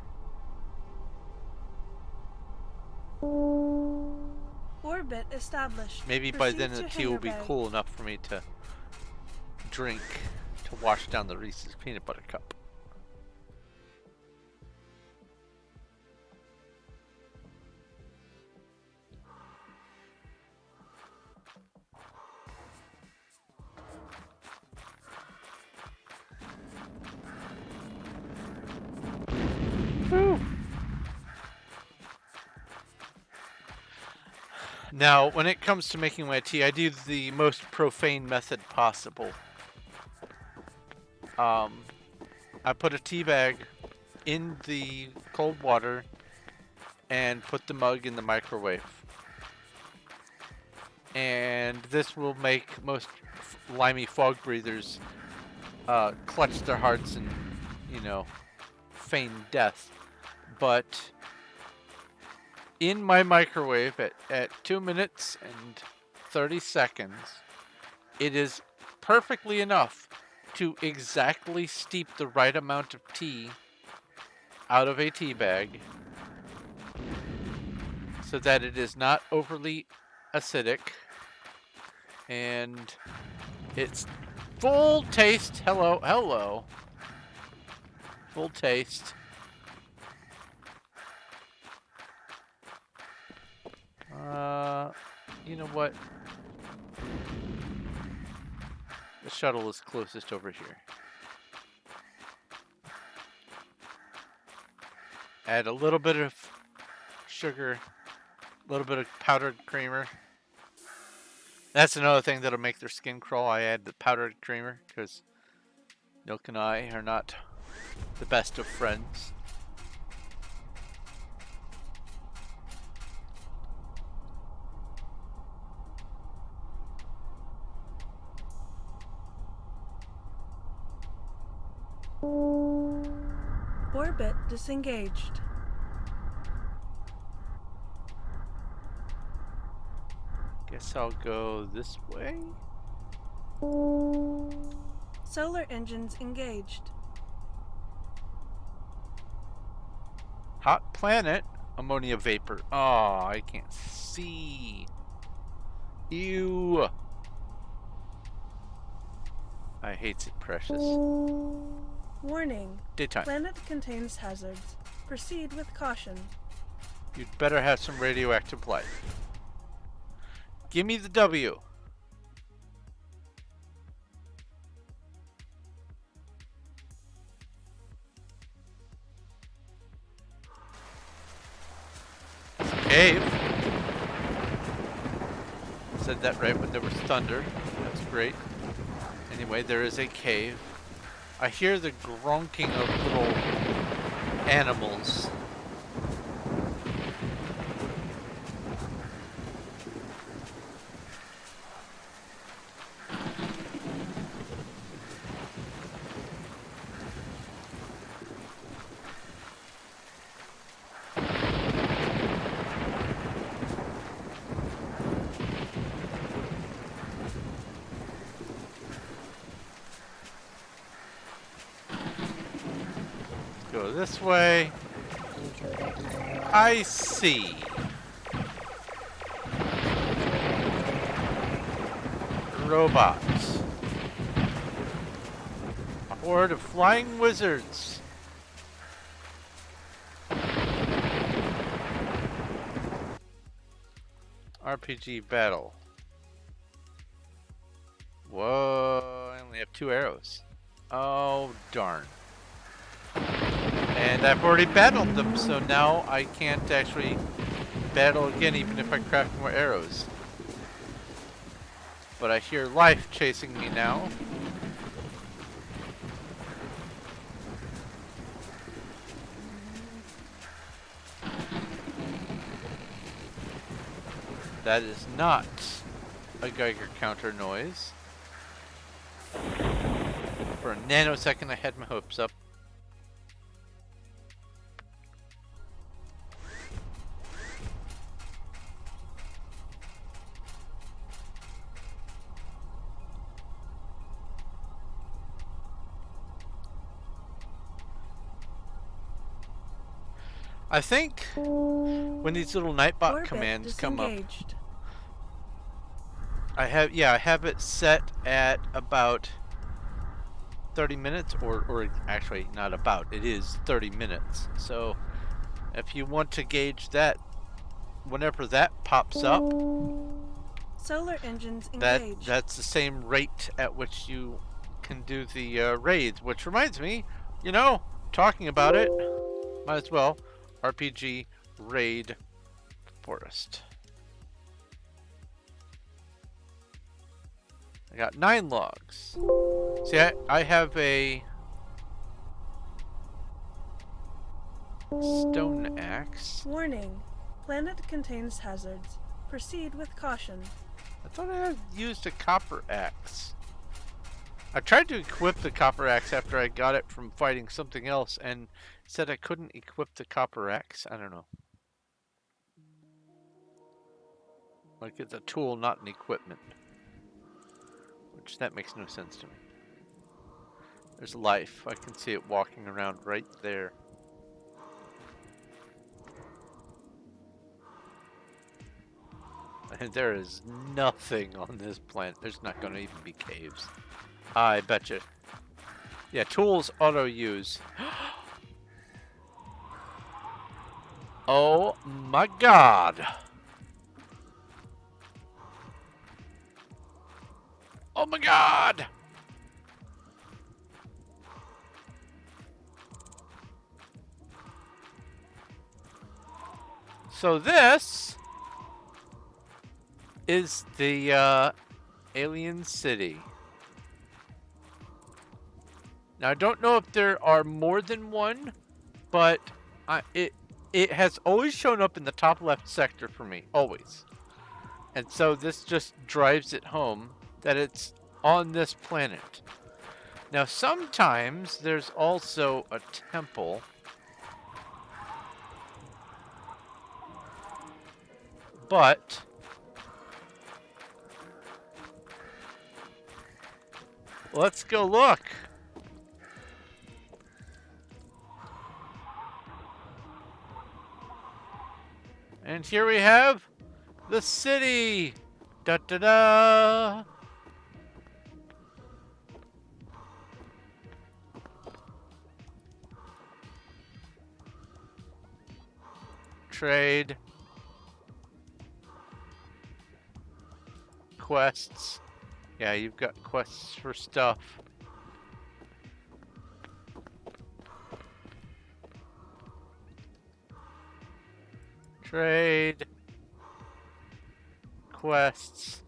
Orbit established. Maybe by Proceed then the to tea will hangar be bay. cool enough for me to drink to wash down the Reese's peanut butter cup. Whew. Now, when it comes to making my tea, I do the most profane method possible. I put a tea bag in the cold water and put the mug in the microwave. And this will make most limey fog breathers clutch their hearts and, you know, feign death. But in my microwave at 2 minutes and 30 seconds, it is perfectly enough to exactly steep the right amount of tea out of a tea bag so that it is not overly acidic and it's full taste. Hello, hello. Full taste. You know what? The shuttle is closest over here. Add a little bit of sugar, a little bit of powdered creamer. That's another thing that'll make their skin crawl. I add the powdered creamer because Milk and I are not the best of friends. Orbit disengaged. Guess I'll go this way. Solar engines engaged. Hot planet. Ammonia vapor. Oh, I can't see. Ew. I hate it, precious. Warning. Daytime. Planet contains hazards. Proceed with caution. You'd better have some radioactive life. Give me the W. Cave. Said that right when there was thunder. That's great. Anyway, there is a cave. I hear the grunking of little animals. Go this way. I see. Robots. A horde of flying wizards. RPG battle. Whoa, I only have 2 arrows. Oh, darn. And I've already battled them, so now I can't actually battle again even if I craft more arrows. But I hear life chasing me now. That is not a Geiger counter noise. For a nanosecond, I had my hopes up. I think when these little Nightbot Orbit commands come up, disengaged. I have it set at about 30 minutes, or actually not about, it is 30 minutes. So if you want to gauge that, whenever that pops up, Solar engines engaged. that's the same rate at which you can do the raids. Which reminds me, talking about it, might as well RPG raid forest. I got 9 logs. See, I have a stone axe. Warning. Planet contains hazards. Proceed with caution. I thought I had used a copper axe. I tried to equip the copper axe after I got it from fighting something else and said I couldn't equip the copper axe. I don't know. Like it's a tool, not an equipment. Which that makes no sense to me. There's life. I can see it walking around right there. And there is nothing on this planet. There's not going to even be caves. I betcha. Yeah, tools auto use. Oh my god. Oh my god. So this is the alien city. Now I don't know if there are more than one, but it has always shown up in the top left sector for me, always. And so this just drives it home that it's on this planet. Now sometimes there's also a temple. But let's go look. And here we have the city. Da da da. Trade. Quests. Yeah, you've got quests for stuff. Trade. Quests.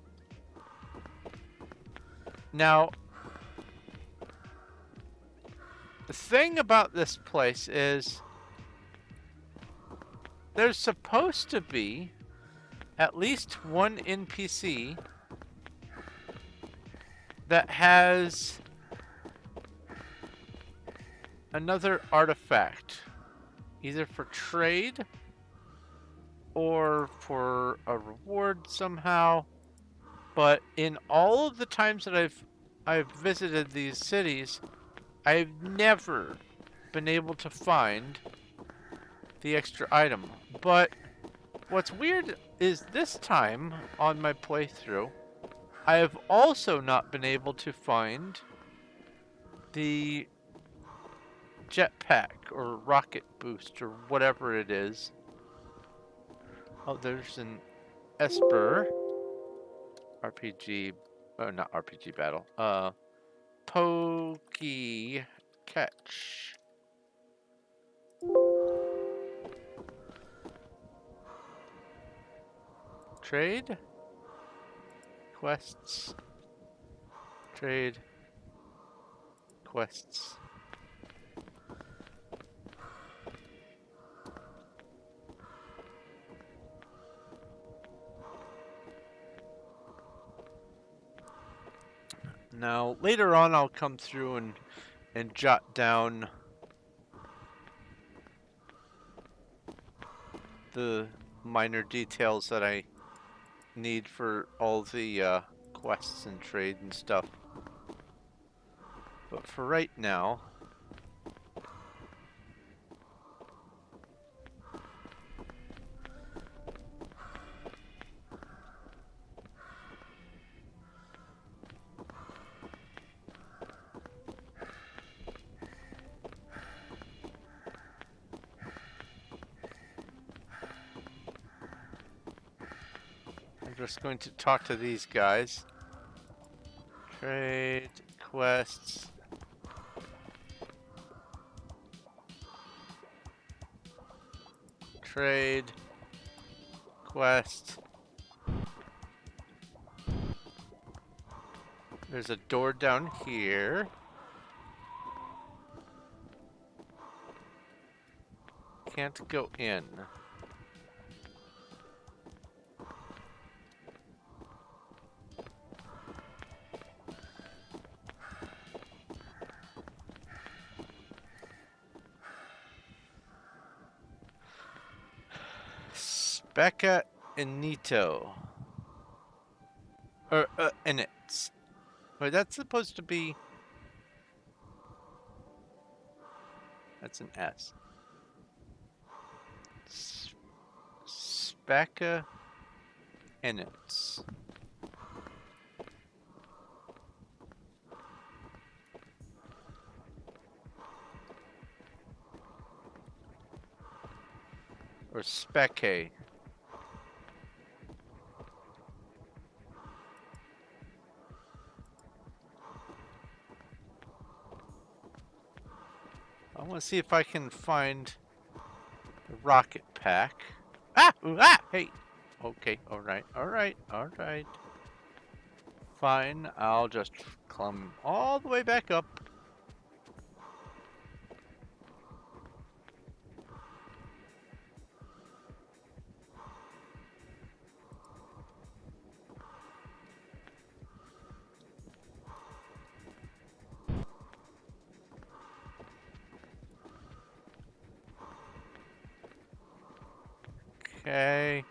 Now, the thing about this place is there's supposed to be at least one NPC that has another artifact, either for trade or for a reward somehow. But in all of the times that I've visited these cities, I've never been able to find the extra item. But what's weird is this time on my playthrough, I have also not been able to find the jetpack or rocket boost or whatever it is. Oh, there's an Esper RPG, not RPG battle. Pokey catch. Trade. Quests. Trade. Quests. Now, later on, I'll come through and jot down the minor details that I need for all the quests and trade and stuff. But for right now, I'm just going to talk to these guys. Trade, quests. Trade, quest. There's a door down here. Can't go in. Becca and Nito. Or, and it's. Wait, that's supposed to be. That's an S. Specca Enets. Or Specce. I want to see if I can find the rocket pack. Ah! Ooh, ah! Hey! Okay, alright, alright, alright. Fine, I'll just climb all the way back up. Okay.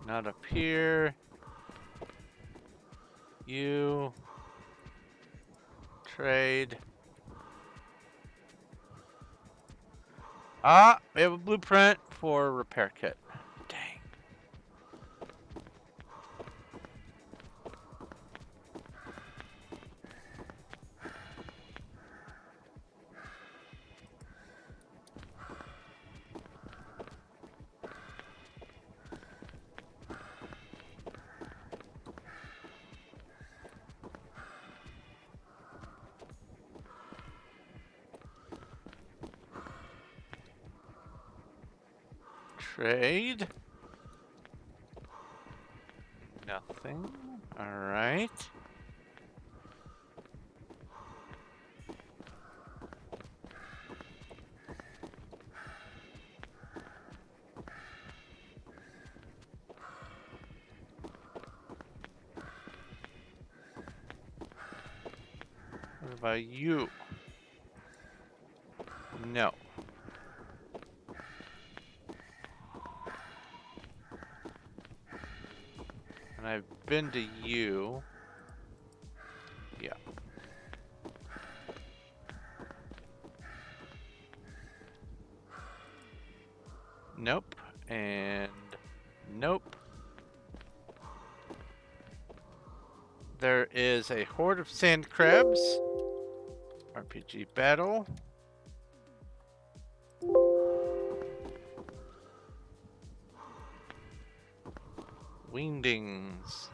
Not up here. You. Trade. Ah, we have a blueprint for a repair kit. Dang. Trade. Nothing. Alright. What about you? No. And I've been to you. Yeah. Nope. And nope. There is a horde of sand crabs. RPG battle. Wingdings.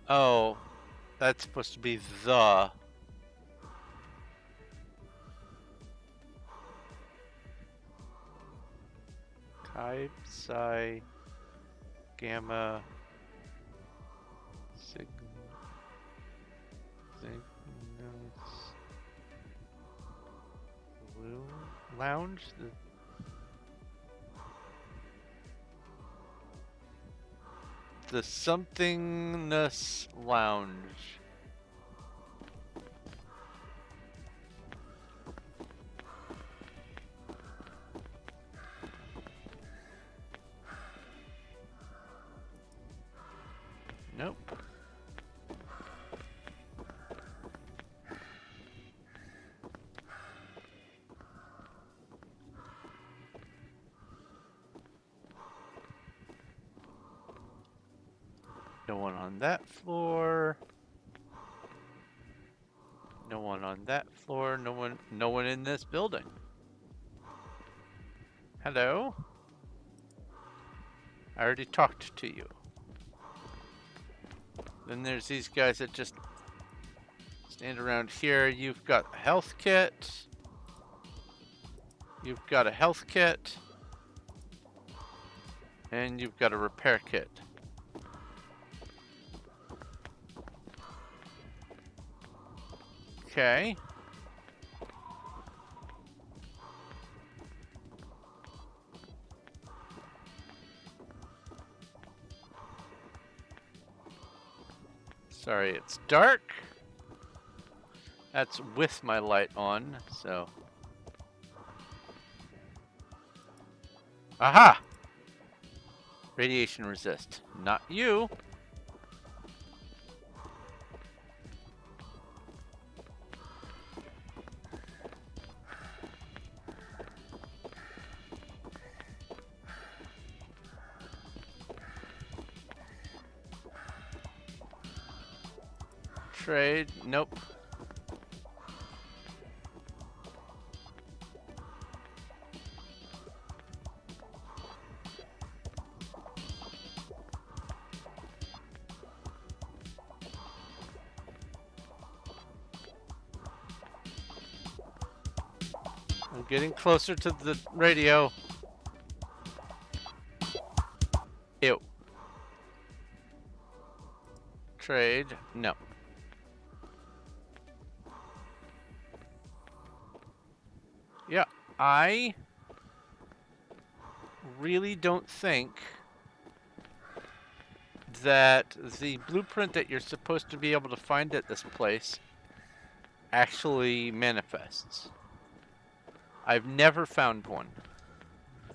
Oh, that's supposed to be the. Chi, Psi, Gamma, Cygnus, Blue. lounge? The somethingness lounge. Nope. No one on that floor. No one on that floor. No one in this building. Hello? I already talked to you. Then there's these guys that just stand around here. You've got a health kit. You've got a health kit. And you've got a repair kit. Okay. Sorry, it's dark. That's with my light on, so. Aha! Radiation resist. Not you. Trade. Nope. I'm getting closer to the radio. Ew. Trade. No. Yeah, I really don't think that the blueprint that you're supposed to be able to find at this place actually manifests. I've never found one.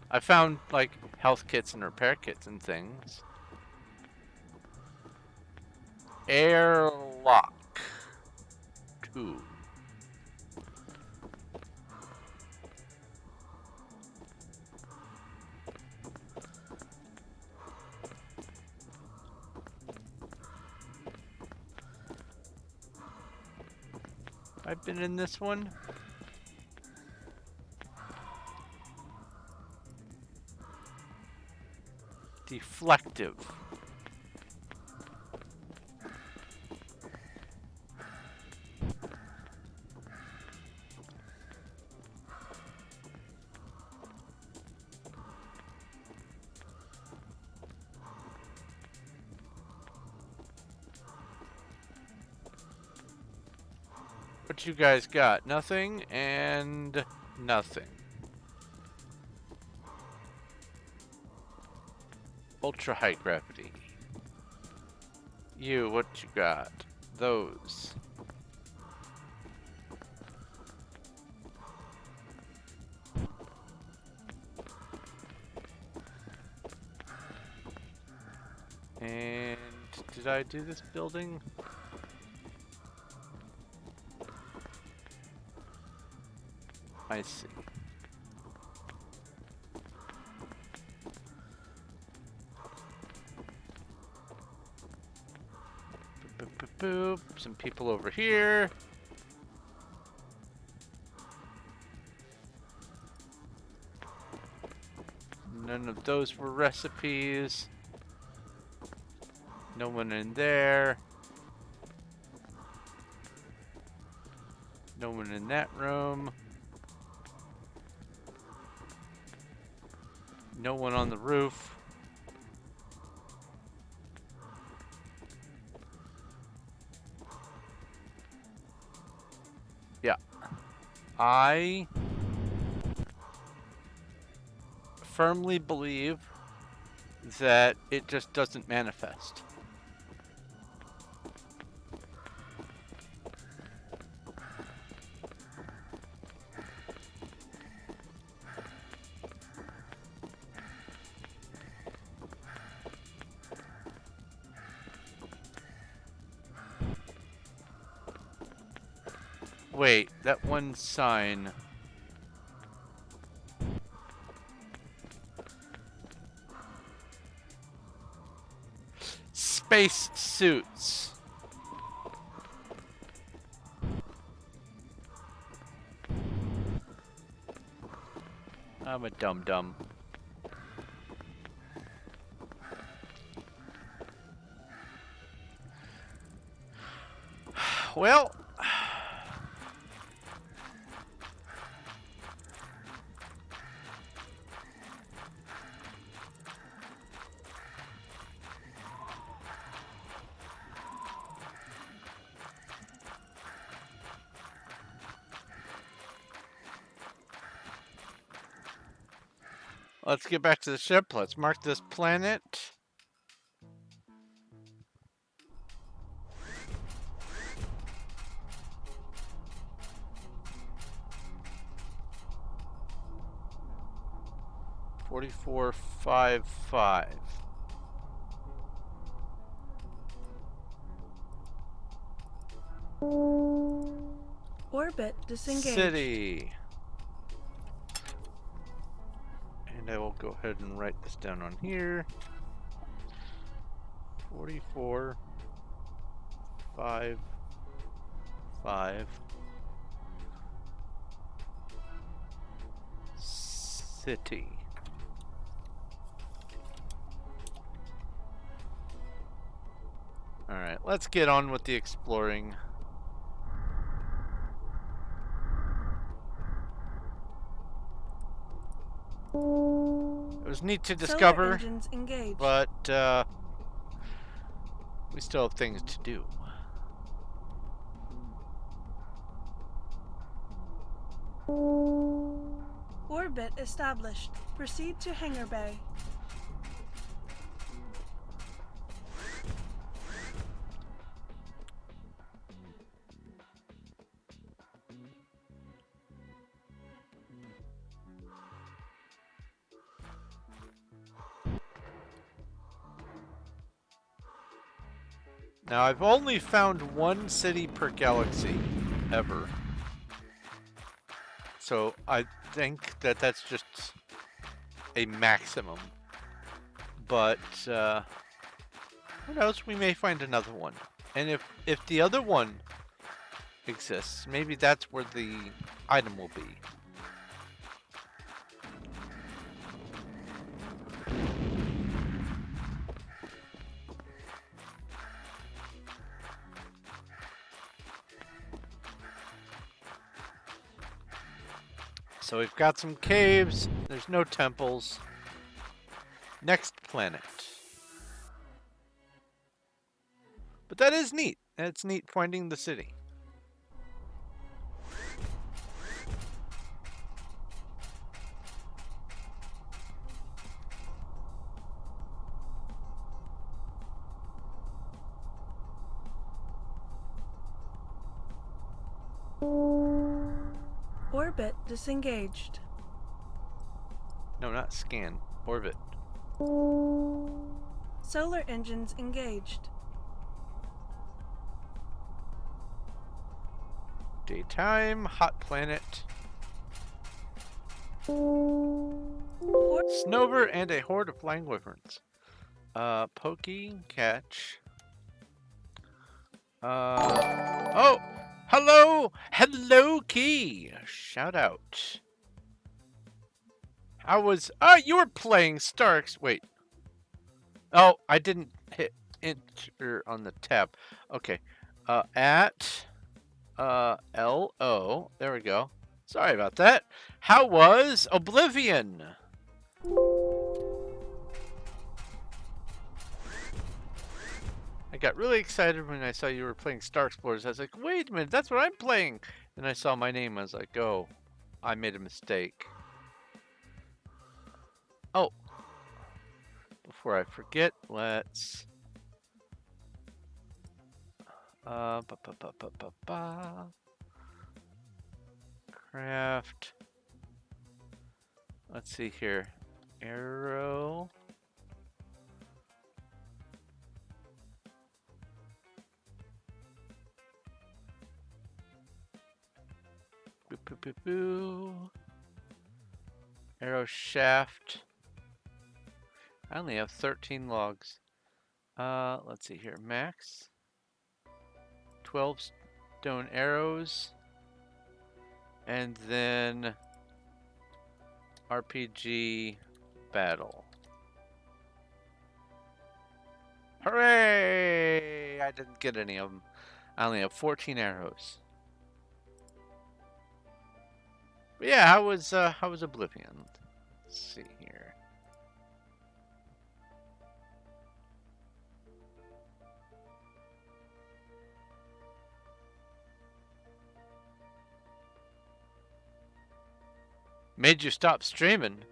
I found like health kits and repair kits and things. Airlock 2. I've been in this one. Deflective. What you guys got? Nothing and nothing. Ultra high gravity. You, what you got? Those. And did I do this building? I see. Boop, boop, boop. Some people over here. None of those were recipes. No one in there. No one in that room. No one on the roof. Yeah. I firmly believe that it just doesn't manifest. Wait, that one sign. Space suits. I'm a dum-dum. Well, let's get back to the ship. Let's mark this planet. $44.55. Orbit disengaged. City. And I will go ahead and write this down on here. 44.55. City. Alright, let's get on with the exploring. It was neat to discover, engines engaged. but we still have things to do. Orbit established. Proceed to hangar bay. Now, I've only found one city per galaxy, ever. So I think that that's just a maximum. But, who knows, we may find another one. And if the other one exists, maybe that's where the item will be. So we've got some caves, there's no temples. Next planet. But that is neat. It's neat finding the city. Orbit disengaged. No, not scan. Orbit. Solar engines engaged. Daytime, hot planet. Snover and a horde of flying wyverns. Pokey, catch. Oh! Hello! Hello, Key! Shout out. I was... you were playing Starks. Wait. Oh, I didn't hit enter on the tab. Okay. At... L-O. There we go. Sorry about that. How was Oblivion? I got really excited when I saw you were playing Star Explorers. I was like, wait a minute, that's what I'm playing. Then I saw my name. I was like, oh, I made a mistake. Oh, before I forget, let's ba, ba, ba, ba, ba, ba. Craft. Let's see here. Arrow. Boo, boo, boo, boo. Arrow shaft. I only have 13 logs. Let's see here. Max. 12 stone arrows. And then RPG battle. Hooray! I didn't get any of them. I only have 14 arrows. But yeah, how was Oblivion? Let's see here. Made you stop streaming?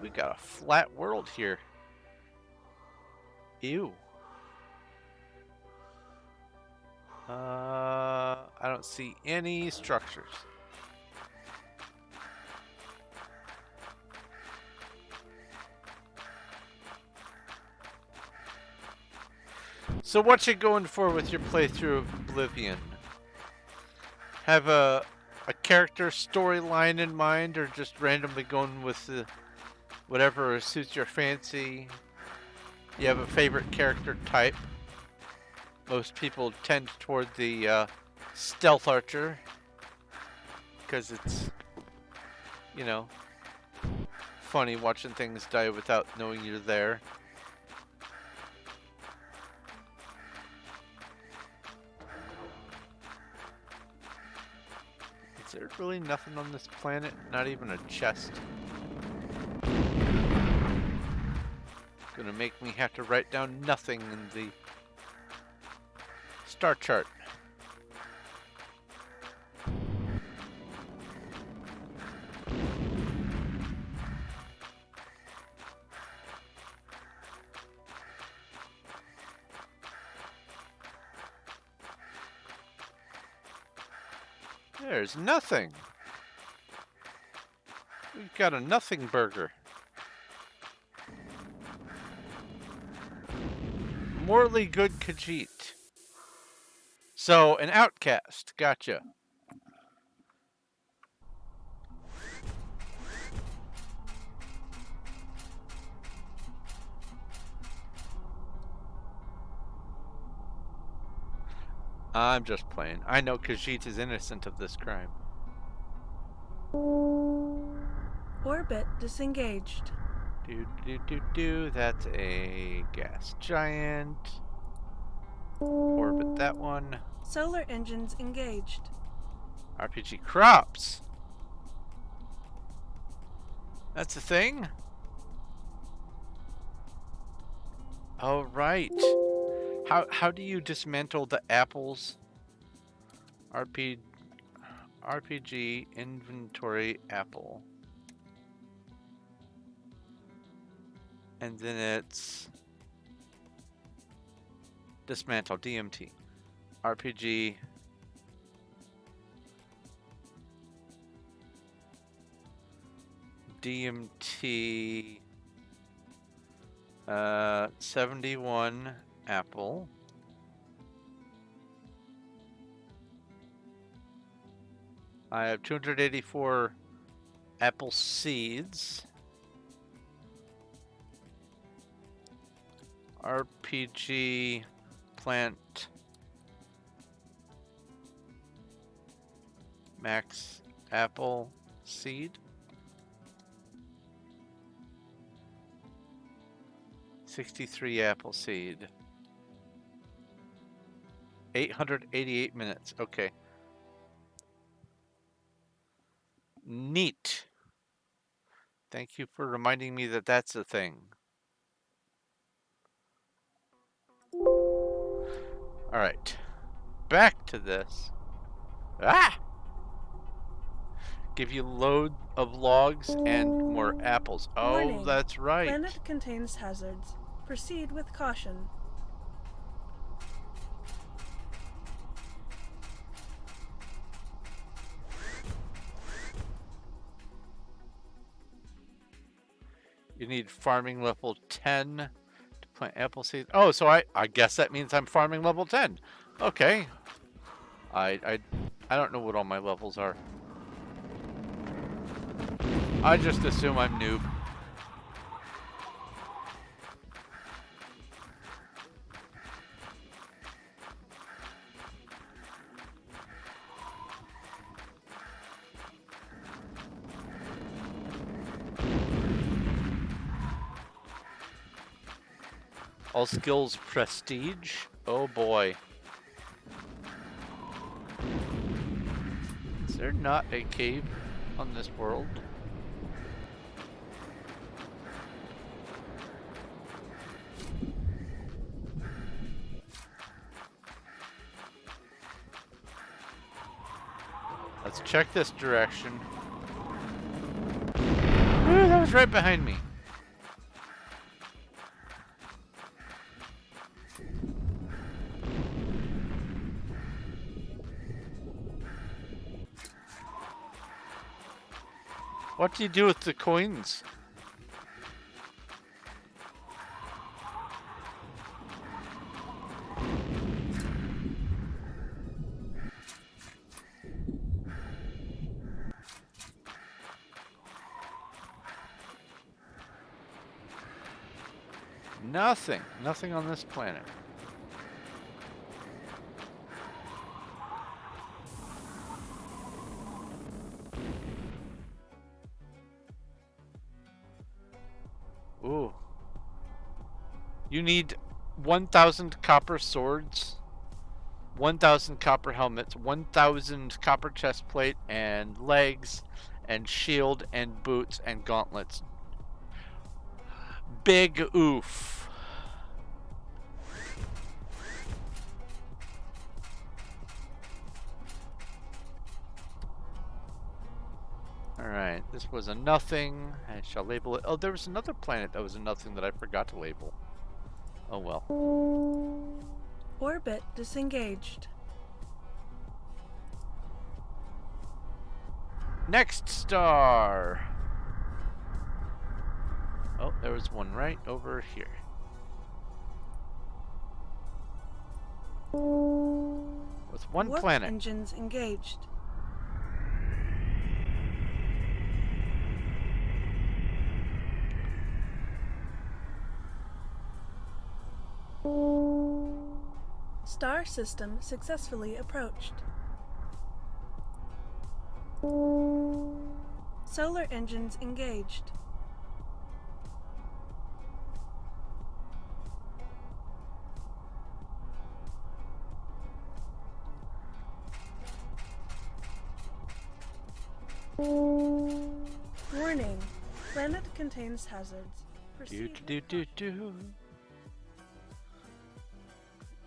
We got a flat world here. Ew. I don't see any structures. So what you going for with your playthrough of Oblivion? Have a character storyline in mind, or just randomly going with whatever suits your fancy? You have a favorite character type? Most people tend toward the stealth archer because it's, you know, funny watching things die without knowing you're there. Is there really nothing on this planet? Not even a chest? Gonna make me have to write down nothing in the star chart. There's nothing. We've got a nothing burger. Morally good Khajiit. So, an outcast. Gotcha. I'm just playing. I know Khajiit is innocent of this crime. Orbit disengaged. That's a gas giant. Orbit that one. Solar engines engaged. RPG crops. That's a thing? Oh, right. How do you dismantle the apples? RPG inventory apple. And then it's dismantle DMT. RPG DMT 71 apple. I have 284 apple seeds. RPG plant max apple seed. 63 apple seed. 888 minutes. Okay. Neat. Thank you for reminding me that that's a thing. All right. back to this. Ah! Give you a load of logs and more apples. Oh, Warning. that's right. Planet contains hazards. Proceed with caution. You need farming level 10 to plant apple seeds. Oh, so I guess that means I'm farming level 10. Okay. I don't know what all my levels are. I just assume I'm noob. All skills prestige. Oh boy. Is there not a cave on this world? Let's check this direction. Ooh, that was right behind me. What do you do with the coins? Nothing. Nothing on this planet. Ooh. You need 1,000 copper swords, 1,000 copper helmets, 1,000 copper chest plate and legs, and shield and boots and gauntlets. Big oof. Alright, this was a nothing. I shall label it. Oh, there was another planet that was a nothing that I forgot to label. Oh well. Orbit disengaged. Next star. Oh, there was one right over here. With one Warp planet. engines engaged. Star system successfully approached. Solar engines engaged. Warning. Planet contains hazards. Proceed with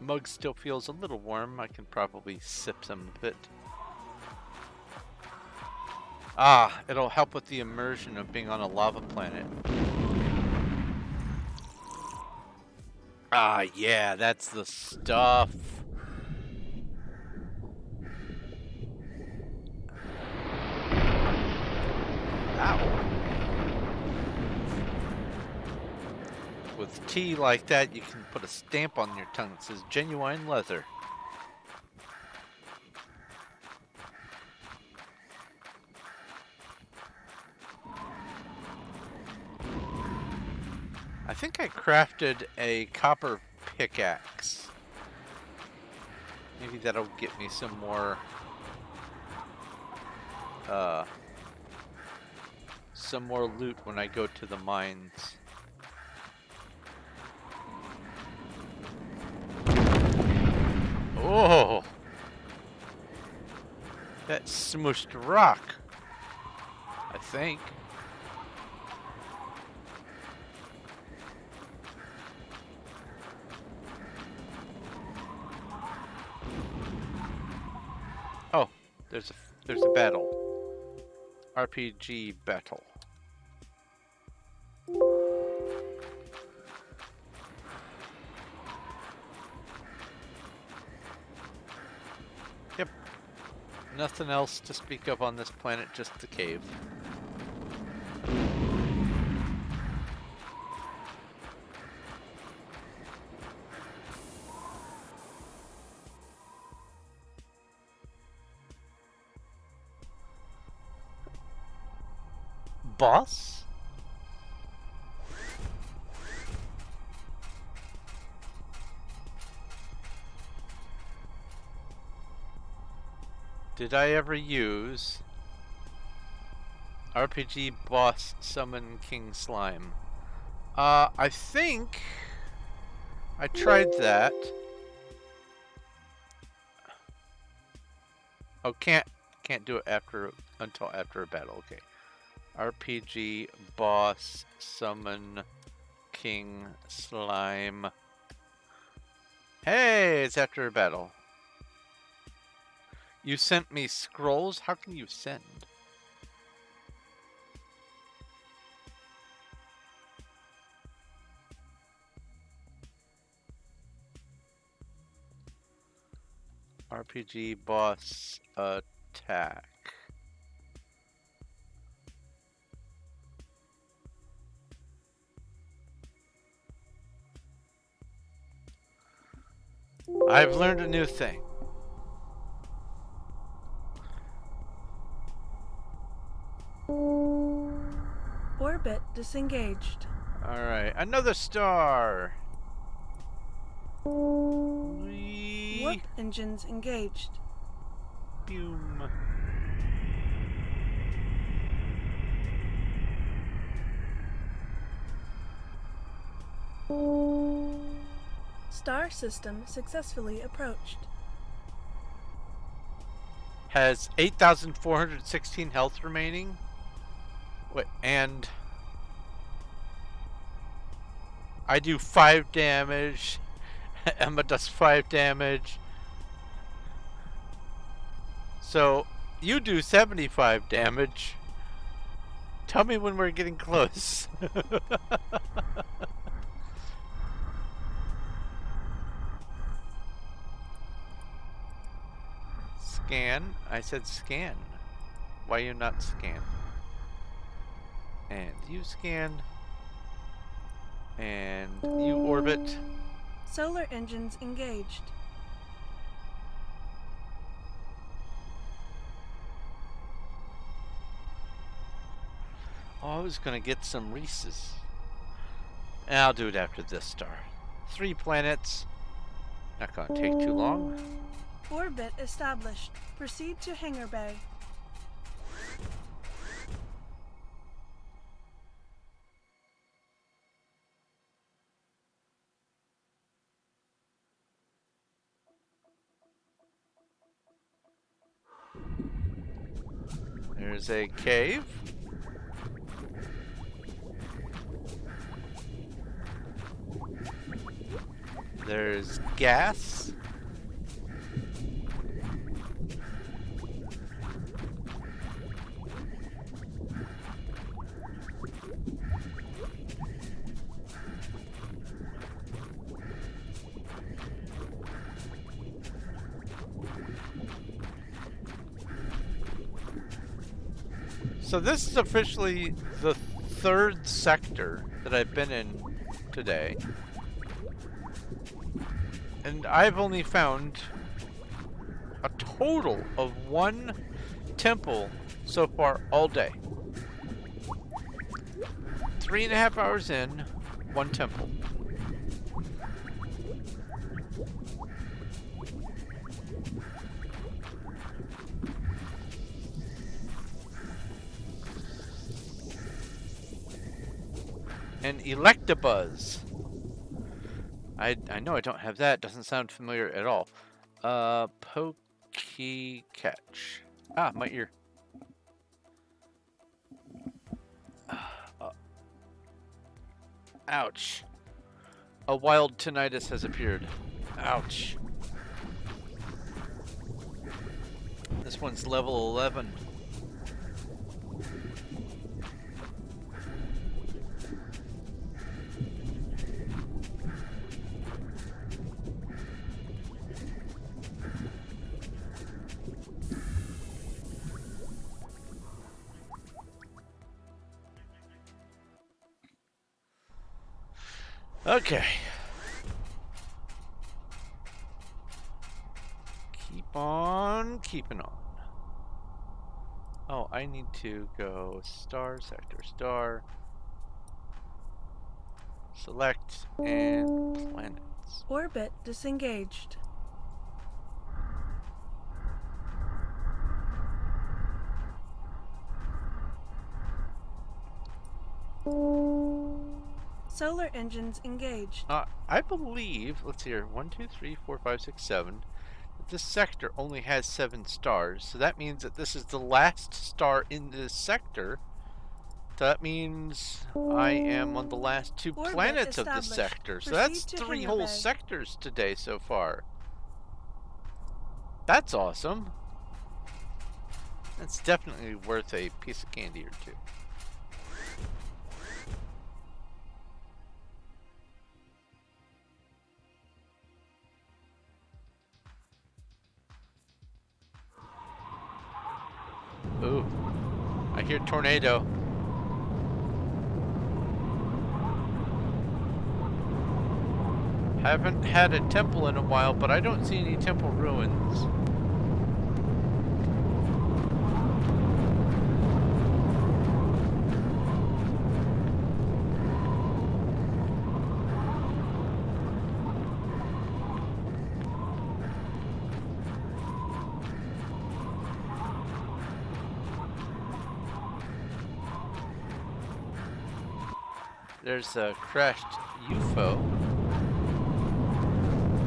Mug still feels a little warm. I can probably sip some of it. Ah, it'll help with the immersion of being on a lava planet. Ah, yeah, that's the stuff. Ow. With tea like that, you can put a stamp on your tongue that says genuine leather. I think I crafted a copper pickaxe. Maybe that'll get me some more loot when I go to the mines. Oh! That smushed rock, I think. There's a battle. RPG battle. Yep. Nothing else to speak of on this planet, just the cave. Boss? Did I ever use RPG boss summon King Slime? I think I tried that. Oh, can't do it until after a battle. Okay. RPG boss summon King Slime. Hey, it's after a battle. You sent me scrolls? How can you send? RPG boss attack. I've learned a new thing. Orbit disengaged. Alright, another star! Whee! Warp engines engaged. Boom. Star system successfully approached. Has 8,416 health remaining. Wait, and I do 5 damage. Emma does 5 damage. So you do 75 damage. Tell me when we're getting close. Scan. I said scan. Why you not scan? And you scan. And you orbit. Solar engines engaged. Oh, I was gonna get some Reese's. I'll do it after this star. 3 planets. Not gonna take too long. Orbit established. Proceed to hangar bay. There's a cave. There's gas. So this is officially the 3rd sector that I've been in today. And I've only found a total of 1 temple so far all day. 3.5 hours in, 1 temple. And Electabuzz. I know I don't have that. Doesn't sound familiar at all. Pokey catch. Ah, my ear. Ouch. A wild tinnitus has appeared. Ouch. This one's level 11. Okay. Keep on keeping on. Oh, I need to go star, sector, star. Select and planets. Orbit disengaged. Solar engines engaged. I believe, let's see here, 1, 2, 3, 4, 5, 6, 7. This sector only has 7 stars, so that means that this is the last star in this sector. So that means I am on the last 2 planets of the sector. So that's 3 whole sectors today so far. That's awesome. That's definitely worth a piece of candy or two. Ooh, I hear tornado. Haven't had a temple in a while, but I don't see any temple ruins. There's a crashed UFO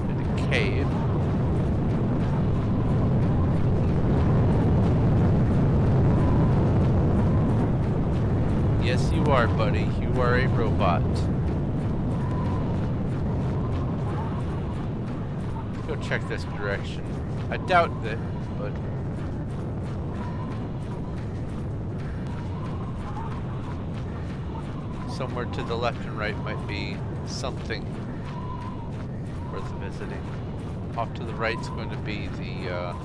in a cave. Yes, you are, buddy. You are a robot. Let's go check this direction. I doubt that, but... somewhere to the left and right might be something worth visiting. Off to the right is going to be the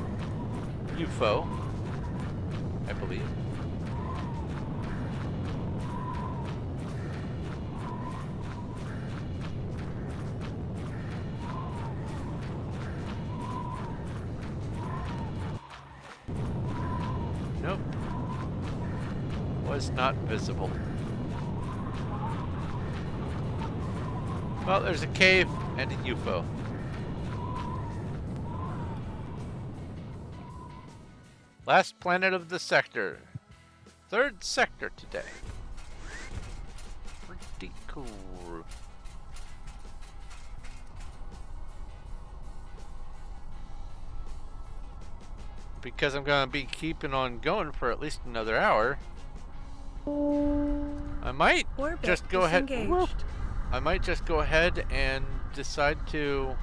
UFO, I believe. Nope. Was not visible. Well, there's a cave and a UFO. Last planet of the sector. 3rd sector today. Pretty cool. Because I'm going to be keeping on going for at least another hour, I might just go ahead. I might just go ahead and decide to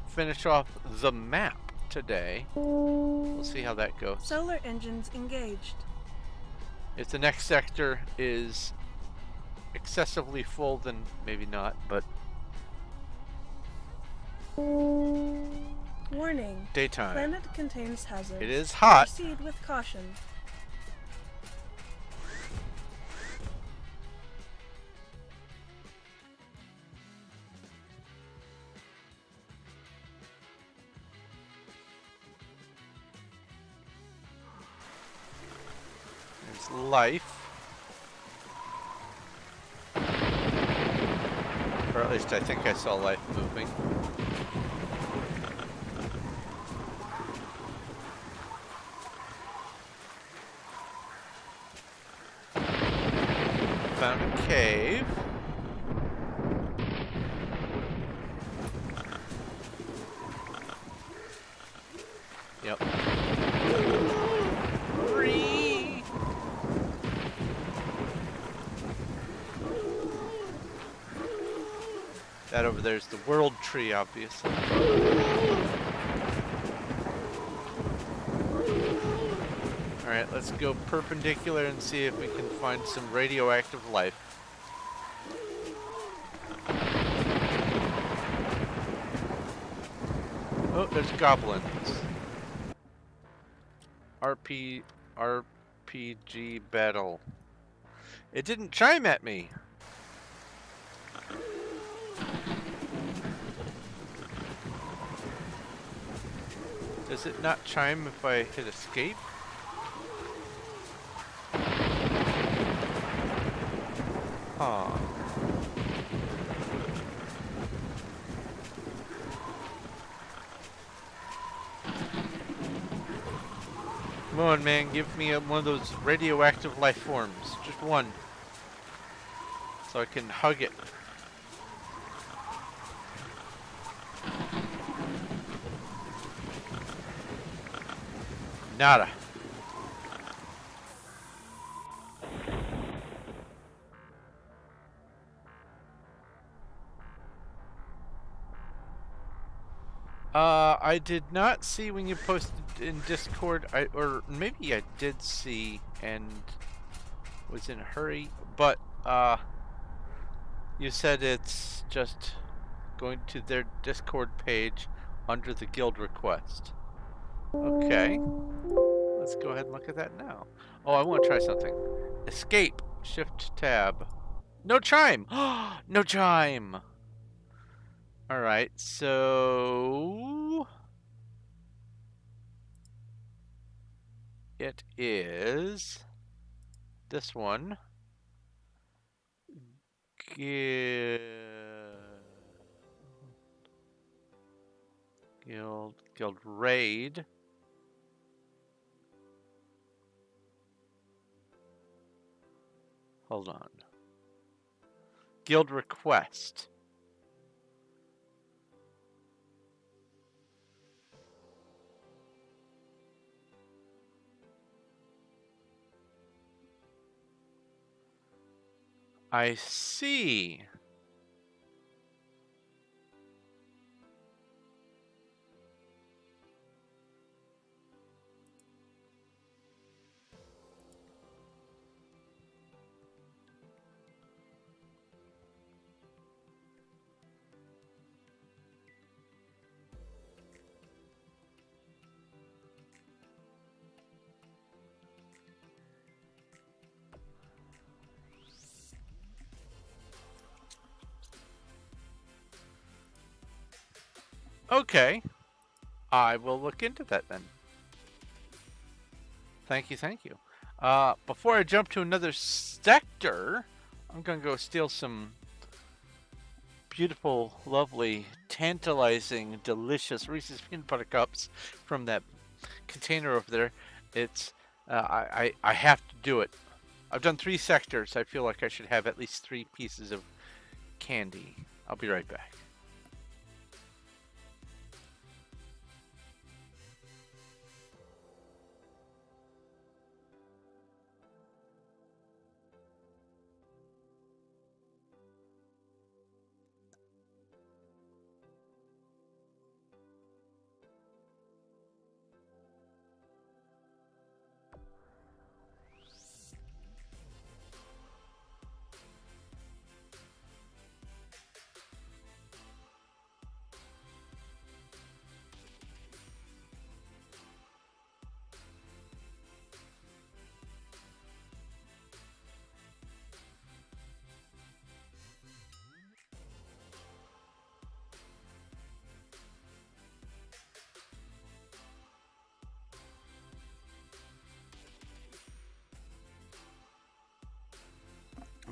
finish off the map today. We'll see how that goes. Solar engines engaged. If the next sector is excessively full, then maybe not, but... Warning. Daytime. Planet contains hazards. It is hot. Proceed with caution. Life, or at least I think I saw life moving. Found a cave. Yep. That over there is the world tree, obviously. Alright, let's go perpendicular and see if we can find some radioactive life. Oh, there's goblins. RPG battle. It didn't chime at me. Does it not chime if I hit escape? Huh. Come on, man, give me one of those radioactive life forms. Just one. So I can hug it. Nada. I did not see when you posted in Discord, or maybe I did see and was in a hurry, but, you said it's just going to their Discord page under the guild request. Okay. Let's go ahead and look at that now. Oh, I want to try something. Escape. Shift tab. No chime! No chime! Alright, so... it is... this one. Guild raid. Hold on. Guild request. I see. Okay. I will look into that then. Thank you, thank you. Before I jump to another sector, I'm gonna go steal some beautiful, lovely, tantalizing, delicious Reese's peanut butter cups from that container over there. It's I have to do it. I've done 3 sectors. I feel like I should have at least 3 pieces of candy. I'll be right back.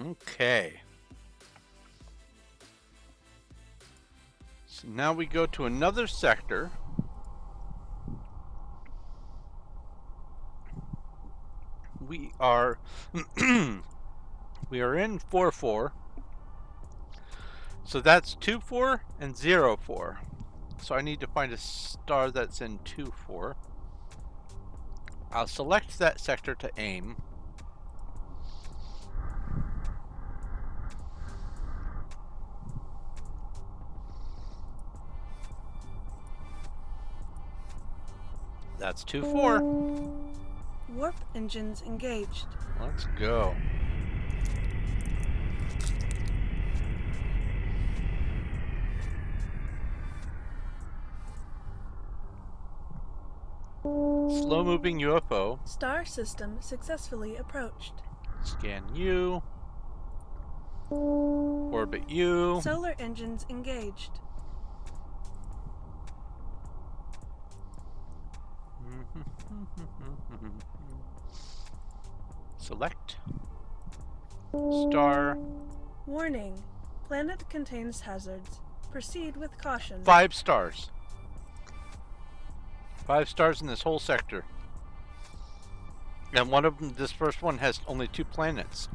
Okay. So now we go to another sector. We are we are in 4-4. So that's 2-4 and 0-4. So I need to find a star that's in 2-4. I'll select that sector to aim. That's 2-4. Warp engines engaged. Let's go. Slow-moving UFO. Star system successfully approached. Scan U. Orbit U. Solar engines engaged. Select. Star. Warning. Planet contains hazards. Proceed with caution. 5 stars. 5 stars in this whole sector. And one of them, this first one, has only 2 planets.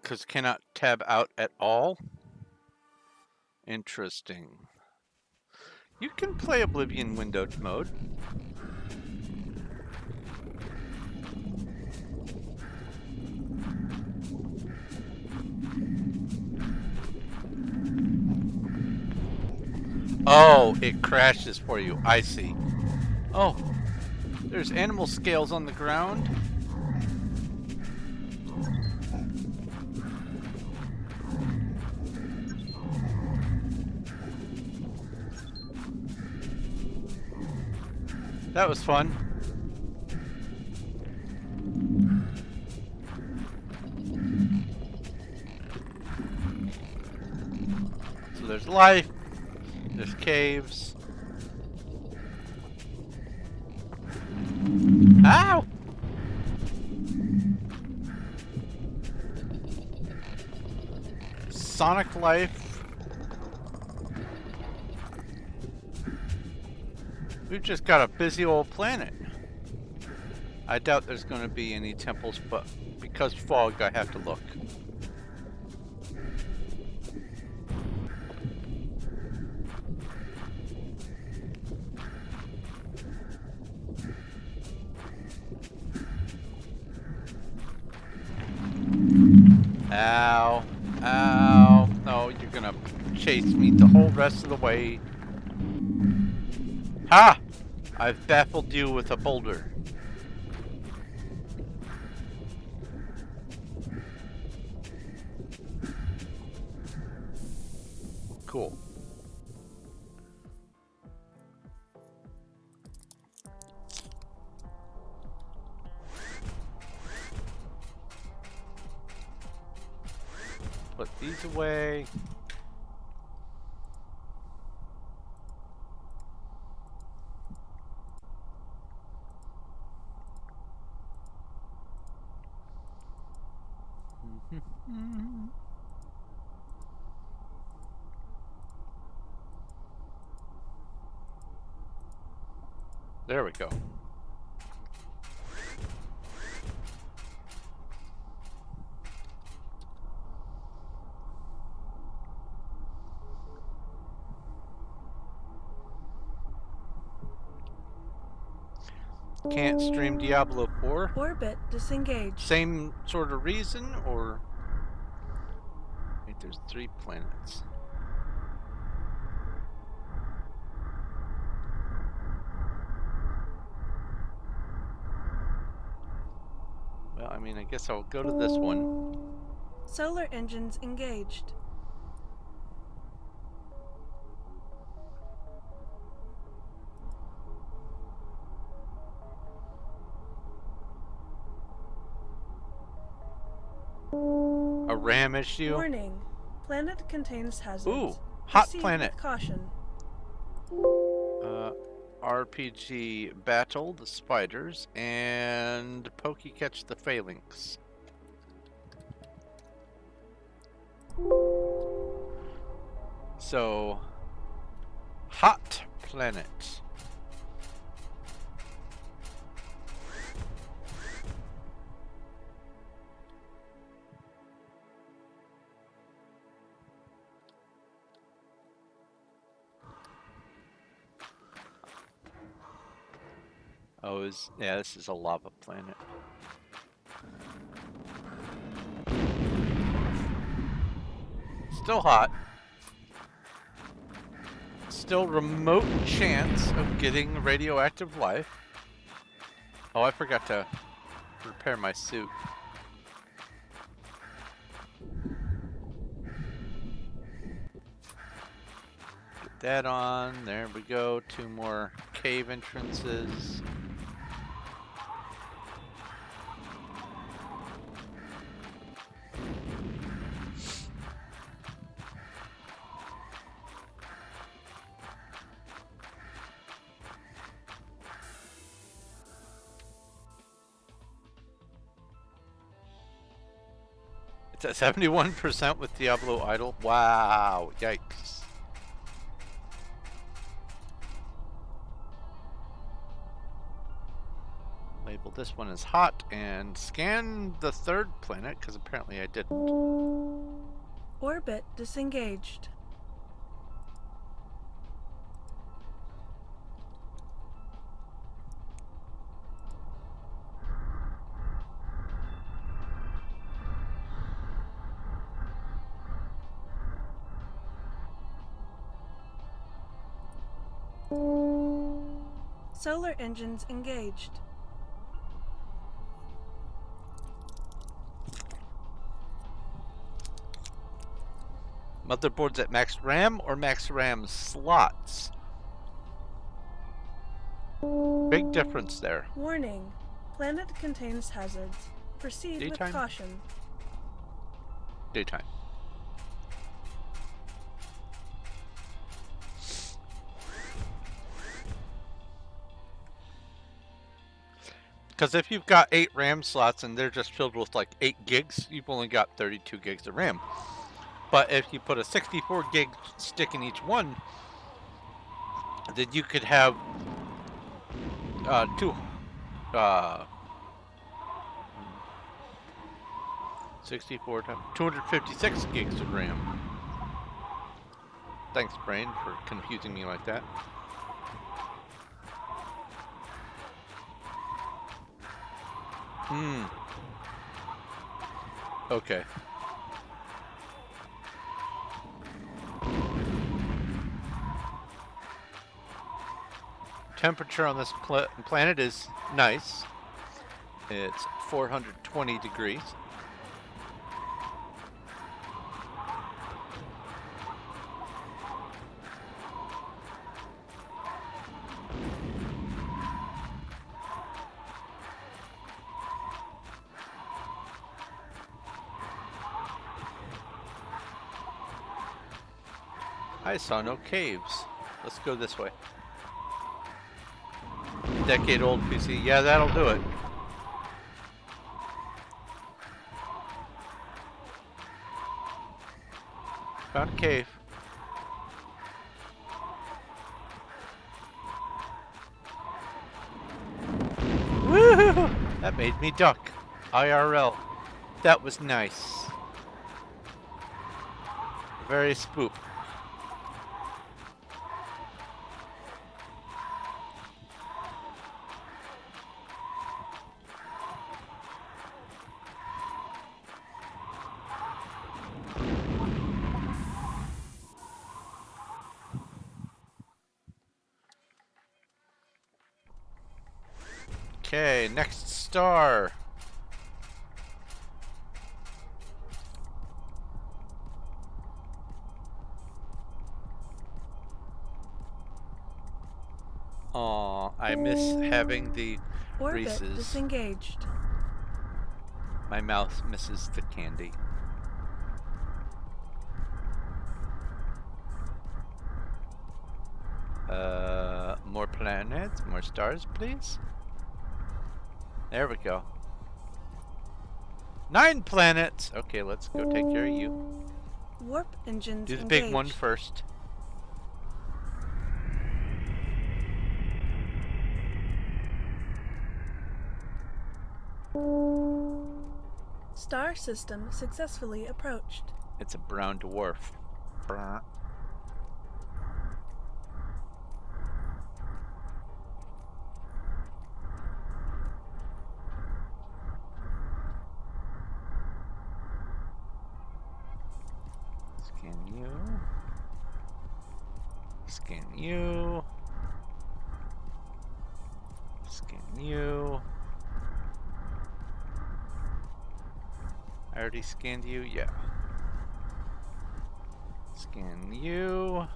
Because cannot tab out at all. Interesting. You can play Oblivion windowed mode. Oh, it crashes for you. I see. Oh, there's animal scales on the ground. That was fun. So there's life, there's caves. Ow! Sonic life. We've just got a busy old planet. I doubt there's going to be any temples, but because fog, I have to look. Ow. Ow. No, you're going to chase me the whole rest of the way. Ha! I've baffled you with a boulder. Cool. Put these away. There we go. Can't stream Diablo 4. Orbit disengaged. Same sort of reason, or... Wait, there's 3 planets. Well, I mean, I guess I'll go to this one. Solar engines engaged. A RAM issue. Warning. Planet contains hazards. Ooh, hot Proceed planet. with caution. RPG Battle the spiders and Pokey Catch the Phalanx. So, hot planet. Oh, yeah, this is a lava planet. Still hot. Still remote chance of getting radioactive life. Oh, I forgot to repair my suit. Get that on. There we go. 2 more cave entrances. It's at 71% with Diablo Idol. Wow, yikes. Label this one as hot and scan the 3rd planet, because apparently I didn't. Orbit disengaged. Solar engines engaged. Motherboards at max RAM or max RAM slots? Big difference there. Warning. Planet contains hazards. Proceed Daytime? with caution. Daytime. Because if you've got 8 RAM slots and they're just filled with like 8 gigs, you've only got 32 gigs of RAM. But if you put a 64 gig stick in each one, then you could have 64 times 256 gigs of RAM. Thanks, brain, for confusing me like that. Okay. Temperature on this planet is nice. It's 420 degrees. I saw no caves. Let's go this way. Decade-old PC. Yeah, that'll do it. Found a cave. Woohoo! That made me duck. IRL. That was nice. Very spook. Okay, next star. Aw, I miss having the Orbit Reese's. disengaged. My mouth misses the candy. More planets, more stars, please. There we go. 9 planets! Okay, let's go take care of you. Warp engines Do the engaged. big one first. Star system successfully approached. It's a brown dwarf. Brr. Scan you. Scan you. Scan you. I already scanned you? Yeah. Scan you.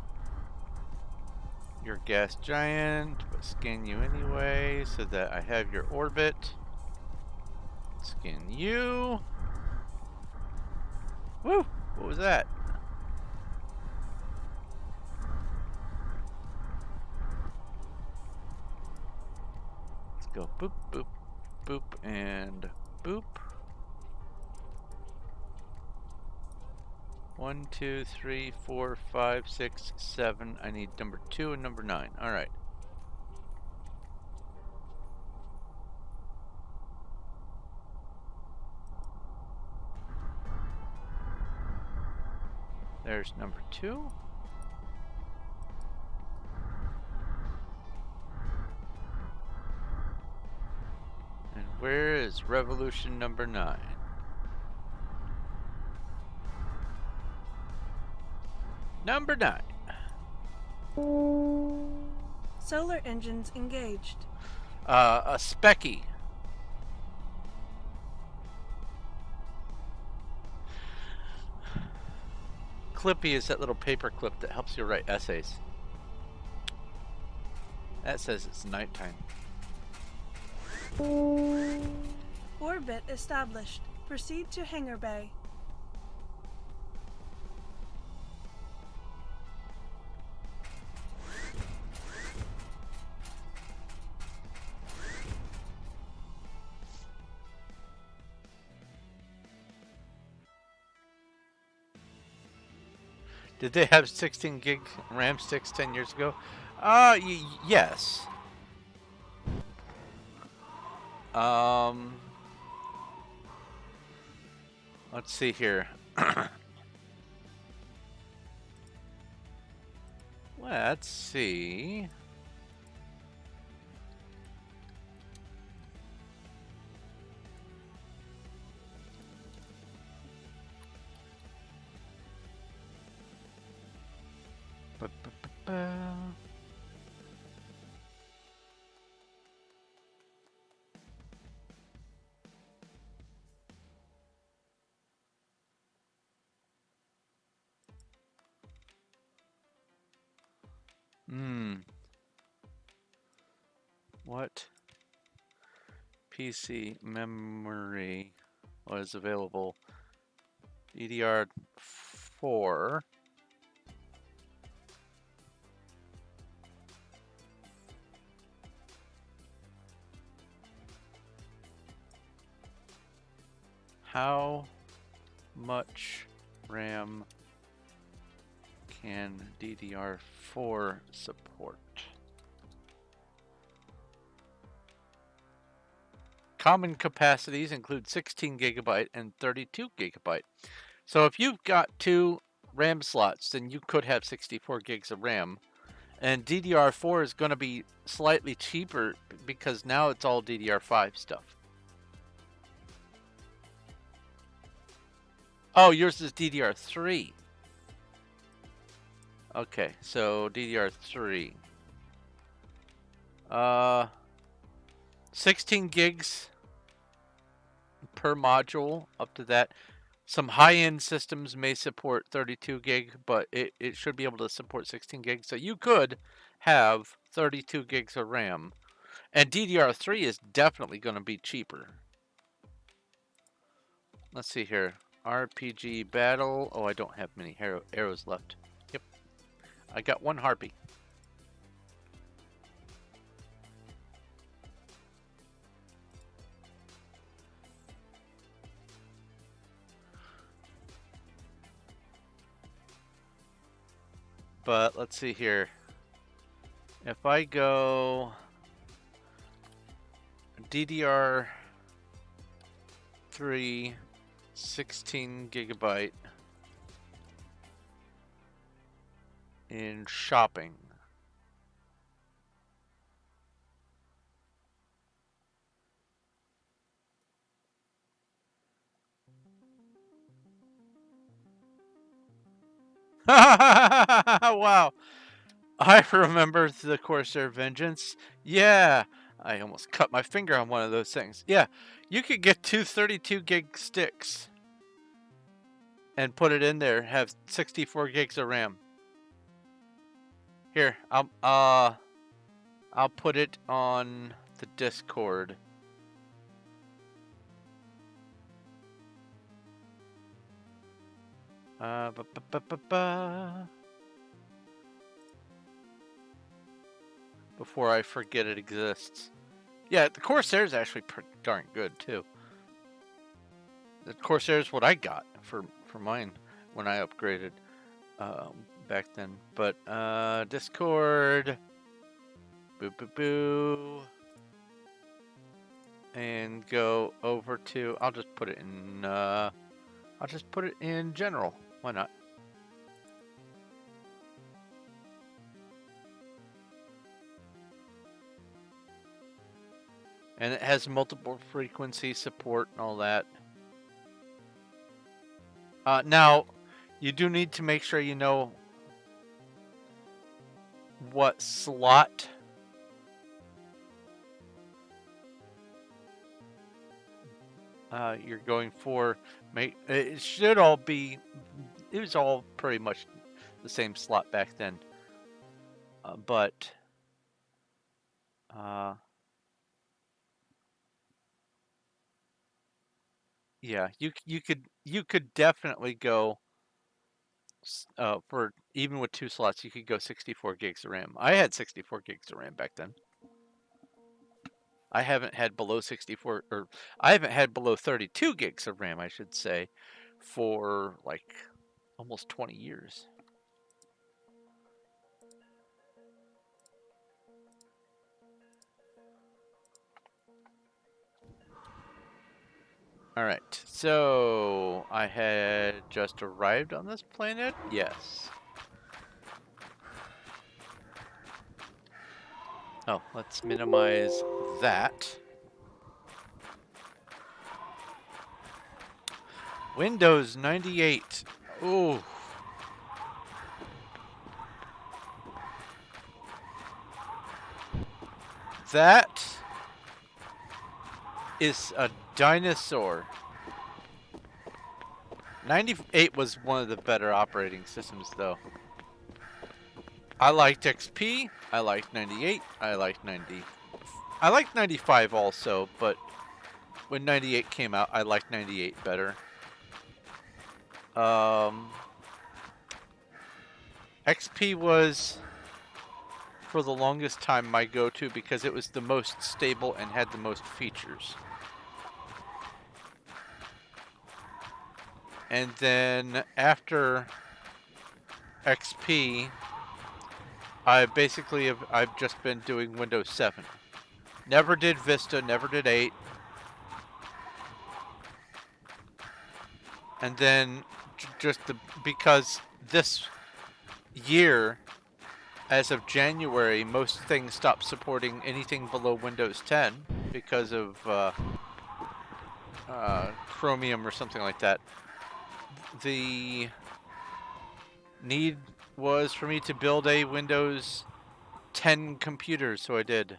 You're gas giant, but scan you anyway so that I have your orbit. Scan you. Woo! What was that? Let's go boop, boop, boop, and boop. 1, 2, 3, 4, 5, 6, 7. I need number 2 and number 9. All right. There's number 2. And where is revolution number 9? Number 9. Solar engines engaged. A specky. Clippy is that little paper clip that helps you write essays. That says it's nighttime. Orbit established. Proceed to hangar bay. Did they have 16 gig RAM sticks 10 years ago? Yes. Let's see here. Let's see. Ba-ba-ba-ba. What PC memory was available? DDR4. How much RAM can DDR4 support? Common capacities include 16 gigabyte and 32 gigabyte. So if you've got 2 RAM slots, then you could have 64 gigs of RAM. And DDR4 is going to be slightly cheaper because now it's all DDR5 stuff. Oh, yours is DDR3. Okay, so DDR3. 16 gigs per module, up to that. Some high-end systems may support 32 gig, but it should be able to support 16 gigs. So you could have 32 gigs of RAM. And DDR3 is definitely going to be cheaper. Let's see here. RPG battle. Oh, I don't have many arrows left. Yep. I got 1 harpy. But let's see here. If I go DDR3 16 gigabyte in shopping. Wow. I remember the Corsair Vengeance. Yeah. I almost cut my finger on one of those things. Yeah. You could get two 32 gig sticks and put it in there, have 64 gigs of RAM. Here, I'll put it on the Discord. Ba, ba, ba, ba, ba. Before I forget it exists. Yeah, the Corsair is actually pretty darn good too. The Corsair is what I got for mine when I upgraded back then. But Discord, boo boo boo, and go over to. I'll just put it in. I'll just put it in general. Why not? And it has multiple frequency support and all that. Now, you do need to make sure you know what slot you're going for. It should all be. It was all pretty much the same slot back then, but yeah, you could definitely go for even with 2 slots. You could go 64 gigs of RAM. I had 64 gigs of RAM back then. I haven't had below 64, or I haven't had below 32 gigs of RAM, I should say, for like almost 20 years. All right, so I had just arrived on this planet. Yes. Oh, let's minimize that. Windows 98. Ooh. That is a dinosaur. 98 was one of the better operating systems, though. I liked XP. I liked 98. I liked 90. I liked 95 also, but when 98 came out, I liked 98 better. XP was, for the longest time, my go-to because it was the most stable and had the most features. And then after XP, I've just been doing Windows 7. Never did Vista, never did 8. And then because this year, as of January, most things stopped supporting anything below Windows 10 because of Chromium or something like that. The need was for me to build a Windows 10 computer, so I did.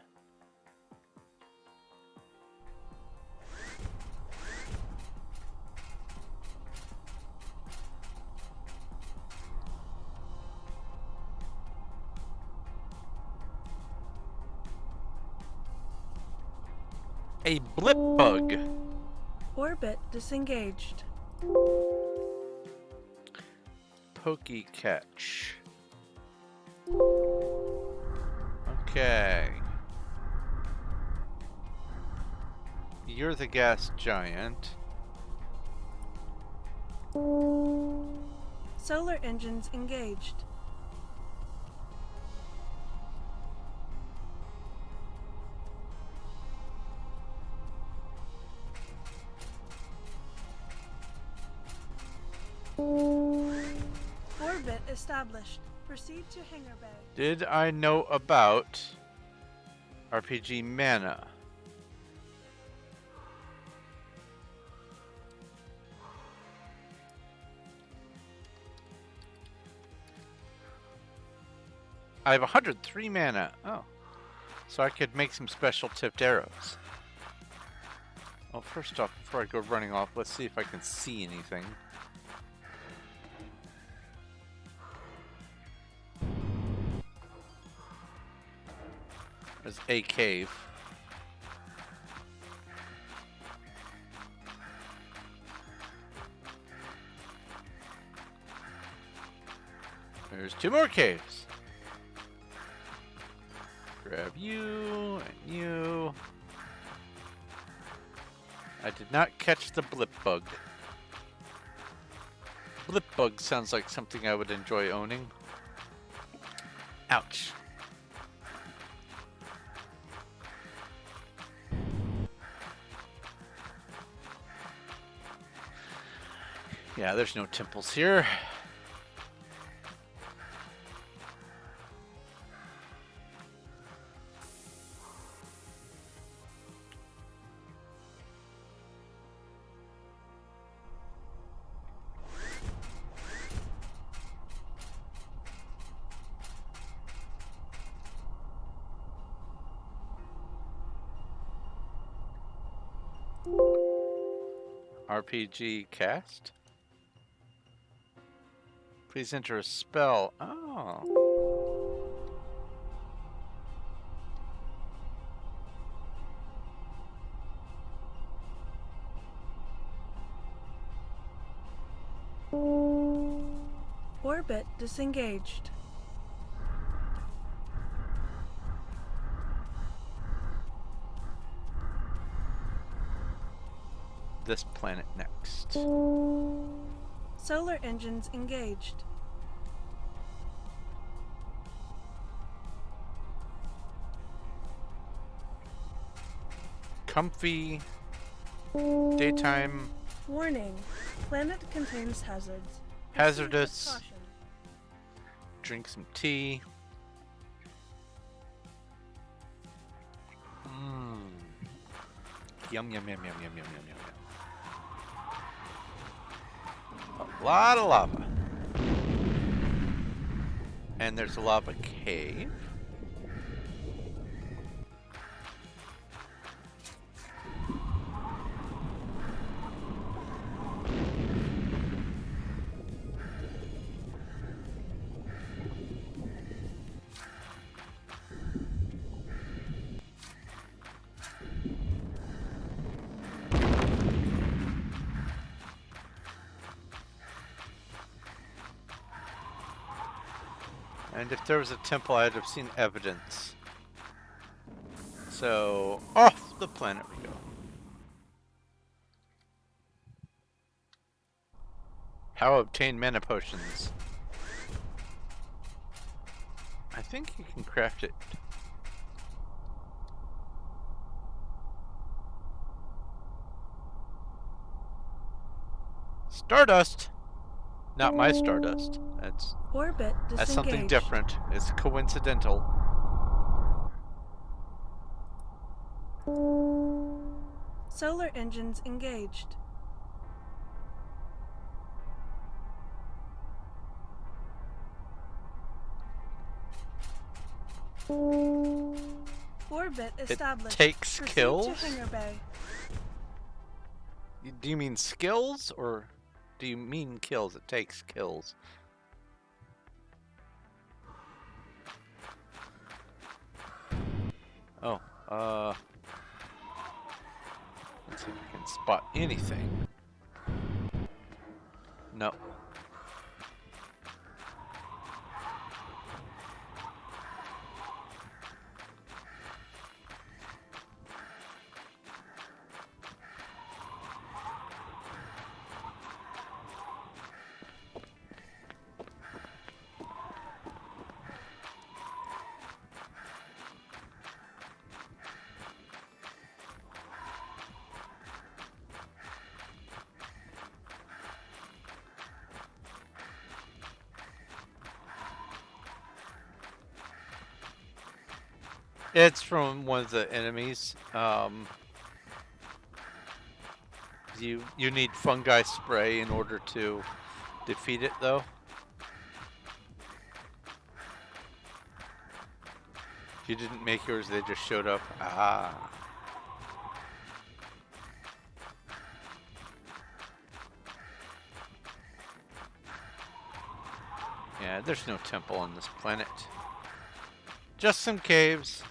A blip bug. Orbit disengaged. Pokey catch. Okay. You're the gas giant. Solar engines engaged. Orbit established. Proceed to hangar bay. Did I know about RPG mana? I have 103 mana. Oh. So I could make some special tipped arrows. Well, first off, before I go running off, let's see if I can see anything. There's a cave. There's 2 more caves. Grab you and you. I did not catch the blip bug. Blip bug sounds like something I would enjoy owning. Ouch. Yeah, there's no temples here. RPG cast. Please enter a spell. Oh. Orbit disengaged. This planet next. Solar engines engaged. Comfy. Daytime. Warning. Planet contains hazards. Hazardous. Proceed with caution. Drink some tea. Yum, yum, yum, yum, yum, yum, yum, yum, yum. A lot of lava. And there's a lava cave. And if there was a temple, I'd have seen evidence. So, off the planet we go. How obtain mana potions? I think you can craft it. Stardust! Not my stardust. Orbit disengaged. That's something different. It's coincidental. Solar engines engaged. Orbit established. It takes Proceed kills? to Hangar Bay. Do you mean skills or do you mean kills? It takes kills. Oh, let's see if we can spot anything. No. It's from one of the enemies. You need fungi spray in order to defeat it, though. You didn't make yours, they just showed up. Ah. Yeah, there's no temple on this planet. Just some caves.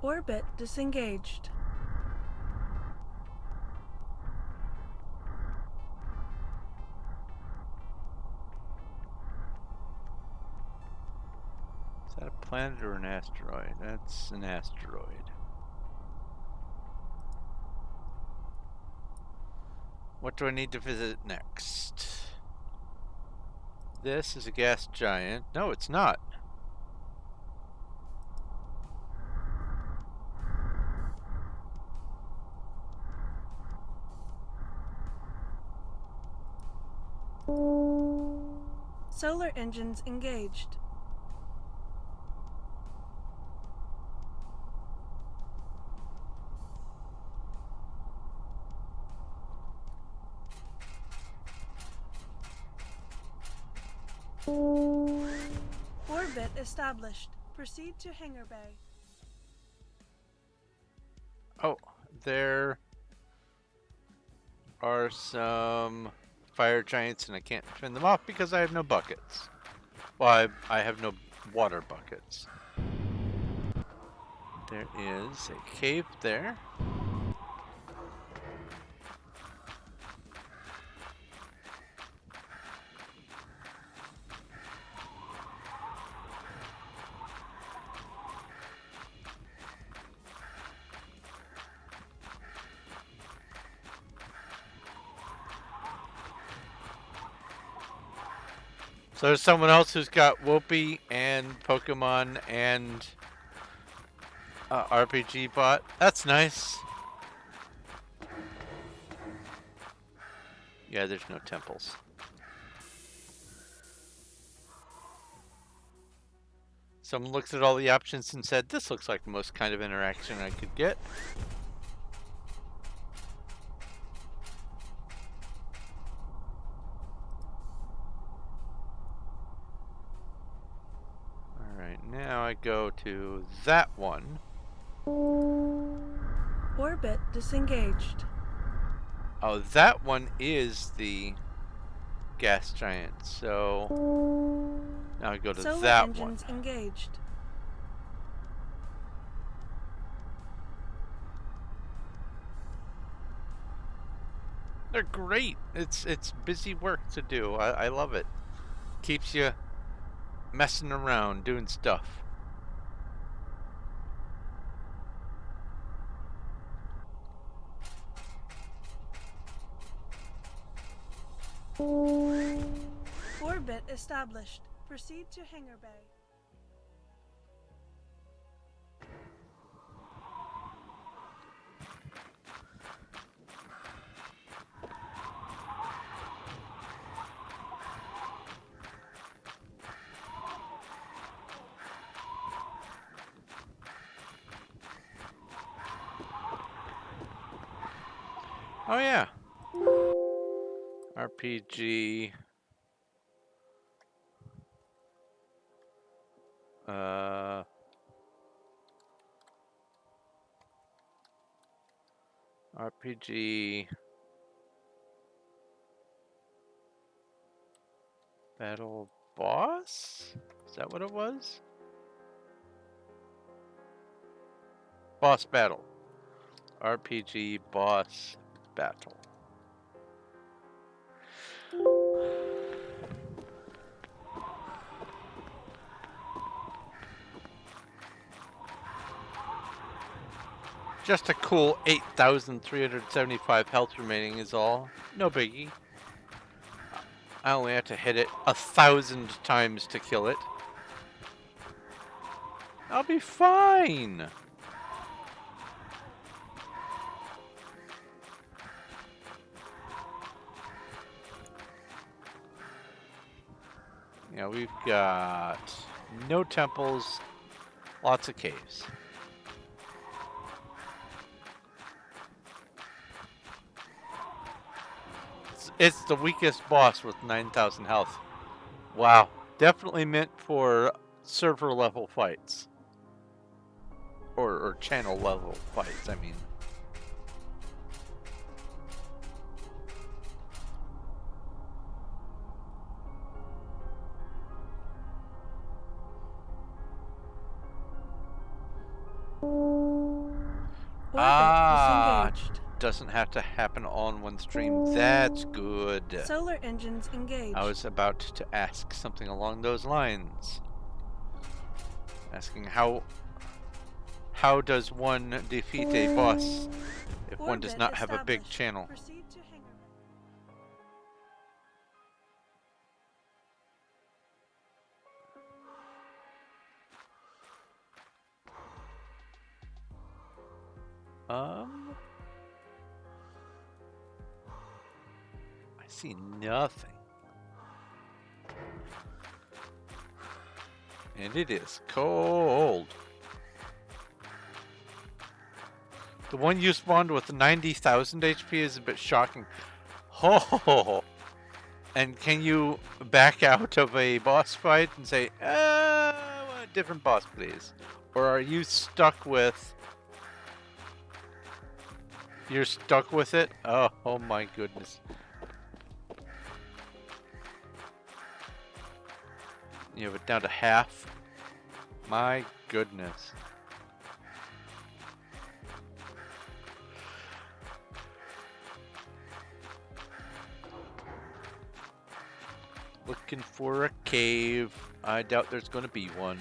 Orbit disengaged. Is that a planet or an asteroid? That's an asteroid. What do I need to visit next? This is a gas giant. No, it's not. Solar engines engaged. Orbit established. Proceed to hangar bay. Oh, there are some fire giants and I can't fend them off because I have no buckets. Well, I have no water buckets. There is a cave there. So there's someone else who's got Whoopi and Pokemon and RPG bot. That's nice. Yeah, there's no temples. Someone looked at all the options and said, this looks like the most kind of interaction I could get. Alright, now I go to that one. Orbit disengaged. Oh, that one is the gas giant, so now I go to Solar that engines one. engaged. They're great. It's busy work to do. I love it. Keeps you messing around, doing stuff. Orbit established. Proceed to hangar bay. Oh yeah. RPG. RPG. Battle boss? Is that what it was? Boss battle. RPG boss battle. Just a cool 8,375 health remaining is all. No biggie. I only have to hit it 1,000 times to kill it. I'll be fine. You know, we've got no temples, lots of caves. It's the weakest boss with 9,000 health. Wow. Definitely meant for server level fights. Or channel level fights, I mean. Orbit disengaged. Doesn't have to happen all in one stream. That's good. Solar engines engaged. I was about to ask something along those lines. Asking how does one defeat a boss if one does not have a big channel? Proceed to hangar. I see nothing. And it is cold. The one you spawned with 90,000 HP is a bit shocking. Oh! And can you back out of a boss fight and say, a different boss, please? Or are you stuck with... You're stuck with it? Oh my goodness. You have it down to half? My goodness. Looking for a cave. I doubt there's going to be one.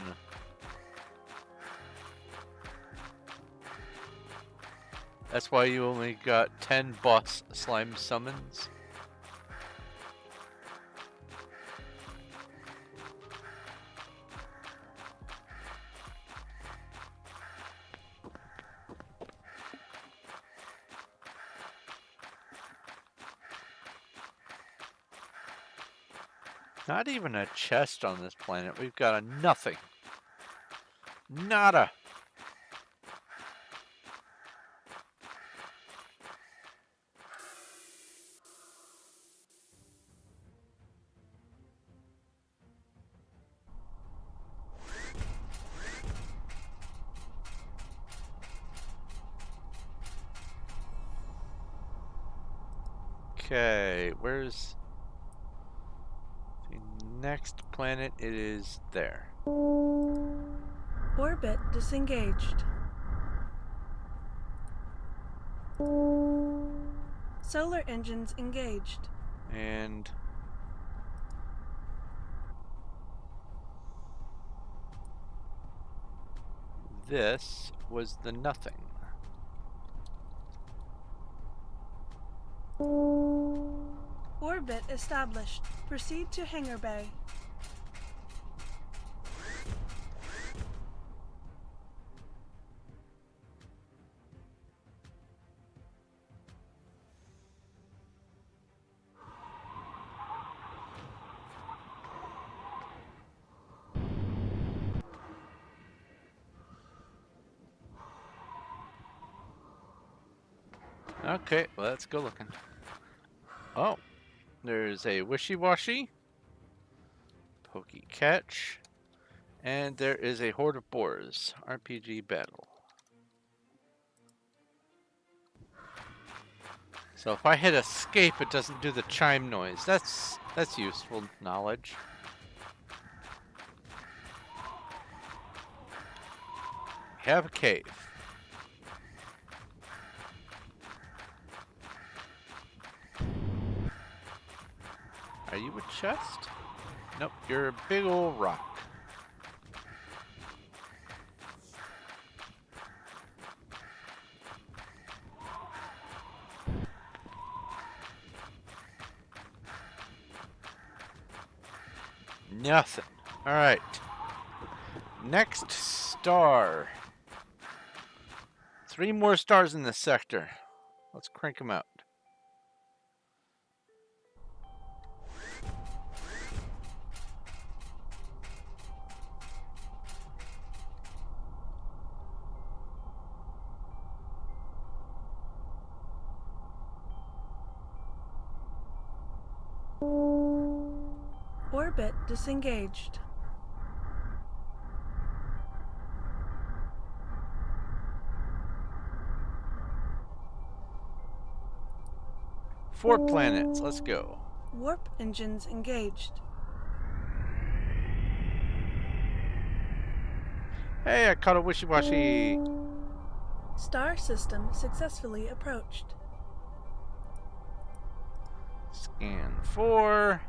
That's why you only got 10 boss slime summons. Not even a chest on this planet. We've got a nothing. Nada. Okay, where's the next planet? It is there. Orbit disengaged. Solar engines engaged. And this was the nothing. Orbit established. Proceed to hangar bay. Okay, well, let's go looking. Oh, there's a wishy-washy, pokey catch, and there is a horde of boars. RPG battle. So if I hit escape, it doesn't do the chime noise. That's useful knowledge. We have a cave. Are you a chest? Nope, you're a big old rock. Nothing. Alright. Next star. 3 more stars in this sector. Let's crank them out. Orbit disengaged. Four planets. Let's go. Warp engines engaged. Hey, I caught a wishy-washy. Star system successfully approached. Scan 4.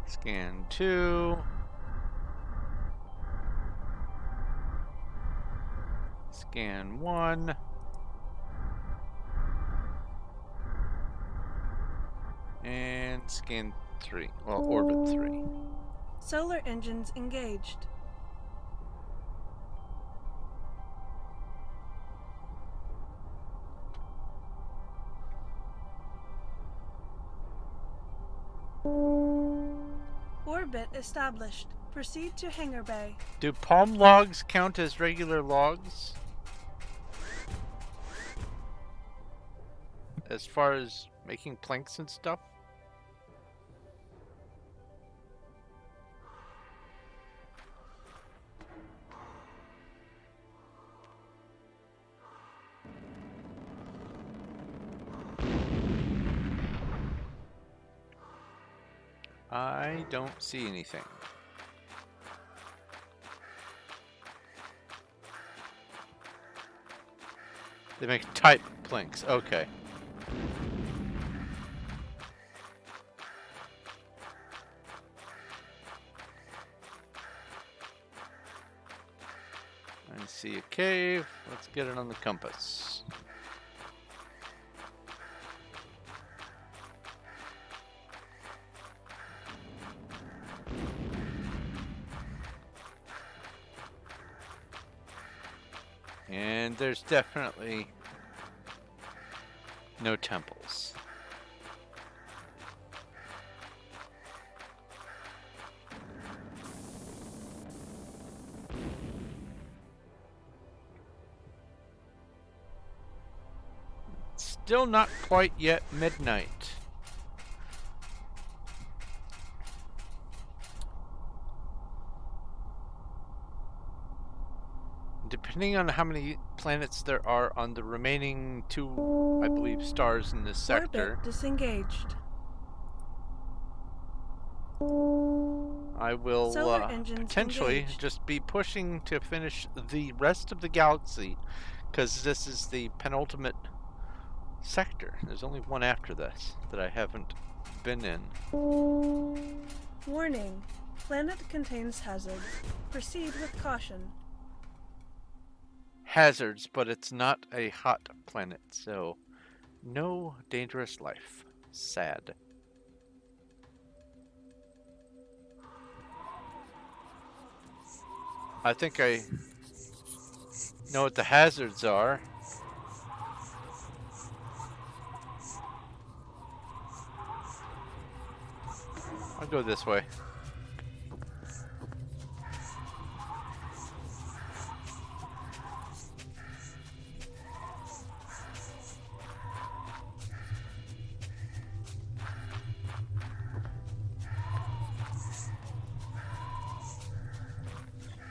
Scan 2. Scan 1. And scan 3. Well, orbit 3. Solar engines engaged. Orbit established. Proceed to hangar bay. Do palm logs count as regular logs? As far as making planks and stuff? I don't see anything. They make type planks. Okay. I see a cave. Let's get it on the compass. And there's definitely no temples. Still not quite yet midnight. Depending on how many planets there are on the remaining 2, I believe, stars in this sector. Orbit disengaged. I will potentially engaged. just be pushing to finish the rest of the galaxy, because this is the penultimate sector. There's only one after this that I haven't been in. Warning. Planet contains hazards. Proceed with caution. Hazards, but it's not a hot planet, so no dangerous life. Sad. I think I know what the hazards are. I'll go this way.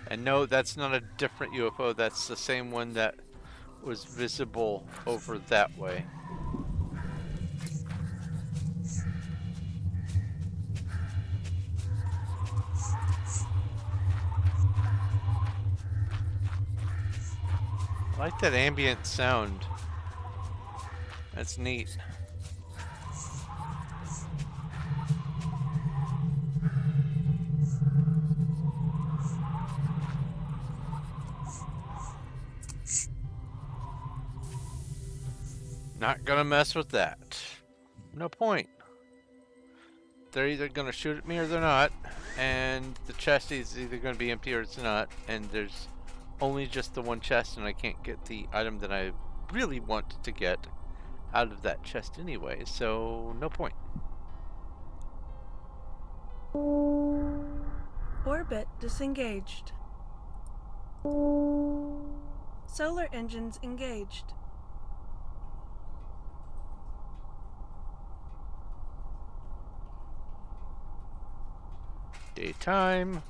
And no, that's not a different UFO. That's the same one that was visible over that way. I like that ambient sound. That's neat. Not gonna mess with that. No point. They're either gonna shoot at me or they're not, and the chest is either gonna be empty or it's not, and there's only just the one chest, and I can't get the item that I really want to get out of that chest anyway, so no point. Orbit disengaged. Solar engines engaged. Daytime.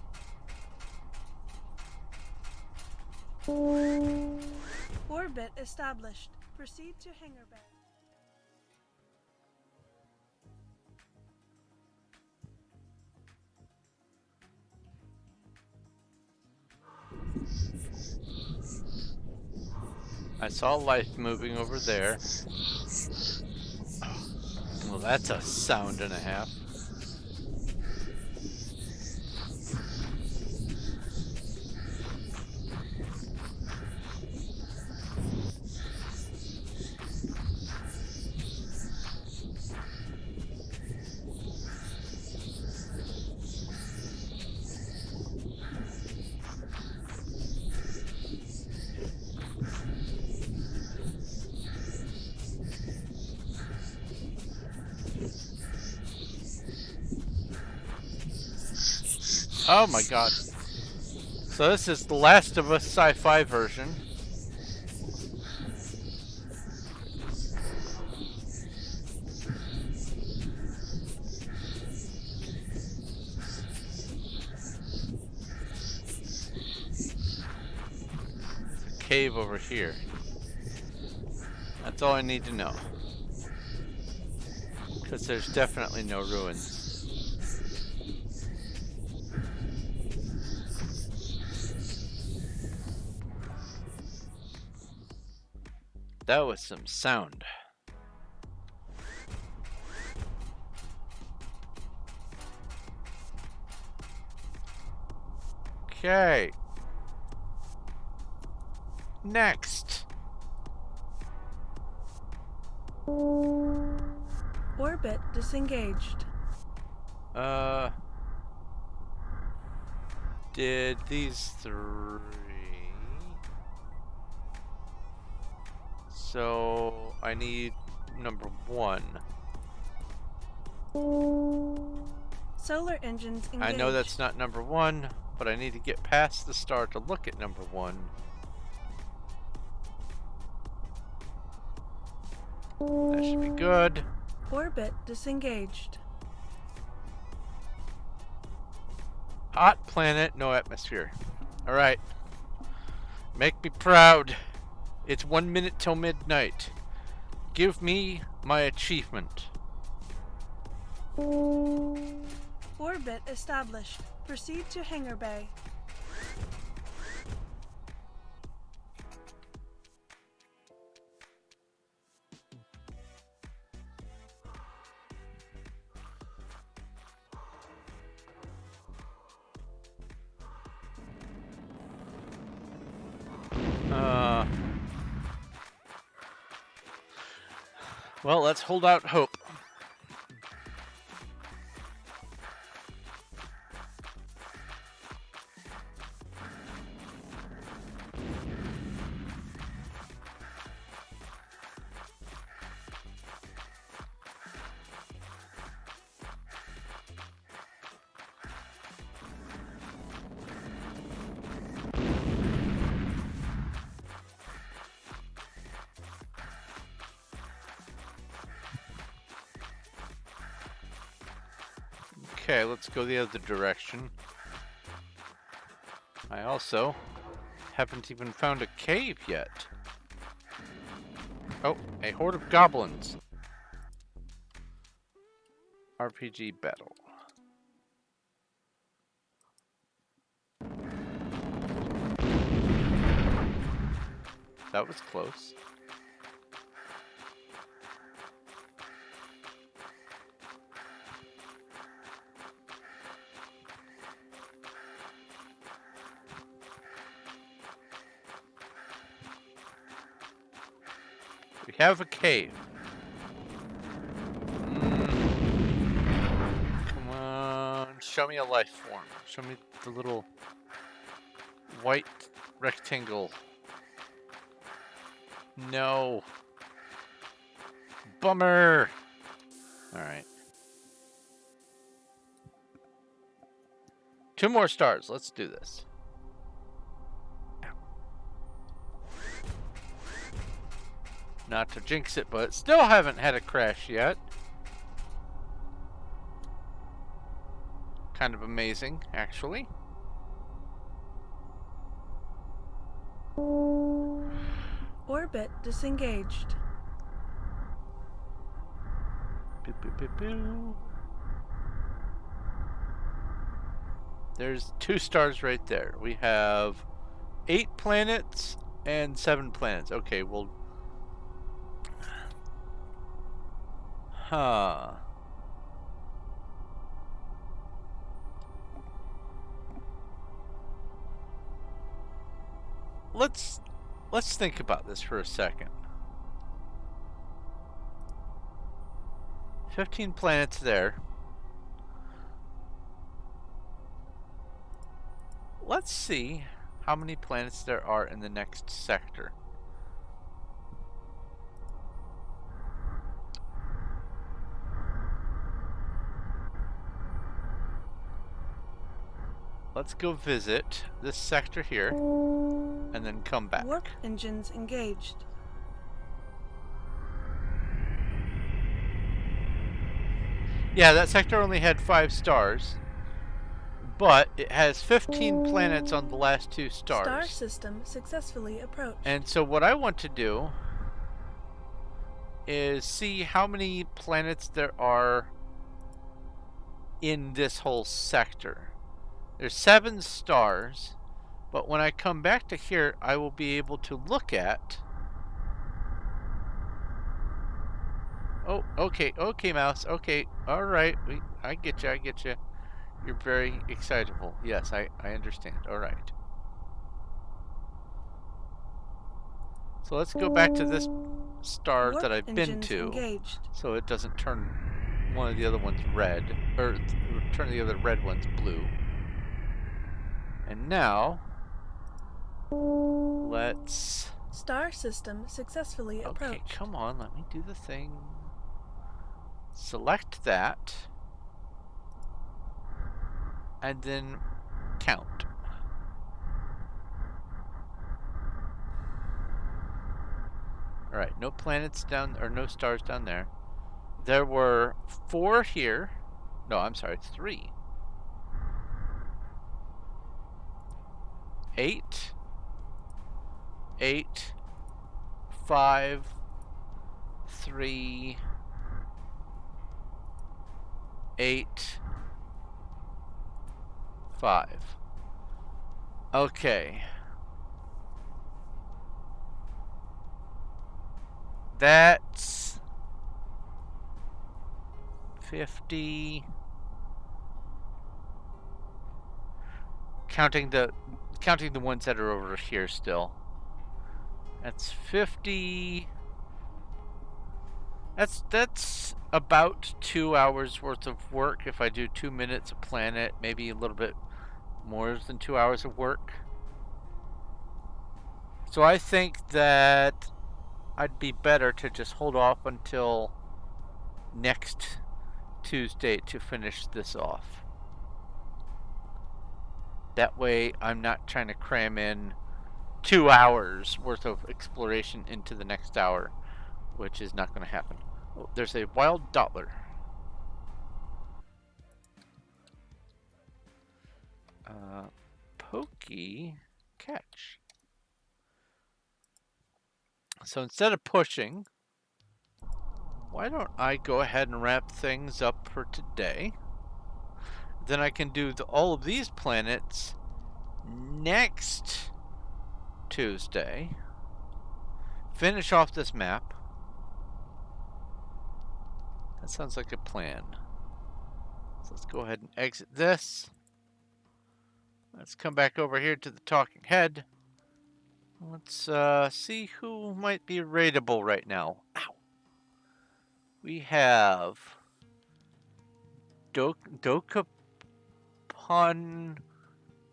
Orbit established. Proceed to hangar bay. I saw life moving over there. Well, that's a sound and a half. Oh my god. So this is the Last of Us sci-fi version. Cave over here. That's all I need to know. Because there's definitely no ruins. That was some sound. Okay. Next. Orbit disengaged. Did these three... So, I need number 1. Solar engines engaged. I know that's not number 1, but I need to get past the star to look at number 1. That should be good. Orbit disengaged. Hot planet, no atmosphere. Alright. Make me proud. It's 1 minute till midnight. Give me my achievement. Orbit established. Proceed to hangar bay. Well, let's hold out hope. Okay, let's go the other direction. I also haven't even found a cave yet. Oh, a horde of goblins. RPG battle. That was close. We have a cave. Come on, show me a life form. Show me the little white rectangle. No. Bummer. Alright. 2 more stars. Let's do this. Not to jinx it, but still haven't had a crash yet. kind of amazing, actually. Orbit disengaged. Boo, boo, boo, boo. There's 2 stars right there. We have 8 planets and 7 planets. Okay, well... Huh. Let's think about this for a second. 15 planets there. Let's see how many planets there are in the next sector. Let's go visit this sector here and then come back. Warp engines engaged. Yeah, that sector only had 5 stars, but it has 15 planets on the last 2 stars. Star system successfully approached. And so what I want to do is see how many planets there are in this whole sector. There's 7 stars, but when I come back to here, I will be able to look at... Oh, okay, mouse, okay, alright, I get you. You're very excitable. Yes, I understand, alright. So let's go back to this star Warp that I've been to, engaged. so it doesn't turn one of the other ones red, or turn the other red ones blue. And now, let's... Star system successfully approached. Okay, come on, let me do the thing. Select that. And then count. Alright, no planets down, or no stars down there. There were 4 here. No, I'm sorry, 3. 8. 8. 5. 3. 8. 5. Okay. That's 50. Counting the ones that are over here still. That's 50. That's about 2 hours worth of work if I do 2 minutes a planet, maybe a little bit more than 2 hours of work. So I think that I'd be better to just hold off until next Tuesday to finish this off. That way I'm not trying to cram in 2 hours worth of exploration into the next hour, which is not going to happen. Oh, there's a wild dottler. Pokey catch. So instead of pushing, why don't I go ahead and wrap things up for today? Then I can do all of these planets next Tuesday. Finish off this map. That sounds like a plan. So let's go ahead and exit this. Let's come back over here to the talking head. Let's see who might be raidable right now. Ow. We have Dokapon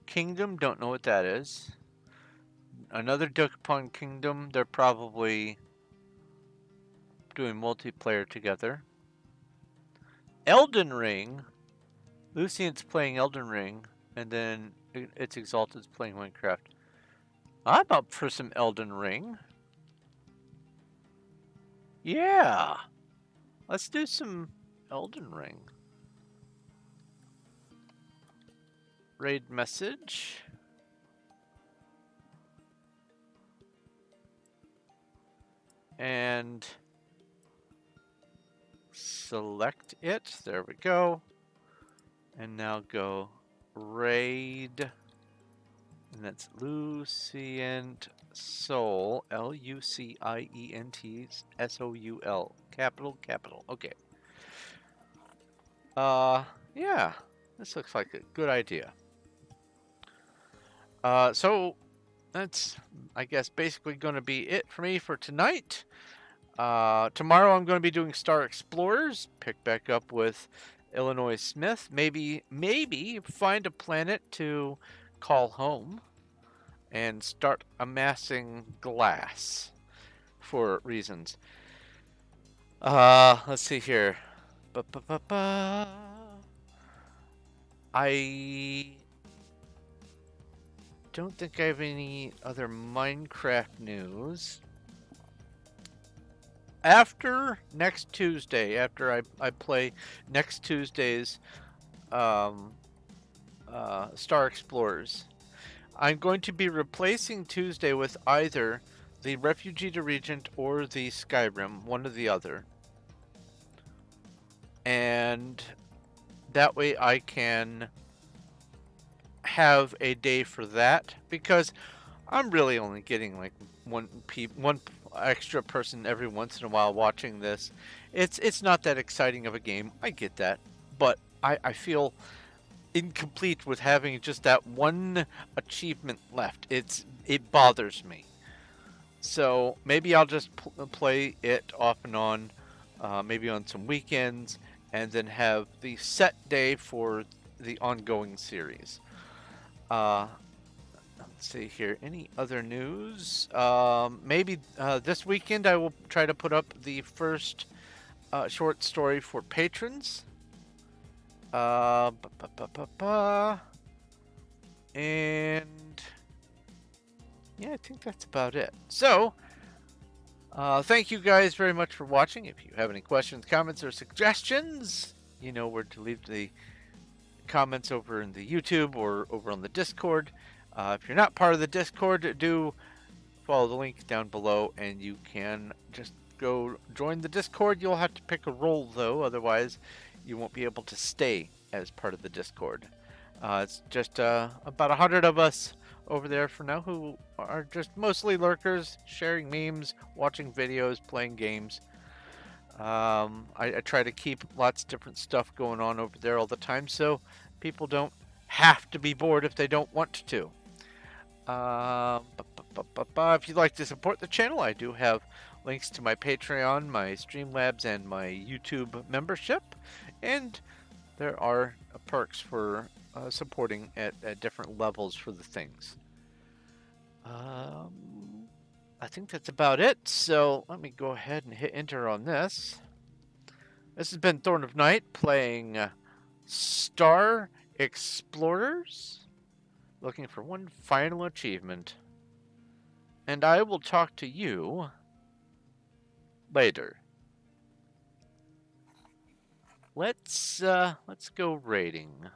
Kingdom. Don't know what that is. Another Dokapon Kingdom. They're probably doing multiplayer together. Elden Ring. Lucian's playing Elden Ring, and then It's Exalted's playing Minecraft. I'm up for some Elden Ring. Yeah. Let's do some Elden Ring. raid message. And select it. There we go. And now go raid. And that's Lucient Soul. Lucientsoul. Capital. Okay. Yeah. This looks like a good idea. So that's, I guess, basically going to be it for me for tonight. Tomorrow I'm going to be doing Star Explorers. Pick back up with Illinois Smith. Maybe find a planet to call home and start amassing glass for reasons. Let's see here. I don't think I have any other Minecraft news. After next Tuesday, after I play next Tuesday's Star Explorers, I'm going to be replacing Tuesday with either the Refugee to Regent or the Skyrim, one or the other. And that way I can have a day for that, because I'm really only getting like one extra person every once in a while watching this. It's not that exciting of a game. I get that, but I feel incomplete with having just that one achievement left. It bothers me. So maybe I'll just play it off and on, maybe on some weekends, and then have the set day for the ongoing series. Let's see here. Any other news? Maybe this weekend I will try to put up the first short story for patrons. And yeah, I think that's about it. So, thank you guys very much for watching. If you have any questions, comments, or suggestions, you know where to leave the comments over in the YouTube or over on the Discord. If you're not part of the Discord, do follow the link down below and you can just go join the Discord. You'll have to pick a role though, otherwise you won't be able to stay as part of the Discord. It's just about 100 of us over there for now who are just mostly lurkers, sharing memes, watching videos, playing games. I try to keep lots of different stuff going on over there all the time, so people don't have to be bored if they don't want to. If you'd like to support the channel, I do have links to my Patreon, my Streamlabs, and my YouTube membership, and there are perks for supporting at different levels for the things. I think that's about it, so let me go ahead and hit enter on this. This has been Thorn of Night playing Star Explorers, looking for one final achievement. And I will talk to you later. Let's go raiding.